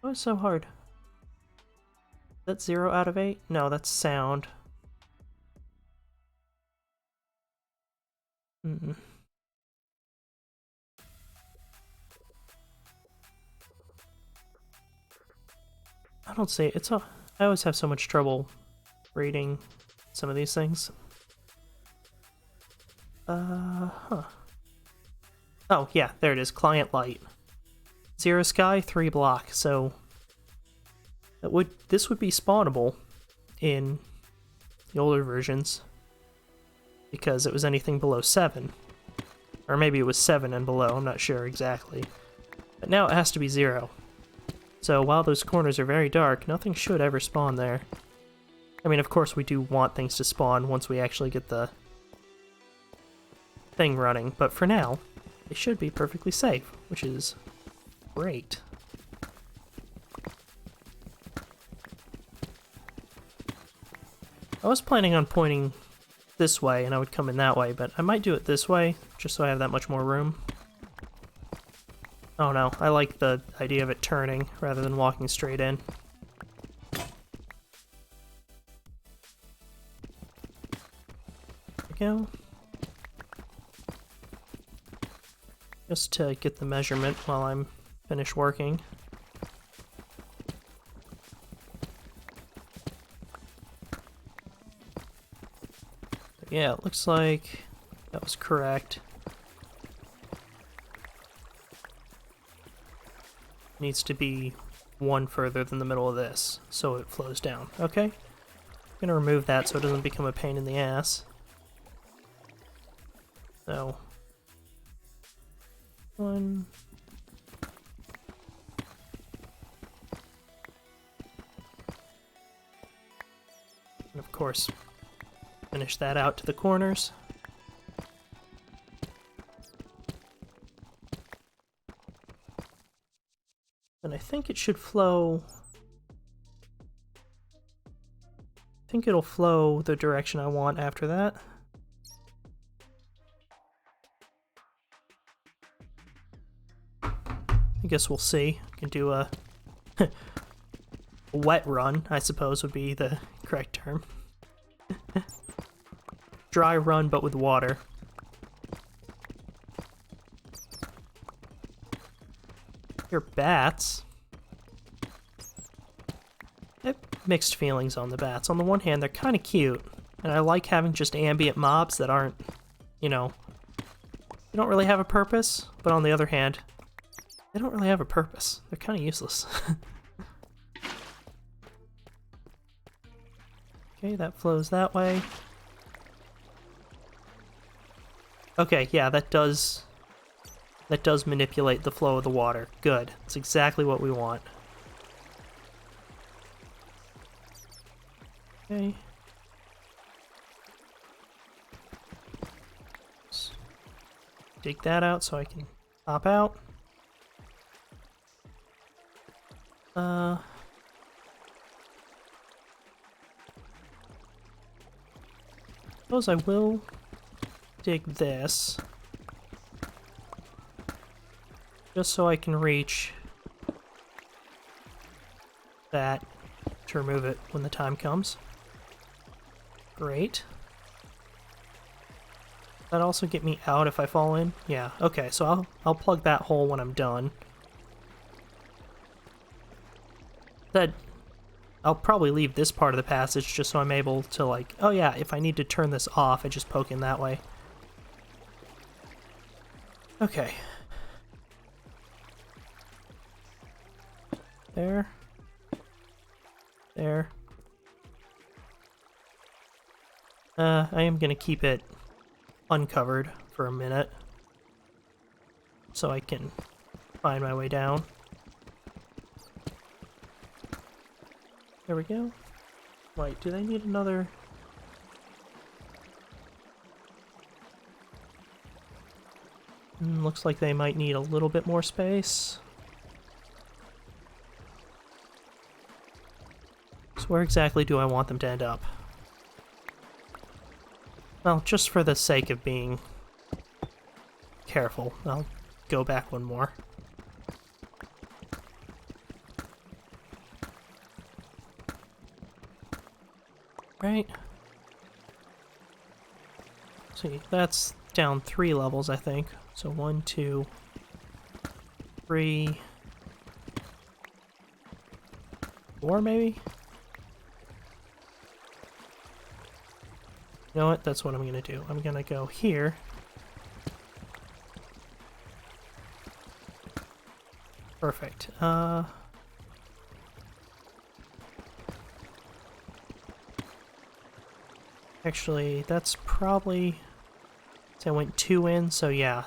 Oh, it's so hard. That's 0 out of 8? No, that's sound. I don't see it. I always have so much trouble reading some of these things. Huh. Oh, yeah, there it is. Client light. 0 sky, 3 block, so this would be spawnable in the older versions because it was anything below 7. Or maybe it was 7 and below, I'm not sure exactly. But now it has to be 0. So while those corners are very dark, nothing should ever spawn there. I mean, of course we do want things to spawn once we actually get the thing running, but for now, they should be perfectly safe, which is great. I was planning on pointing this way and I would come in that way, but I might do it this way, just so I have that much more room. Oh no, I like the idea of it turning rather than walking straight in. There we go. Just to get the measurement while I'm finished working. Yeah, it looks like that was correct. Needs to be one further than the middle of this, so it flows down. Okay. I'm gonna remove that so it doesn't become a pain in the ass. So, 1. course, finish that out to the corners. And I think it should flow... I think it'll flow the direction I want after that. I guess we'll see. I can do a wet run, I suppose would be the correct term. Dry run, but with water. Here, bats. I have mixed feelings on the bats. On the one hand, they're kind of cute, and I like having just ambient mobs that aren't, you know, they don't really have a purpose, but on the other hand, they don't really have a purpose. They're kind of useless. Okay, that flows that way. Okay, yeah, that does manipulate the flow of the water. Good. That's exactly what we want. Okay. Let's dig that out so I can hop out. Suppose I will dig this just so I can reach that to remove it when the time comes. Great. That also get me out if I fall in? Yeah, okay, so I'll plug that hole when I'm done. I'll probably leave this part of the passage just so I'm able to, like, oh yeah, if I need to turn this off, I just poke in that way. Okay. There. There. I am gonna keep it uncovered for a minute so I can find my way down. There we go. Wait, do they need another... looks like they might need a little bit more space. So where exactly do I want them to end up? Well, just for the sake of being careful, I'll go back one more. Right. See, that's down 3 levels, I think. So 1, 2, 3, 4 maybe? You know what? That's what I'm gonna do. I'm gonna go here. Perfect. Actually, that's probably... I went 2 in, so yeah.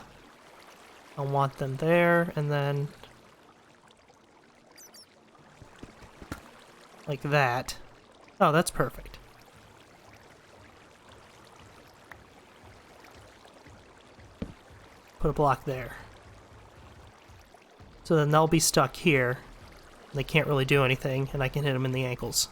I want them there, and then... like that. Oh, that's perfect. Put a block there. So then they'll be stuck here. They can't really do anything, and I can hit them in the ankles.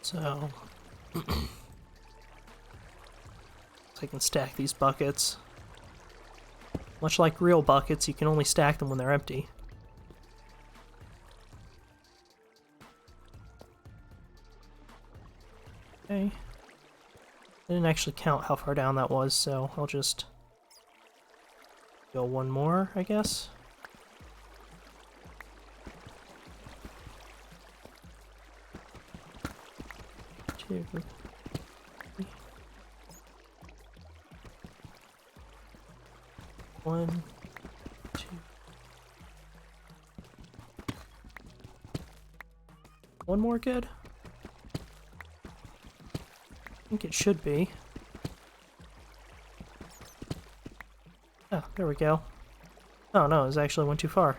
So, I can stack these buckets. Much like real buckets, you can only stack them when they're empty. Okay. I didn't actually count how far down that was, so I'll just go one more, I guess. Two. One, two. One more good? I think it should be. Oh, There we go. Oh no, it actually went too far.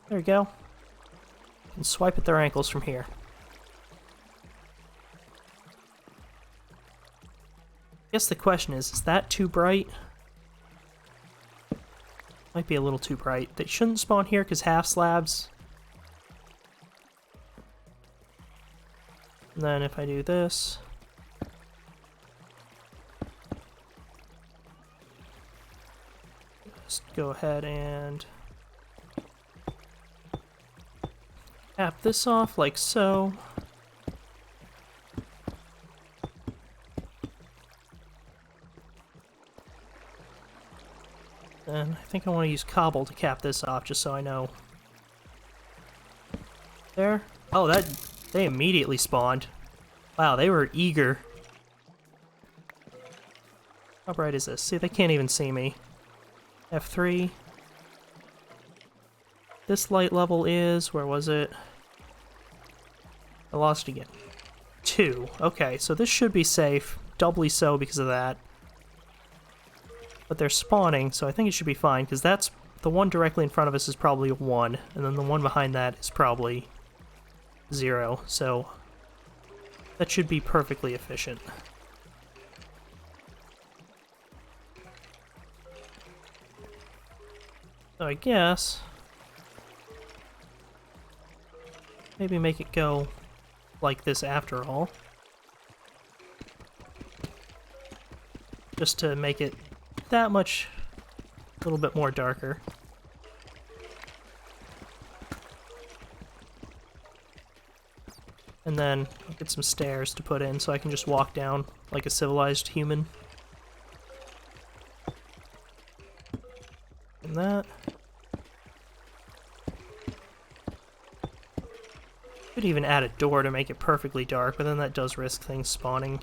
There we go. You can swipe at their ankles from here. I guess the question is that too bright? Might be a little too bright. They shouldn't spawn here because half slabs. And then if I do this... just go ahead and... cap this off like so. And I think I want to use cobble to cap this off just so I know. There. Oh, that... they immediately spawned. Wow, they were eager. How bright is this? See, they can't even see me. F3. This light level is... where was it? I lost it again. 2. Okay, so this should be safe. Doubly so because of that. But they're spawning, so I think it should be fine, because that's... the one directly in front of us is probably a 1, and then the one behind that is probably 0, so that should be perfectly efficient. So I guess... maybe make it go like this after all. Just to make it that much, a little bit more darker. And then I'll get some stairs to put in so I can just walk down like a civilized human. And that. Could even add a door to make it perfectly dark, but then that does risk things spawning.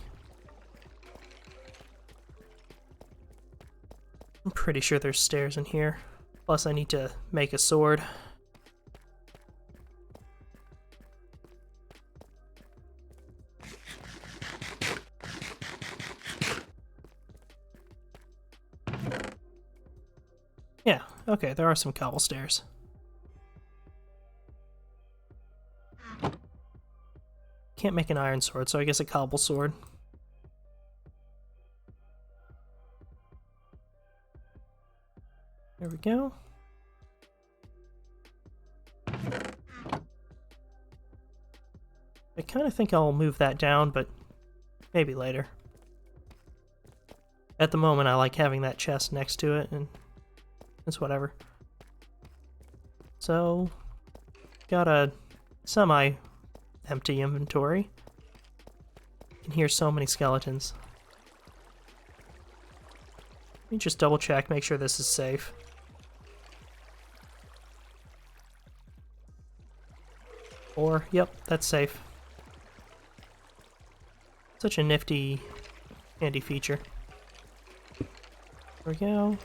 I'm pretty sure there's stairs in here. Plus I need to make a sword. Yeah, okay, there are some cobble stairs. Can't make an iron sword, so I guess a cobble sword. There we go. I kind of think I'll move that down, but maybe later. At the moment, I like having that chest next to it, and it's whatever. So, got a semi-empty inventory. You can hear so many skeletons. Let me just double check, make sure this is safe. Or, yep, that's safe. Such a nifty, handy feature. There we go.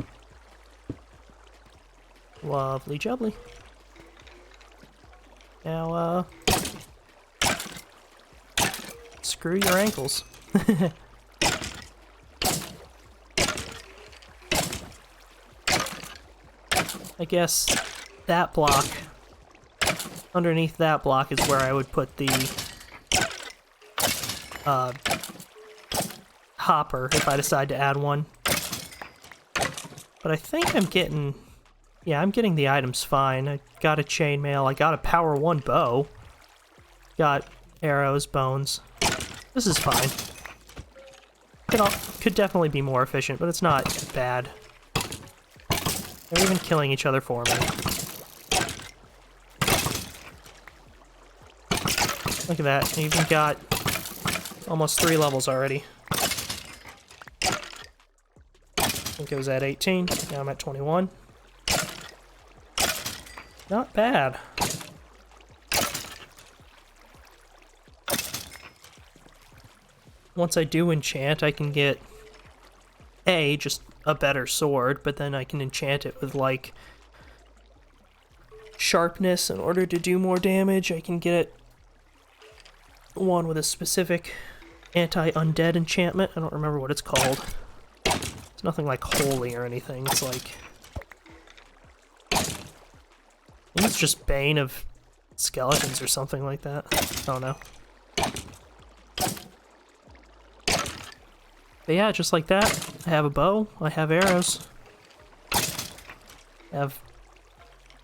Lovely jubbly. Now, screw your ankles. I guess that block, underneath that block is where I would put the hopper if I decide to add one. But I think I'm getting, yeah, I'm getting the items fine. I got a chainmail, I got a power 1 bow, got arrows, bones. This is fine. Could definitely be more efficient, but it's not bad. They're even killing each other for me. Look at that, I even got almost 3 levels already. I think it was at 18, now I'm at 21. Not bad. Once I do enchant, I can get just a better sword, but then I can enchant it with, like, sharpness in order to do more damage. I can get one with a specific anti-undead enchantment. I don't remember what it's called. It's nothing like holy or anything. It's like... I think it's just Bane of Skeletons or something like that. I don't know. But yeah, just like that, I have a bow, I have arrows. I have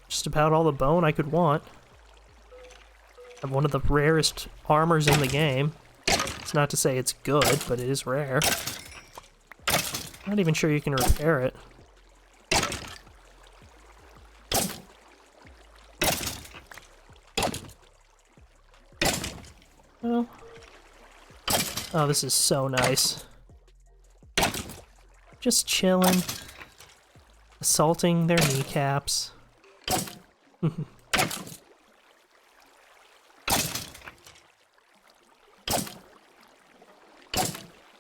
just about all the bone I could want. I have one of the rarest armors in the game. It's not to say it's good, but it is rare. I'm not even sure you can repair it. Well... Oh, this is so nice. Just chilling. Assaulting their kneecaps. I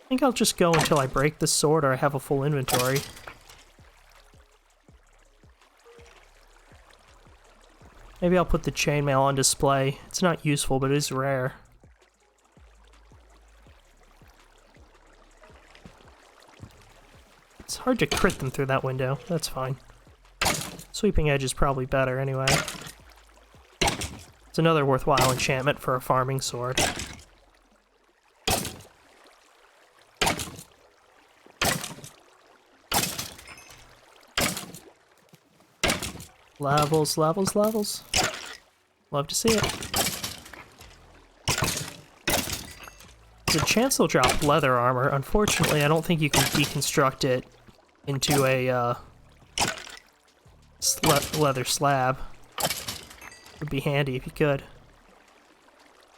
think I'll just go until I break this sword or I have a full inventory. Maybe I'll put the chainmail on display. It's not useful, but it is rare. It's hard to crit them through that window. That's fine. Sweeping Edge is probably better anyway. It's another worthwhile enchantment for a farming sword. Levels, levels, levels. Love to see it. There's a chance they'll drop leather armor. Unfortunately, I don't think you can deconstruct it into a leather slab. Would be handy if you could.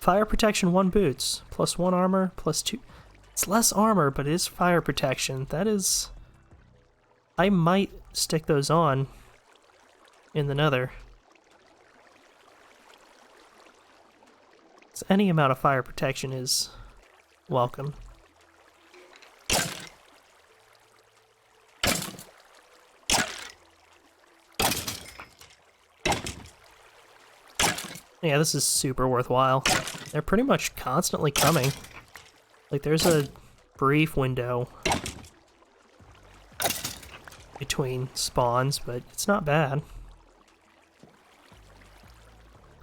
Fire protection 1 boots, plus 1 armor, plus 2. It's less armor, but it is fire protection. That is... I might stick those on in the nether. So any amount of fire protection is welcome. Yeah, this is super worthwhile. They're pretty much constantly coming. Like, there's a brief window between spawns, but it's not bad.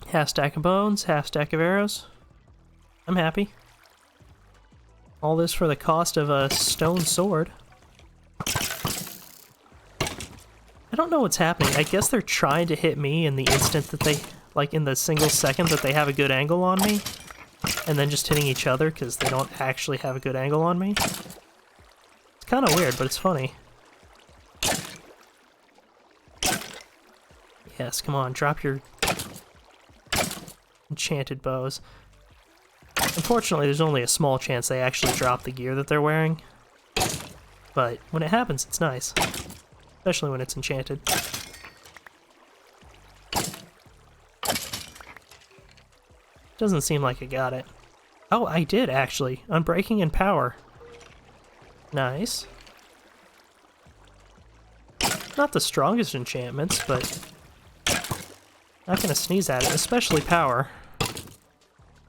Half stack of bones, half stack of arrows. I'm happy. All this for the cost of a stone sword. I don't know what's happening. I guess they're trying to hit me in the instant that they... like in the single second that they have a good angle on me, and then just hitting each other because they don't actually have a good angle on me. It's kind of weird, but it's funny. Yes, come on, drop your enchanted bows. Unfortunately, there's only a small chance they actually drop the gear that they're wearing, but when it happens, it's nice, especially when it's enchanted. Doesn't seem like I got it. Oh, I did, actually. Unbreaking and Power. Nice. Not the strongest enchantments, but... not gonna sneeze at it, especially Power.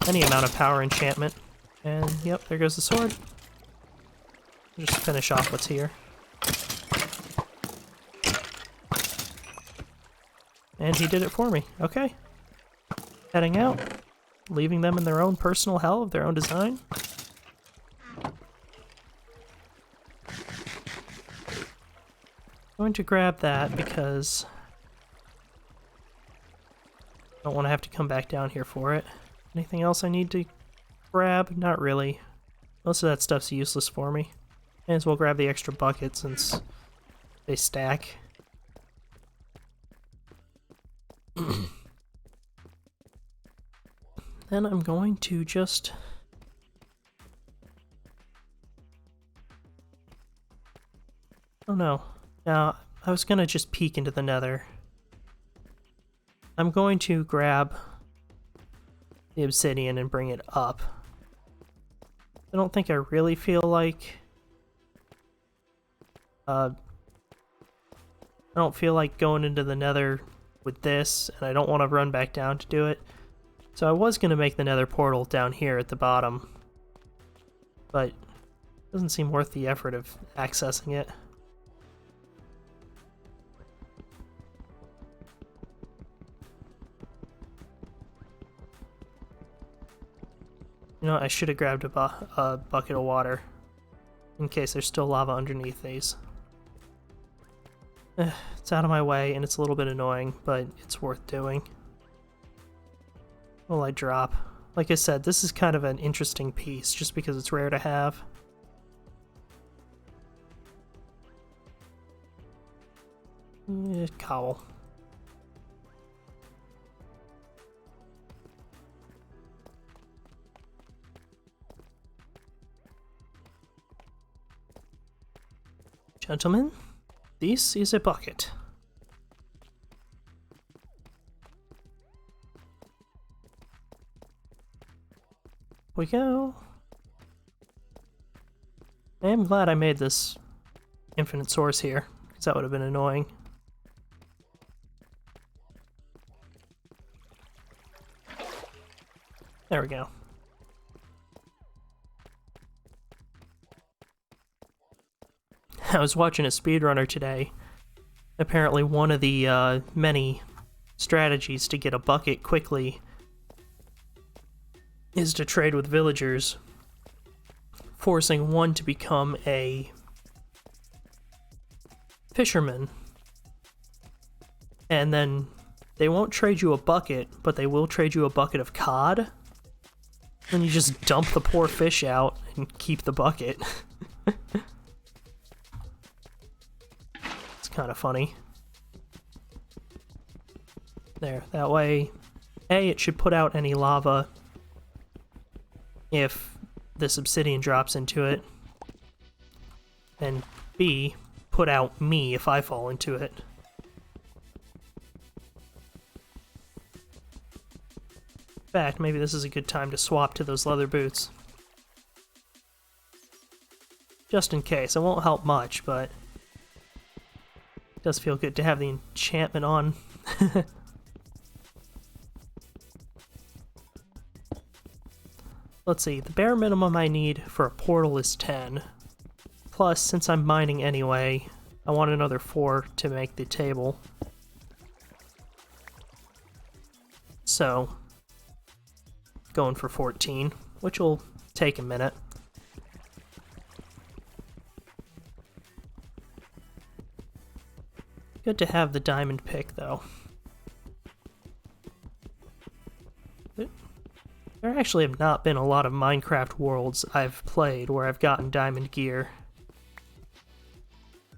Any amount of Power enchantment. And, yep, there goes the sword. Just finish off what's here. And he did it for me. Okay. Heading out. Leaving them in their own personal hell of their own design. I'm going to grab that because I don't want to have to come back down here for it. Anything else I need to grab? Not really. Most of that stuff's useless for me. May as well grab the extra bucket since they stack. Then I'm going to just... oh no. Now, I was gonna just peek into the nether. I'm going to grab the obsidian and bring it up. I don't think I really feel like... I don't feel like going into the nether with this, and I don't want to run back down to do it. So I was going to make the nether portal down here at the bottom, but it doesn't seem worth the effort of accessing it. You know, I should have grabbed a bucket of water in case there's still lava underneath these. It's out of my way and it's a little bit annoying, but it's worth doing. Will I drop? Like I said, this is kind of an interesting piece just because it's rare to have. Cowl. Gentlemen, this is a bucket. We go. I am glad I made this infinite source here, because that would have been annoying. There we go. I was watching a speedrunner today. Apparently one of the many strategies to get a bucket quickly is to trade with villagers, forcing one to become a fisherman. And then they won't trade you a bucket, but they will trade you a bucket of cod. Then you just dump the poor fish out and keep the bucket. It's kind of funny. There, that way, A, it should put out any lava if this obsidian drops into it, and B, put out me if I fall into it. In fact, maybe this is a good time to swap to those leather boots. Just in case. It won't help much, but it does feel good to have the enchantment on. Let's see, the bare minimum I need for a portal is 10. Plus, since I'm mining anyway, I want another 4 to make the table. So, going for 14, which will take a minute. Good to have the diamond pick, though. There actually have not been a lot of Minecraft worlds I've played where I've gotten diamond gear.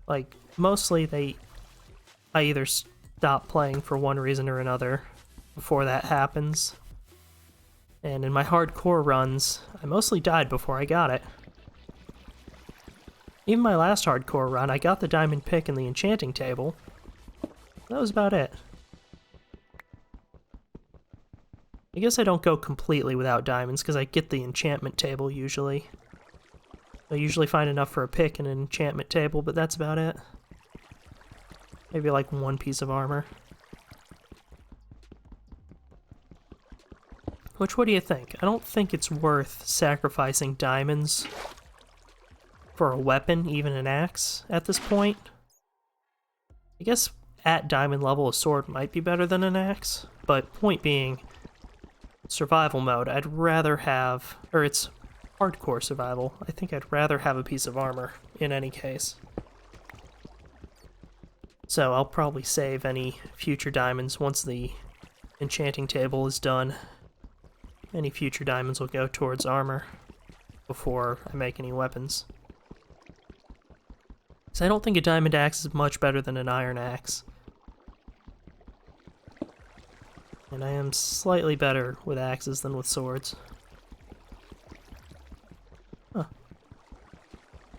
Like, mostly I either stop playing for one reason or another before that happens. And in my hardcore runs, I mostly died before I got it. Even my last hardcore run, I got the diamond pick and the enchanting table. That was about it. I guess I don't go completely without diamonds, because I get the enchantment table usually. I usually find enough for a pick and an enchantment table, but that's about it. Maybe like one piece of armor. Which, what do you think? I don't think it's worth sacrificing diamonds for a weapon, even an axe, at this point. I guess at diamond level a sword might be better than an axe, but point being, survival mode, I'd rather have, or it's hardcore survival, I think I'd rather have a piece of armor in any case. So I'll probably save any future diamonds once the enchanting table is done. Any future diamonds will go towards armor before I make any weapons. So I don't think a diamond axe is much better than an iron axe. And I am slightly better with axes than with swords. Huh.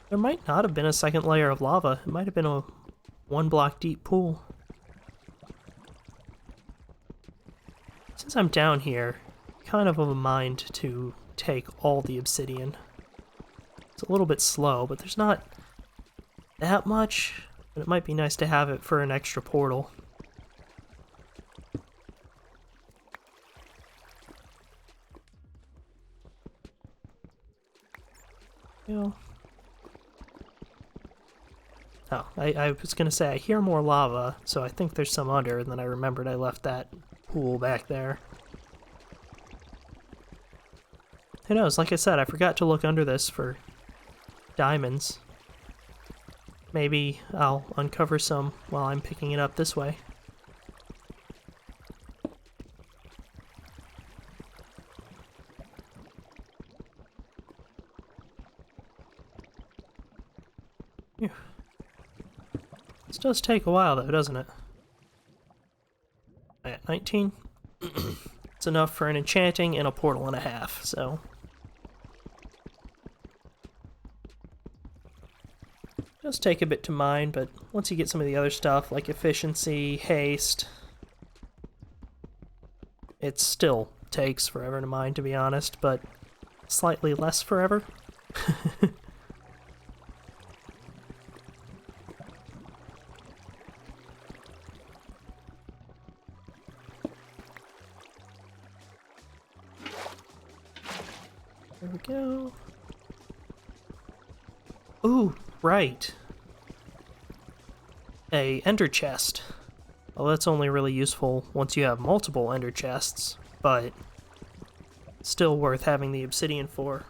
There might not have been a second layer of lava. It might have been a 1 block deep pool. Since I'm down here, kind of a mind to take all the obsidian. It's a little bit slow, but there's not that much, but it might be nice to have it for an extra portal. Oh, I was gonna say I hear more lava, so I think there's some under, and then I remembered I left that pool back there. Who knows, like I said, I forgot to look under this for diamonds. Maybe I'll uncover some while I'm picking it up this way. Phew. This does take a while though, doesn't it? At 19? It's enough for an enchanting and a portal and a half, so... It does take a bit to mine, but once you get some of the other stuff, like efficiency, haste... It still takes forever to mine, to be honest, but slightly less forever. There we go. Ooh, right. A ender chest. Well, that's only really useful once you have multiple ender chests, but still worth having the obsidian for.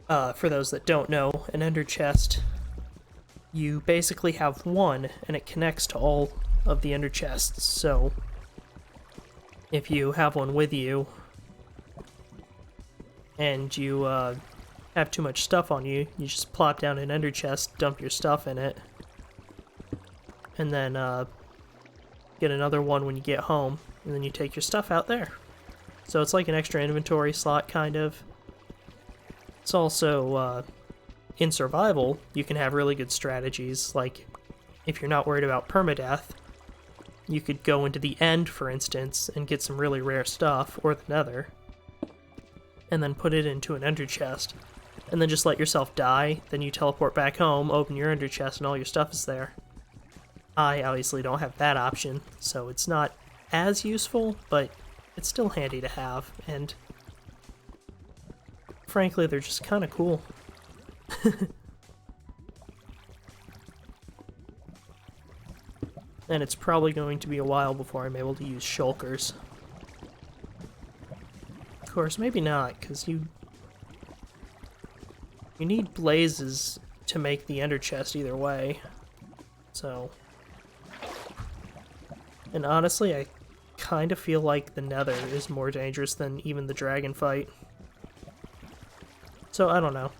For those that don't know, an ender chest, you basically have one, and it connects to all of the ender chests, so if you have one with you, and you have too much stuff on you, you just plop down an ender chest, dump your stuff in it, and then get another one when you get home, and then you take your stuff out there. So it's like an extra inventory slot, kind of. It's also, in survival, you can have really good strategies, like if you're not worried about permadeath, you could go into the end, for instance, and get some really rare stuff, or the nether, and then put it into an ender chest, and then just let yourself die, then you teleport back home, open your ender chest, and all your stuff is there. I obviously don't have that option, so it's not as useful, but it's still handy to have, and frankly, they're just kind of cool. And it's probably going to be a while before I'm able to use shulkers. Of course, maybe not, because you need blazes to make the ender chest either way. So... And honestly, I kind of feel like the nether is more dangerous than even the dragon fight. So, I don't know.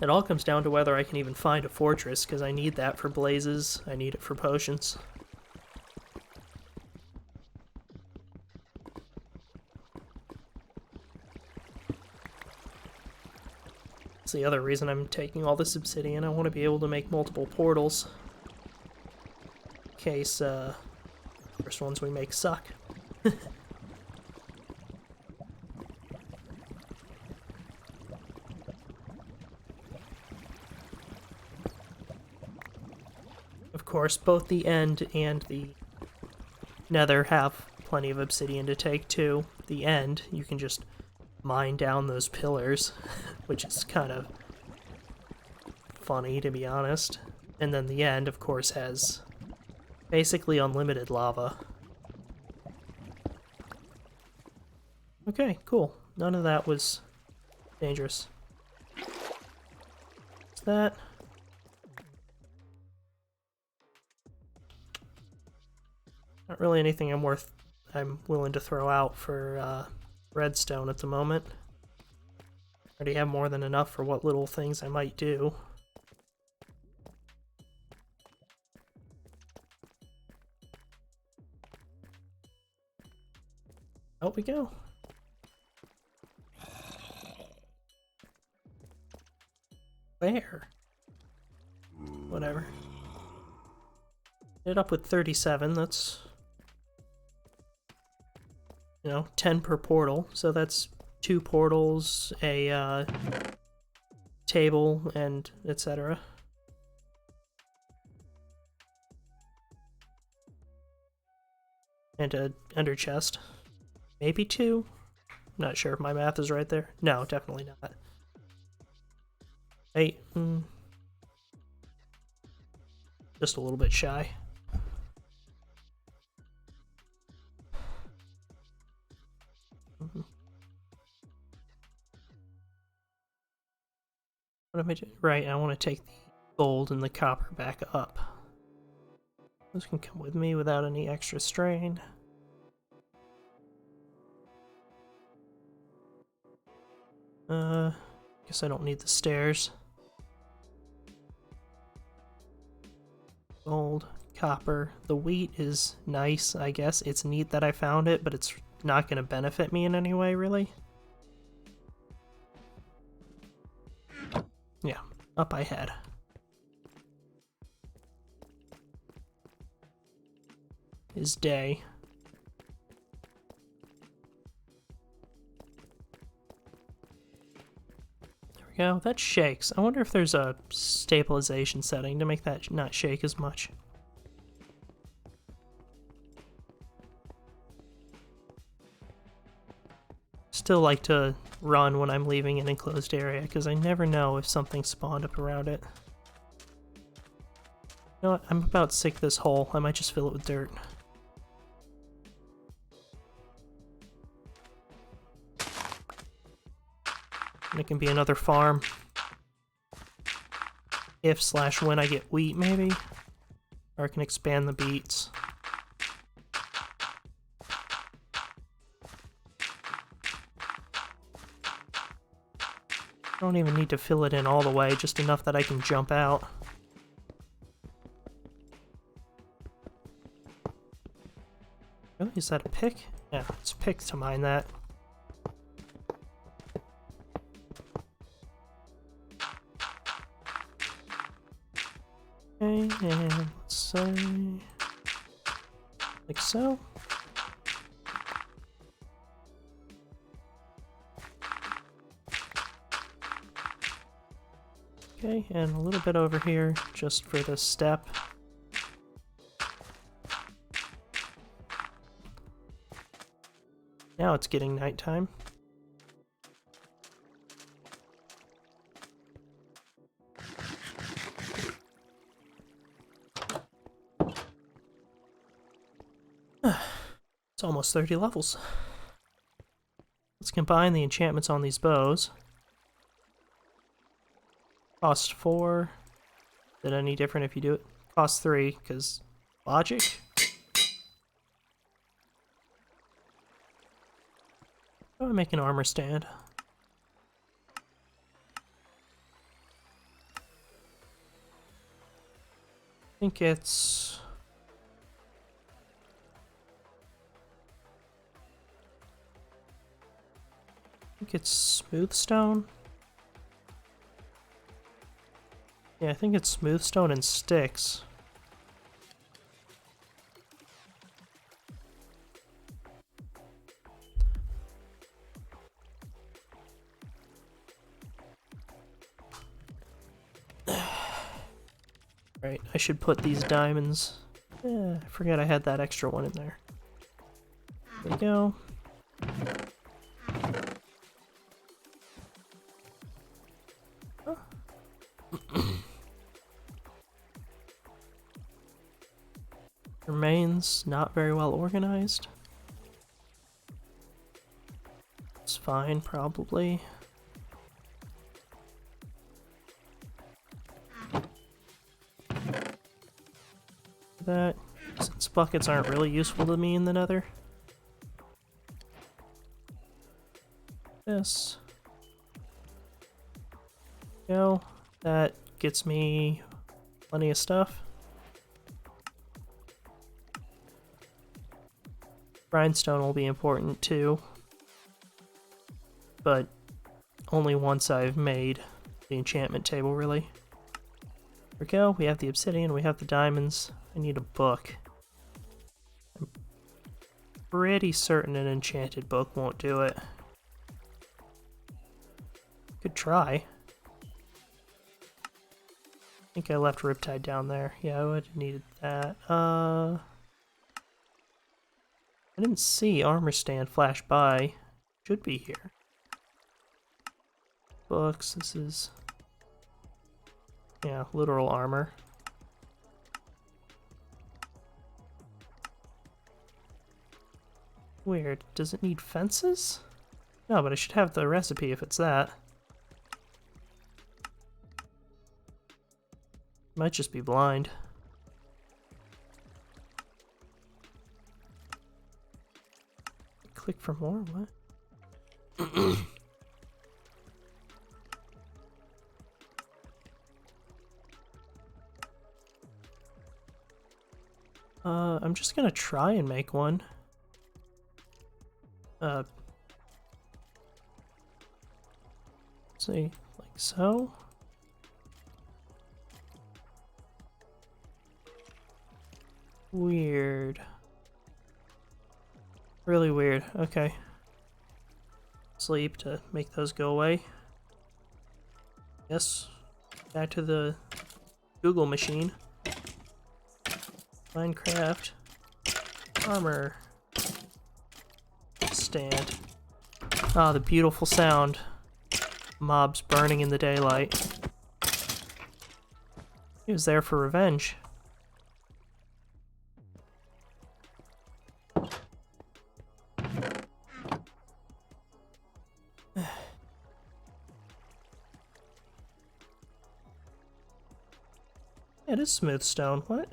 It all comes down to whether I can even find a fortress, because I need that for blazes, I need it for potions. That's the other reason I'm taking all this obsidian. I want to be able to make multiple portals. In case, first ones we make suck. Of course, both the end and the nether have plenty of obsidian to take too. The end, you can just mine down those pillars, which is kind of funny, to be honest. And then the end, of course, has basically unlimited lava. Okay, cool. None of that was dangerous. What's that? Not really anything I'm willing to throw out for redstone at the moment. Already have more than enough for what little things I might do. Out we go. Where? Whatever. Ended up with 37, that's... 10 per portal, so that's 2 portals, a table, and etc. And a ender chest. Maybe 2? Not sure if my math is right there. No, definitely not. 8. Just a little bit shy. What am I doing? Right, I want to take the gold and the copper back up. Those can come with me without any extra strain. Guess I don't need the stairs. Gold, copper. The wheat is nice, I guess. It's neat that I found it, but it's not going to benefit me in any way, really. Yeah, up I head. Is day. There we go. That shakes. I wonder if there's a stabilization setting to make that not shake as much. Still like to run when I'm leaving an enclosed area, because I never know if something spawned up around it. You know what? I'm about sick of this hole. I might just fill it with dirt. And it can be another farm. If/when I get wheat, maybe? Or I can expand the beets. I don't even need to fill it in all the way, just enough that I can jump out. Really? Is that a pick? Yeah, it's a pick to mine that. Okay, and let's say... like so. Okay, and a little bit over here, just for the step. Now it's getting nighttime. It's almost 30 levels. Let's combine the enchantments on these bows. Cost 4. Is it any different if you do it? Cost 3, because logic? How do I make an armor stand? I think it's... smooth stone? Yeah, I think it's smooth stone and sticks. Right, I should put these diamonds. I forgot I had that extra one in there. There we go. Remains not very well organized. It's fine, probably. That, since buckets aren't really useful to me in the Nether. This. Go. That gets me plenty of stuff. Grindstone will be important too, but only once I've made the enchantment table, really. There we go, we have the obsidian, we have the diamonds. I need a book. I'm pretty certain an enchanted book won't do it. Could try. I think I left Riptide down there. Yeah, I would have needed that. I didn't see armor stand flash by. should be here. Books, this is... yeah, literal armor. Weird. Does it need fences? No, but I should have the recipe if it's that. Might just be blind. Click for more? What? I'm just gonna try and make one. See, like so. Weird. Really weird. Okay. Sleep to make those go away. Yes. Back to the Google machine. Minecraft. Armor. Stand. Ah, the beautiful sound. Mobs burning in the daylight. He was there for revenge. It is smooth stone. What?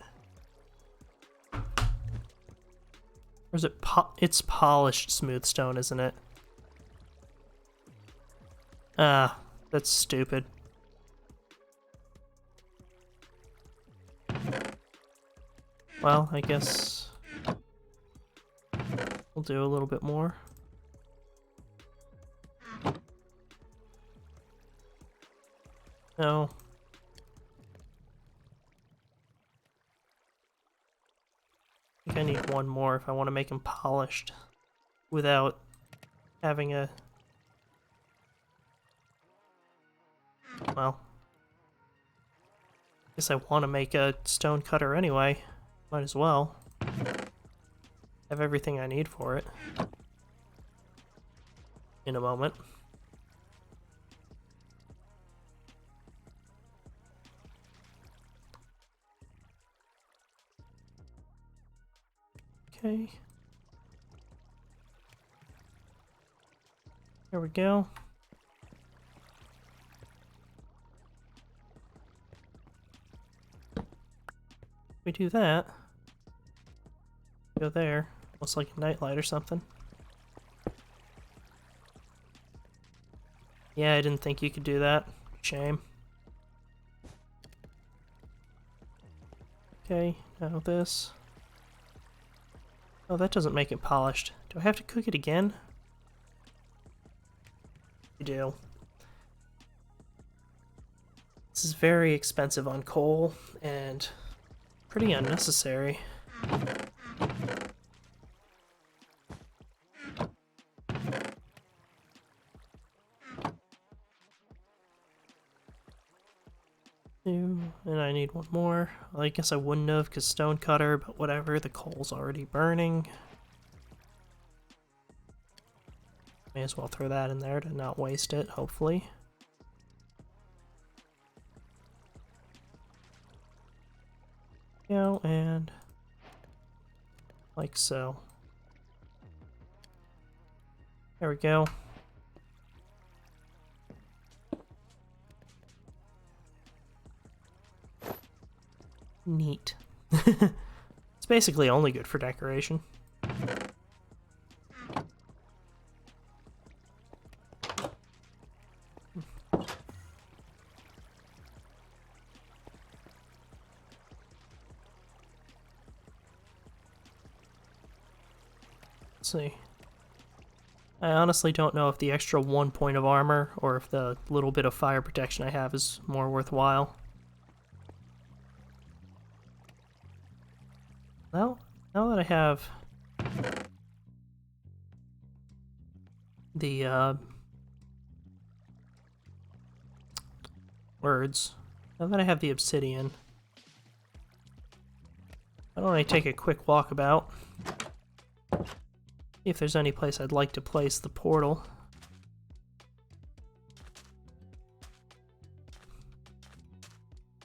Or is it it's polished smooth stone, isn't it? Ah, that's stupid. Well, I guess we'll do a little bit more. No. I think I need one more if I want to make them polished without having a... well, I guess I want to make a stone cutter anyway. Might as well. Have everything I need for it. In a moment. Okay. There we go. We do that. Go there. Looks like a nightlight or something. Yeah, I didn't think you could do that. Shame. Okay, now this. Oh, that doesn't make it polished. Do I have to cook it again? You do. This is very expensive on coal, and pretty unnecessary. And I need one more. Well, I guess I wouldn't have, because stone cutter, but whatever, the coal's already burning. May as well throw that in there to not waste it, hopefully. Go, and like so. There we go. Neat. It's basically only good for decoration. Let's see. I honestly don't know if the extra 1 point of armor or if the little bit of fire protection I have is more worthwhile. Well, now that I have the words, now that I have the obsidian, why don't I take a quick walkabout? See if there's any place I'd like to place the portal.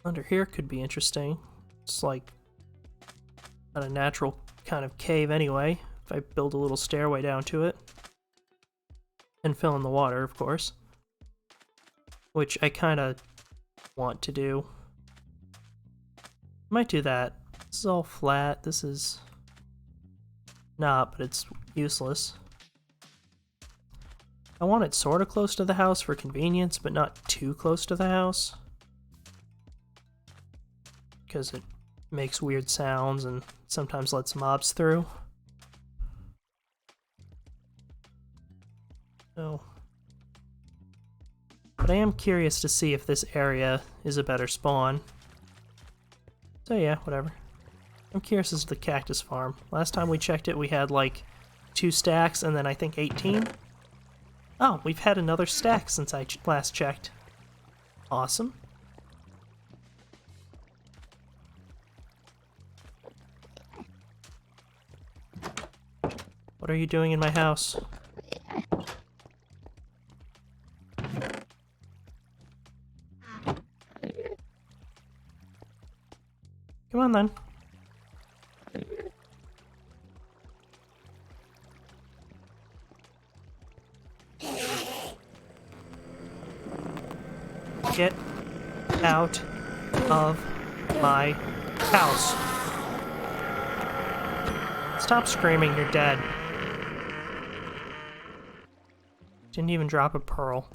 Under here could be interesting. It's like not a natural kind of cave anyway, if I build a little stairway down to it. And fill in the water, of course. Which I kind of want to do. Might do that. This is all flat. This is not, but it's useless. I want it sort of close to the house for convenience, but not too close to the house. Because it makes weird sounds and sometimes lets mobs through. So, but I am curious to see if this area is a better spawn. So yeah, whatever. I'm curious as to the cactus farm. Last time we checked it, we had like 2 stacks and then I think 18. Oh, we've had another stack since I last checked. Awesome. What are you doing in my house? Come on then. Get out of my house. Stop screaming, you're dead. Didn't even drop a pearl.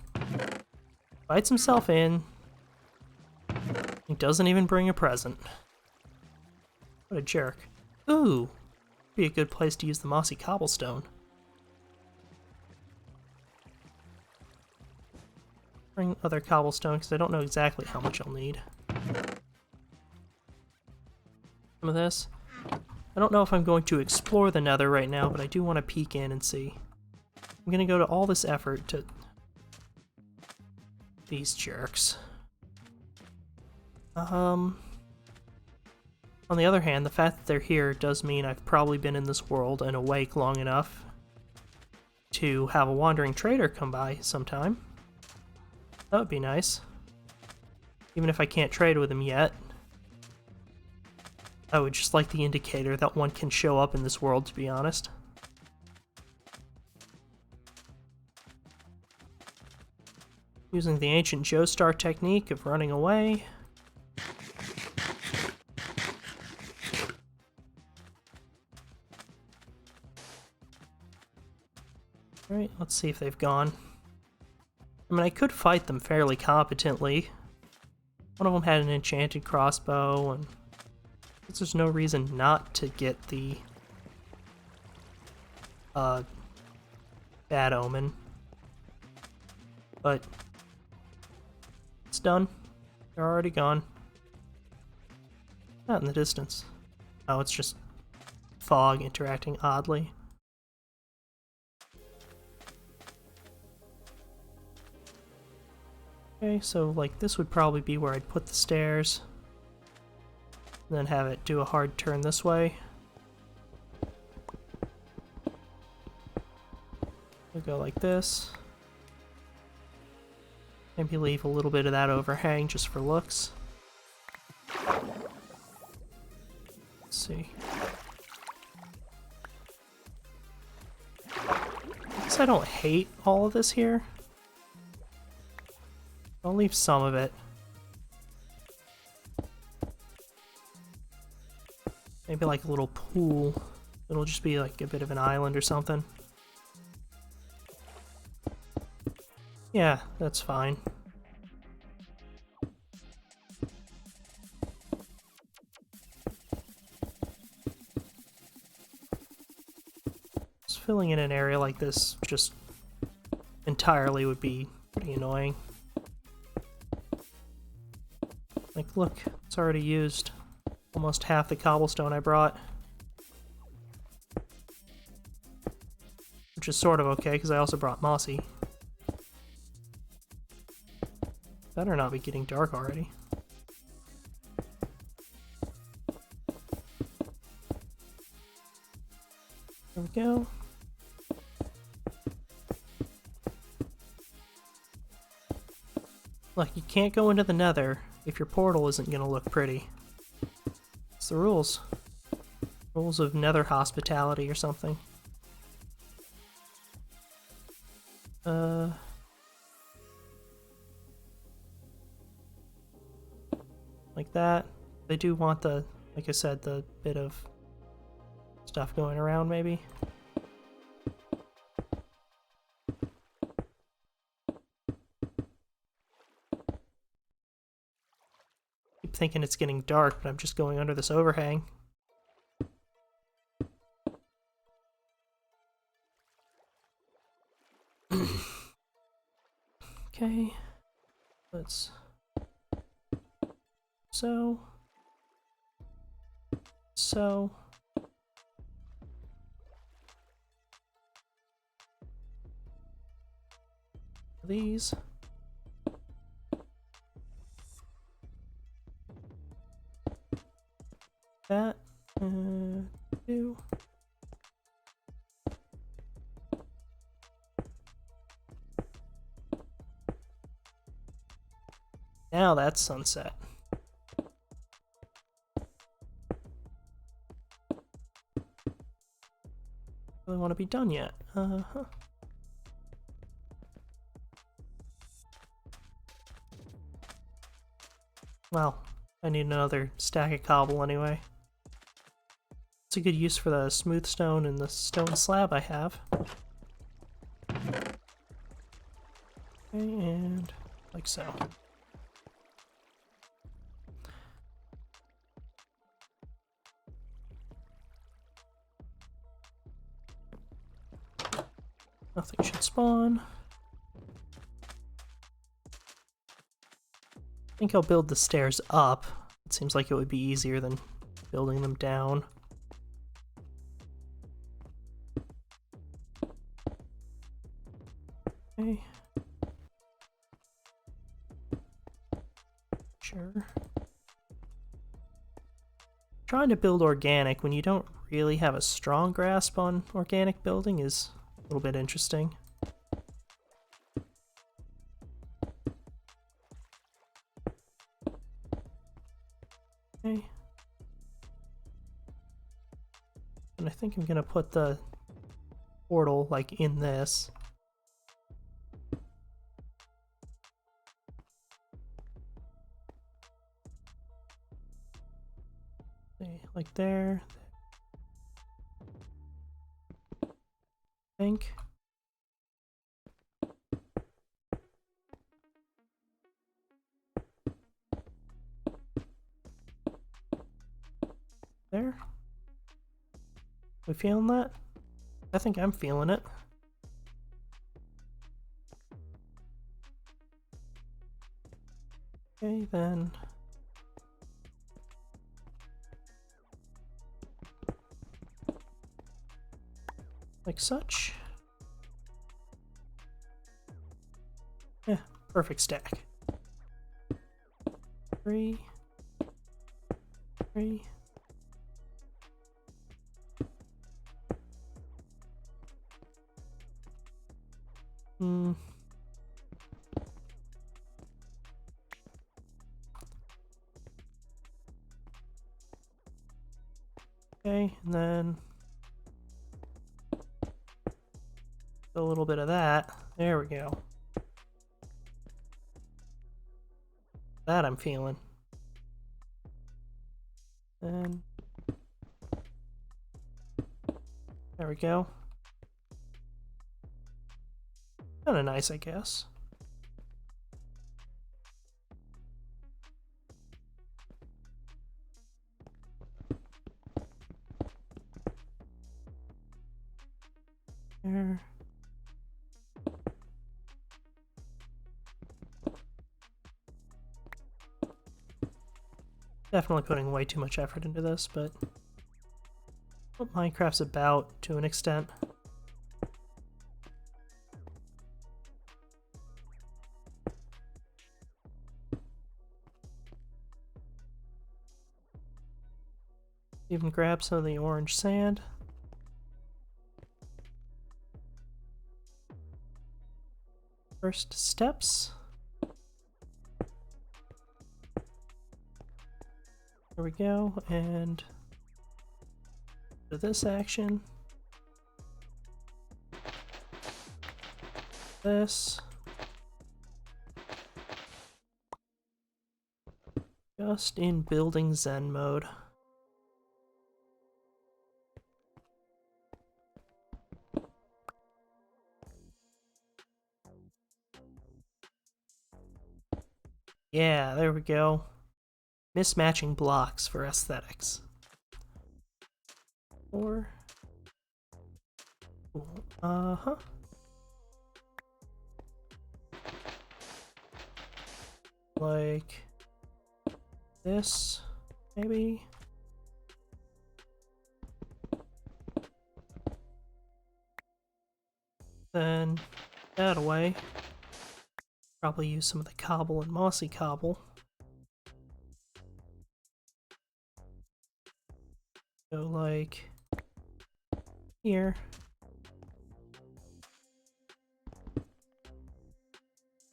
Bites himself in. He doesn't even bring a present. What a jerk. Ooh, be a good place to use the mossy cobblestone. Bring other cobblestone because I don't know exactly how much I'll need. Some of this. I don't know if I'm going to explore the nether right now, but I do want to peek in and see. I'm going to go to all this effort to... These jerks. On the other hand, the fact that they're here does mean I've probably been in this world and awake long enough to have a wandering trader come by sometime. That would be nice. Even if I can't trade with him yet. I would just like the indicator that one can show up in this world, to be honest. Using the ancient Joestar technique of running away. Alright, let's see if they've gone. I mean, I could fight them fairly competently. One of them had an enchanted crossbow, and there's no reason not to get the bad omen. But it's done. They're already gone. Not in the distance. Oh, it's just fog interacting oddly. Okay, so like this would probably be where I'd put the stairs. And then have it do a hard turn this way. We'll go like this. Maybe leave a little bit of that overhang just for looks. Let's see. I guess I don't hate all of this here. I'll leave some of it. Maybe like a little pool. It'll just be like a bit of an island or something. Yeah, that's fine. Just filling in an area like this just entirely would be pretty annoying. Like, look, it's already used almost half the cobblestone I brought. Which is sort of okay, because I also brought mossy. Better not be getting dark already. There we go. Look, you can't go into the Nether if your portal isn't gonna look pretty. It's the rules. Rules of Nether hospitality or something. Like that. They do want the, like I said, the bit of stuff going around maybe. Keep thinking it's getting dark, but I'm just going under this overhang. Okay, let's so these. That, 2. Now that's sunset. Really want to be done yet? Well, I need another stack of cobble anyway. It's a good use for the smooth stone and the stone slab I have. Okay, and like so. Nothing should spawn. I think I'll build the stairs up. It seems like it would be easier than building them down. Okay. Sure. Trying to build organic when you don't really have a strong grasp on organic building is a little bit interesting. Okay. And I think I'm gonna put the portal like in this. Like there. I think. There. We feeling that? I think I'm feeling it. Okay, then. Like such. Yeah, perfect stack. 3. 3. Okay, and then a little bit of that. There we go. That I'm feeling. And there we go. Kind of nice, I guess. There. Definitely putting way too much effort into this, but what Minecraft's about to an extent. Even grab some of the orange sand. First steps. There we go, and do this action. This. Just in building Zen mode. Yeah, there we go. Mismatching blocks for aesthetics. Or... uh-huh. Like... this, maybe? Then that away. Probably use some of the cobble and mossy cobble. Go like here.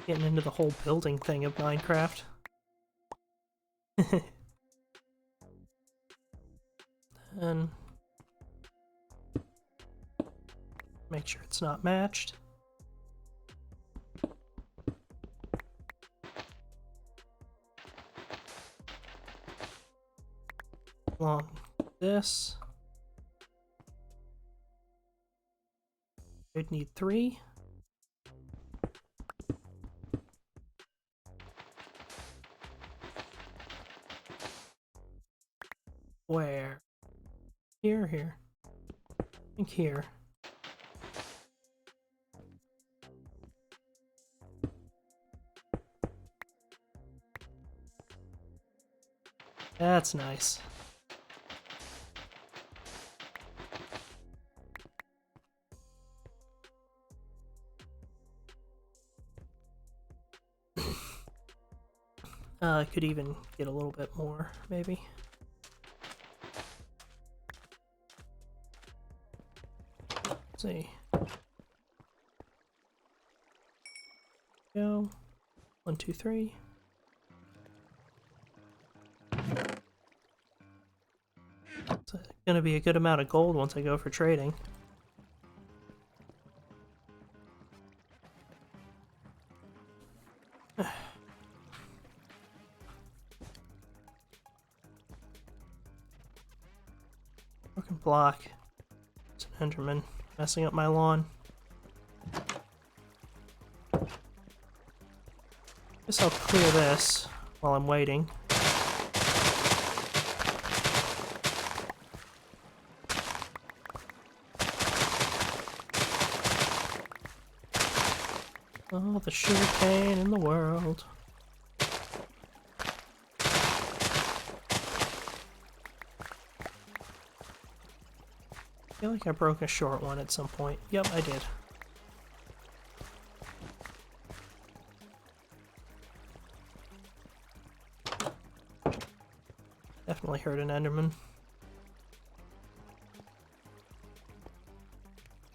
Getting into the whole building thing of Minecraft. And make sure it's not matched. Along this. I'd need 3. Where? Here. I think here. That's nice. I could even get a little bit more, maybe. Let's see. Go. 1, 2, 3. It's gonna be a good amount of gold once I go for trading. Broken block. It's an Enderman messing up my lawn. Guess I'll clear this while I'm waiting. All the sugar cane in the world. I feel like I broke a short one at some point. Yep, I did. Definitely heard an Enderman.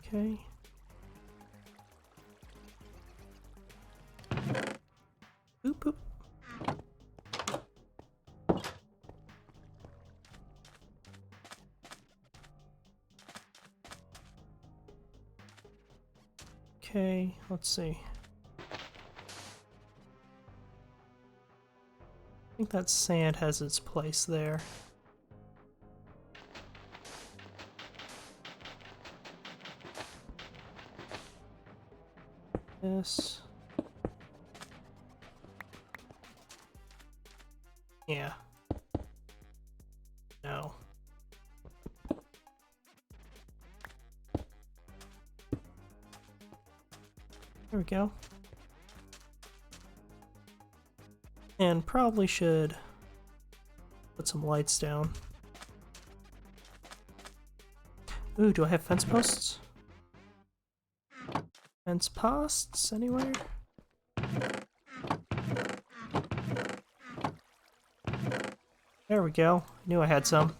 Okay. Boop boop. Okay, let's see. I think that sand has its place there. This. Yeah. No. There we go. And probably should put some lights down. Ooh, do I have fence posts? Fence posts anywhere? There we go. Knew I had some.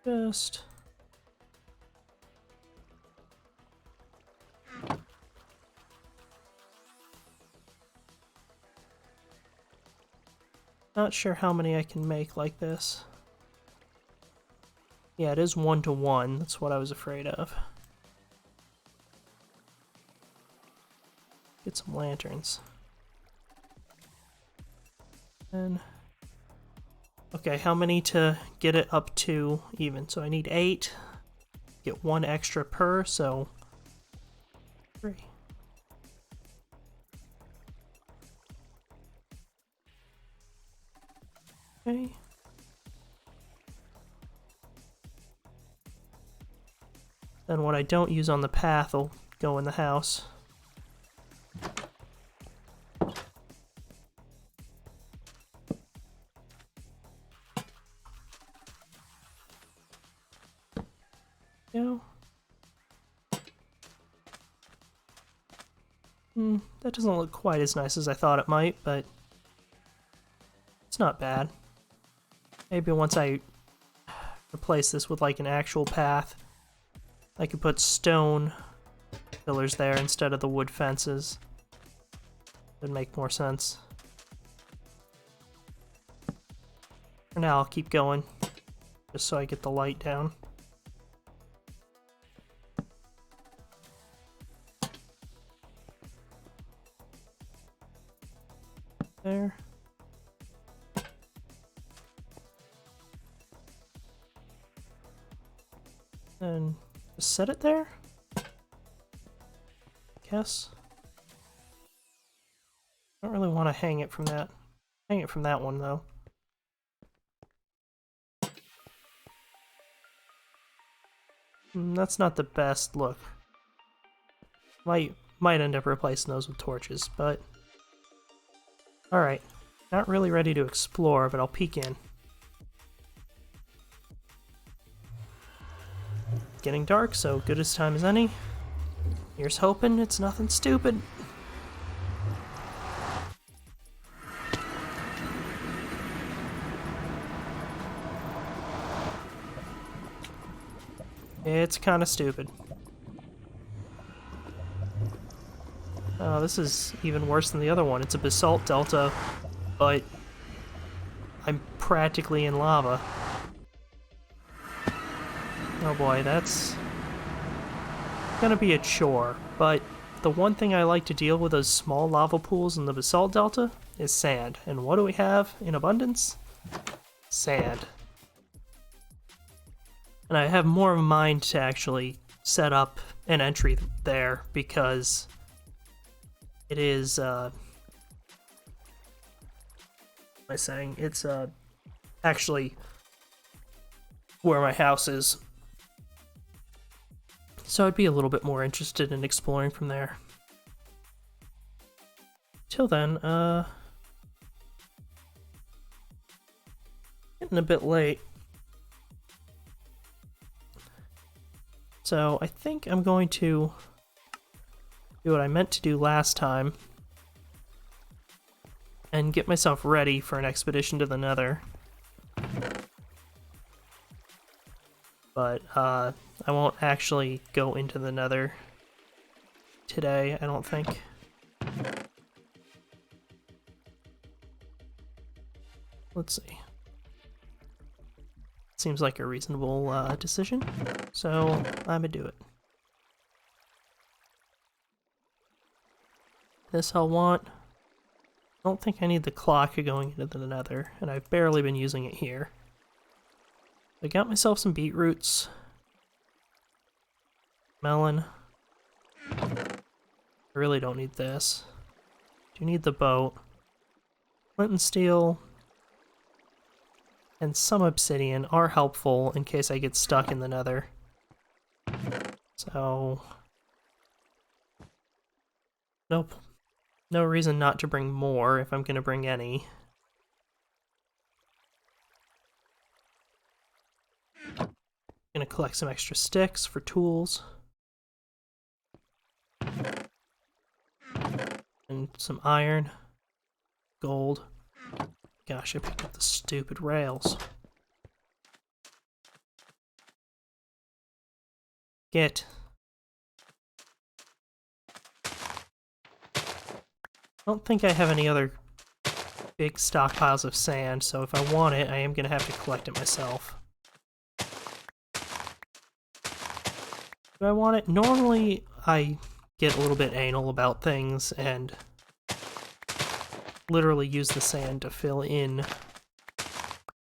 Just Not sure how many I can make like this. Yeah, it is 1-to-1. That's what I was afraid of. Get some lanterns. And okay, how many to get it up to even? So I need 8. Get 1 extra per, so 3. Okay. Then what I don't use on the path will go in the house. Go. That doesn't look quite as nice as I thought it might, but it's not bad. Maybe once I replace this with like an actual path, I could put stone pillars there instead of the wood fences. Would make more sense. For now, I'll keep going, just so I get the light down. There. And just set it there? Guess. I don't really want to hang it from that. Hang it from that one, though. That's not the best look. Might end up replacing those with torches, but... Alright. Not really ready to explore, but I'll peek in. Getting dark, so good as time as any. Here's hoping it's nothing stupid. It's kind of stupid. Oh, this is even worse than the other one. It's a basalt delta, but I'm practically in lava. Oh boy, that's gonna be a chore, but the one thing I like to deal with those small lava pools in the basalt delta is sand. And what do we have in abundance? Sand. And I have more of a mind to actually set up an entry there because it is, what am I saying? It's actually where my house is. So I'd be a little bit more interested in exploring from there. Till then, getting a bit late. So I think I'm going to do what I meant to do last time and get myself ready for an expedition to the Nether. But I won't actually go into the Nether today, I don't think. Let's see. Seems like a reasonable decision, so I'm gonna do it. This I'll want. I don't think I need the clock going into the Nether, and I've barely been using it here. I got myself some beetroots. Melon. I really don't need this. Do need the boat. Flint and steel and some obsidian are helpful in case I get stuck in the Nether. So... Nope. No reason not to bring more if I'm gonna bring any. Gonna collect some extra sticks for tools. And some iron. Gold. Gosh, I picked up the stupid rails. Get. I don't think I have any other big stockpiles of sand, so if I want it, I am going to have to collect it myself. Do I want it? Normally, I get a little bit anal about things and literally use the sand to fill in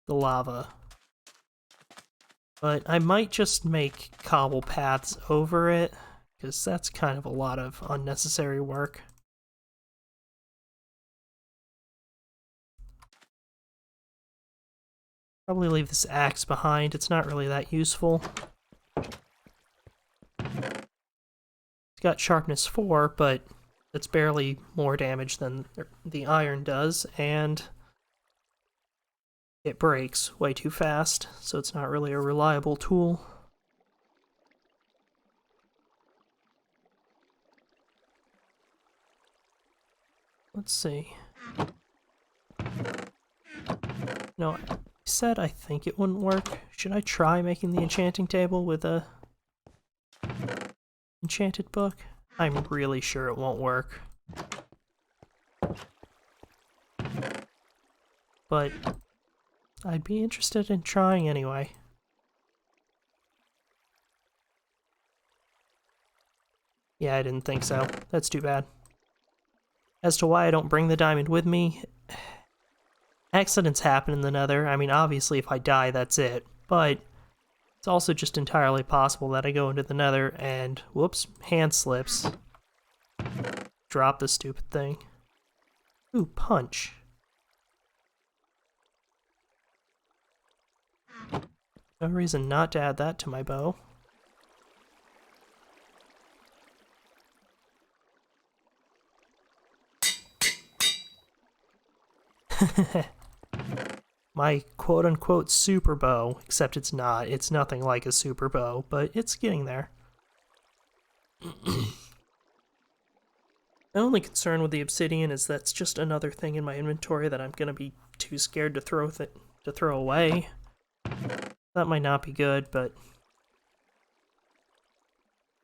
the lava. But I might just make cobble paths over it, because that's kind of a lot of unnecessary work. Probably leave this axe behind, it's not really that useful. It's got sharpness 4, but it's barely more damage than the iron does, and it breaks way too fast, so it's not really a reliable tool. Let's see. No, I said I think it wouldn't work. Should I try making the enchanting table with a enchanted book? I'm really sure it won't work. But I'd be interested in trying anyway. Yeah, I didn't think so. That's too bad. As to why I don't bring the diamond with me, accidents happen in the Nether. I mean, obviously if I die, that's it. But it's also just entirely possible that I go into the Nether and, whoops, hand slips. Drop the stupid thing. Ooh, punch. No reason not to add that to my bow. My quote-unquote super bow, except it's not. It's nothing like a super bow, but it's getting there. My only concern with the obsidian is that's just another thing in my inventory that I'm gonna be too scared to throw away. That might not be good, but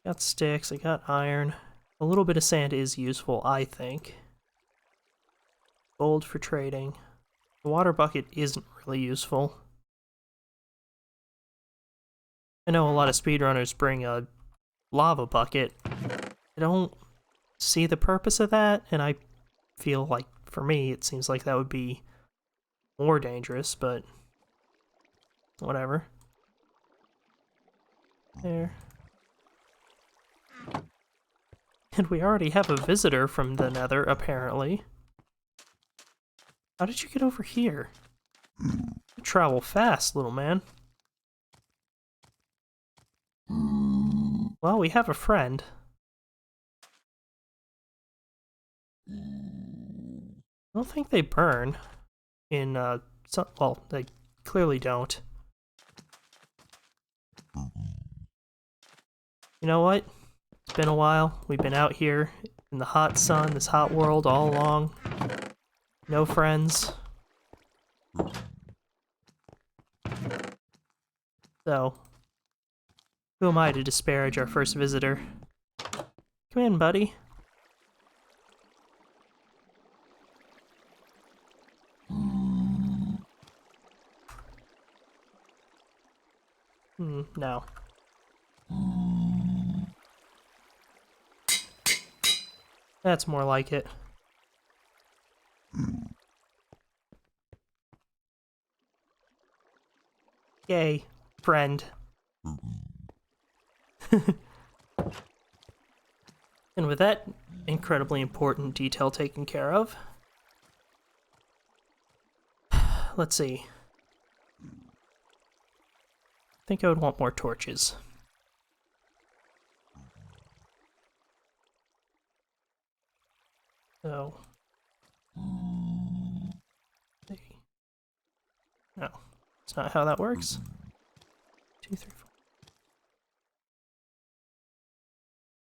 got sticks, I got iron. A little bit of sand is useful, I think. Gold for trading. The water bucket isn't really useful. I know a lot of speedrunners bring a lava bucket. I don't see the purpose of that, and I feel like, for me, it seems like that would be more dangerous, but whatever. There. And we already have a visitor from the Nether, apparently. How did you get over here? You travel fast, little man. Well, we have a friend. I don't think they burn in, well, they clearly don't. You know what? It's been a while. We've been out here in the hot sun, this hot world all along. No friends. So, who am I to disparage our first visitor? Come in, buddy. No. That's more like it. Yay, friend. And with that incredibly important detail taken care of, let's see. I think I would want more torches. So, no, that's not how that works. 2, 3, 4.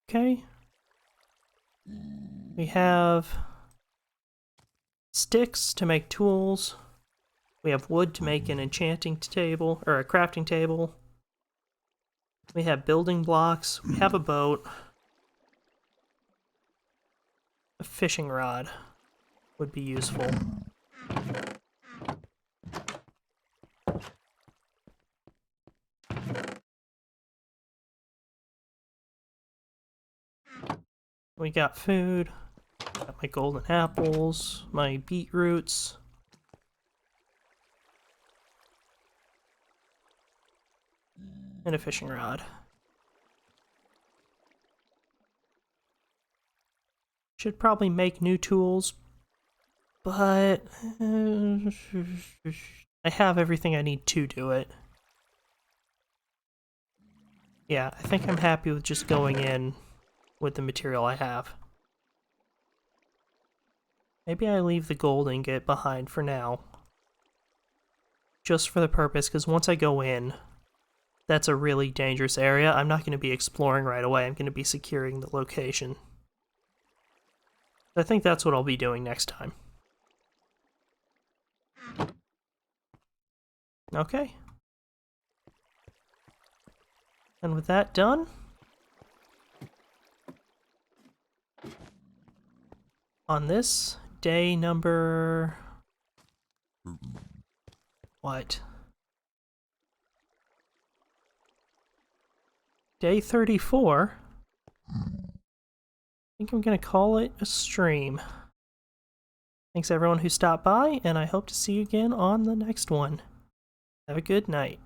Okay. We have sticks to make tools. We have wood to make an enchanting table, or a crafting table. We have building blocks. We have a boat. A fishing rod would be useful. We got food. Got my golden apples, my beetroots. And a fishing rod. Should probably make new tools, but I have everything I need to do it. Yeah, I think I'm happy with just going in with the material I have. Maybe I leave the gold ingot behind for now. Just for the purpose, because once I go in, that's a really dangerous area. I'm not going to be exploring right away. I'm going to be securing the location. I think that's what I'll be doing next time. Okay. And with that done, on this day number... What? Day 34? I think I'm gonna call it a stream. Thanks everyone who stopped by, and I hope to see you again on the next one. Have a good night.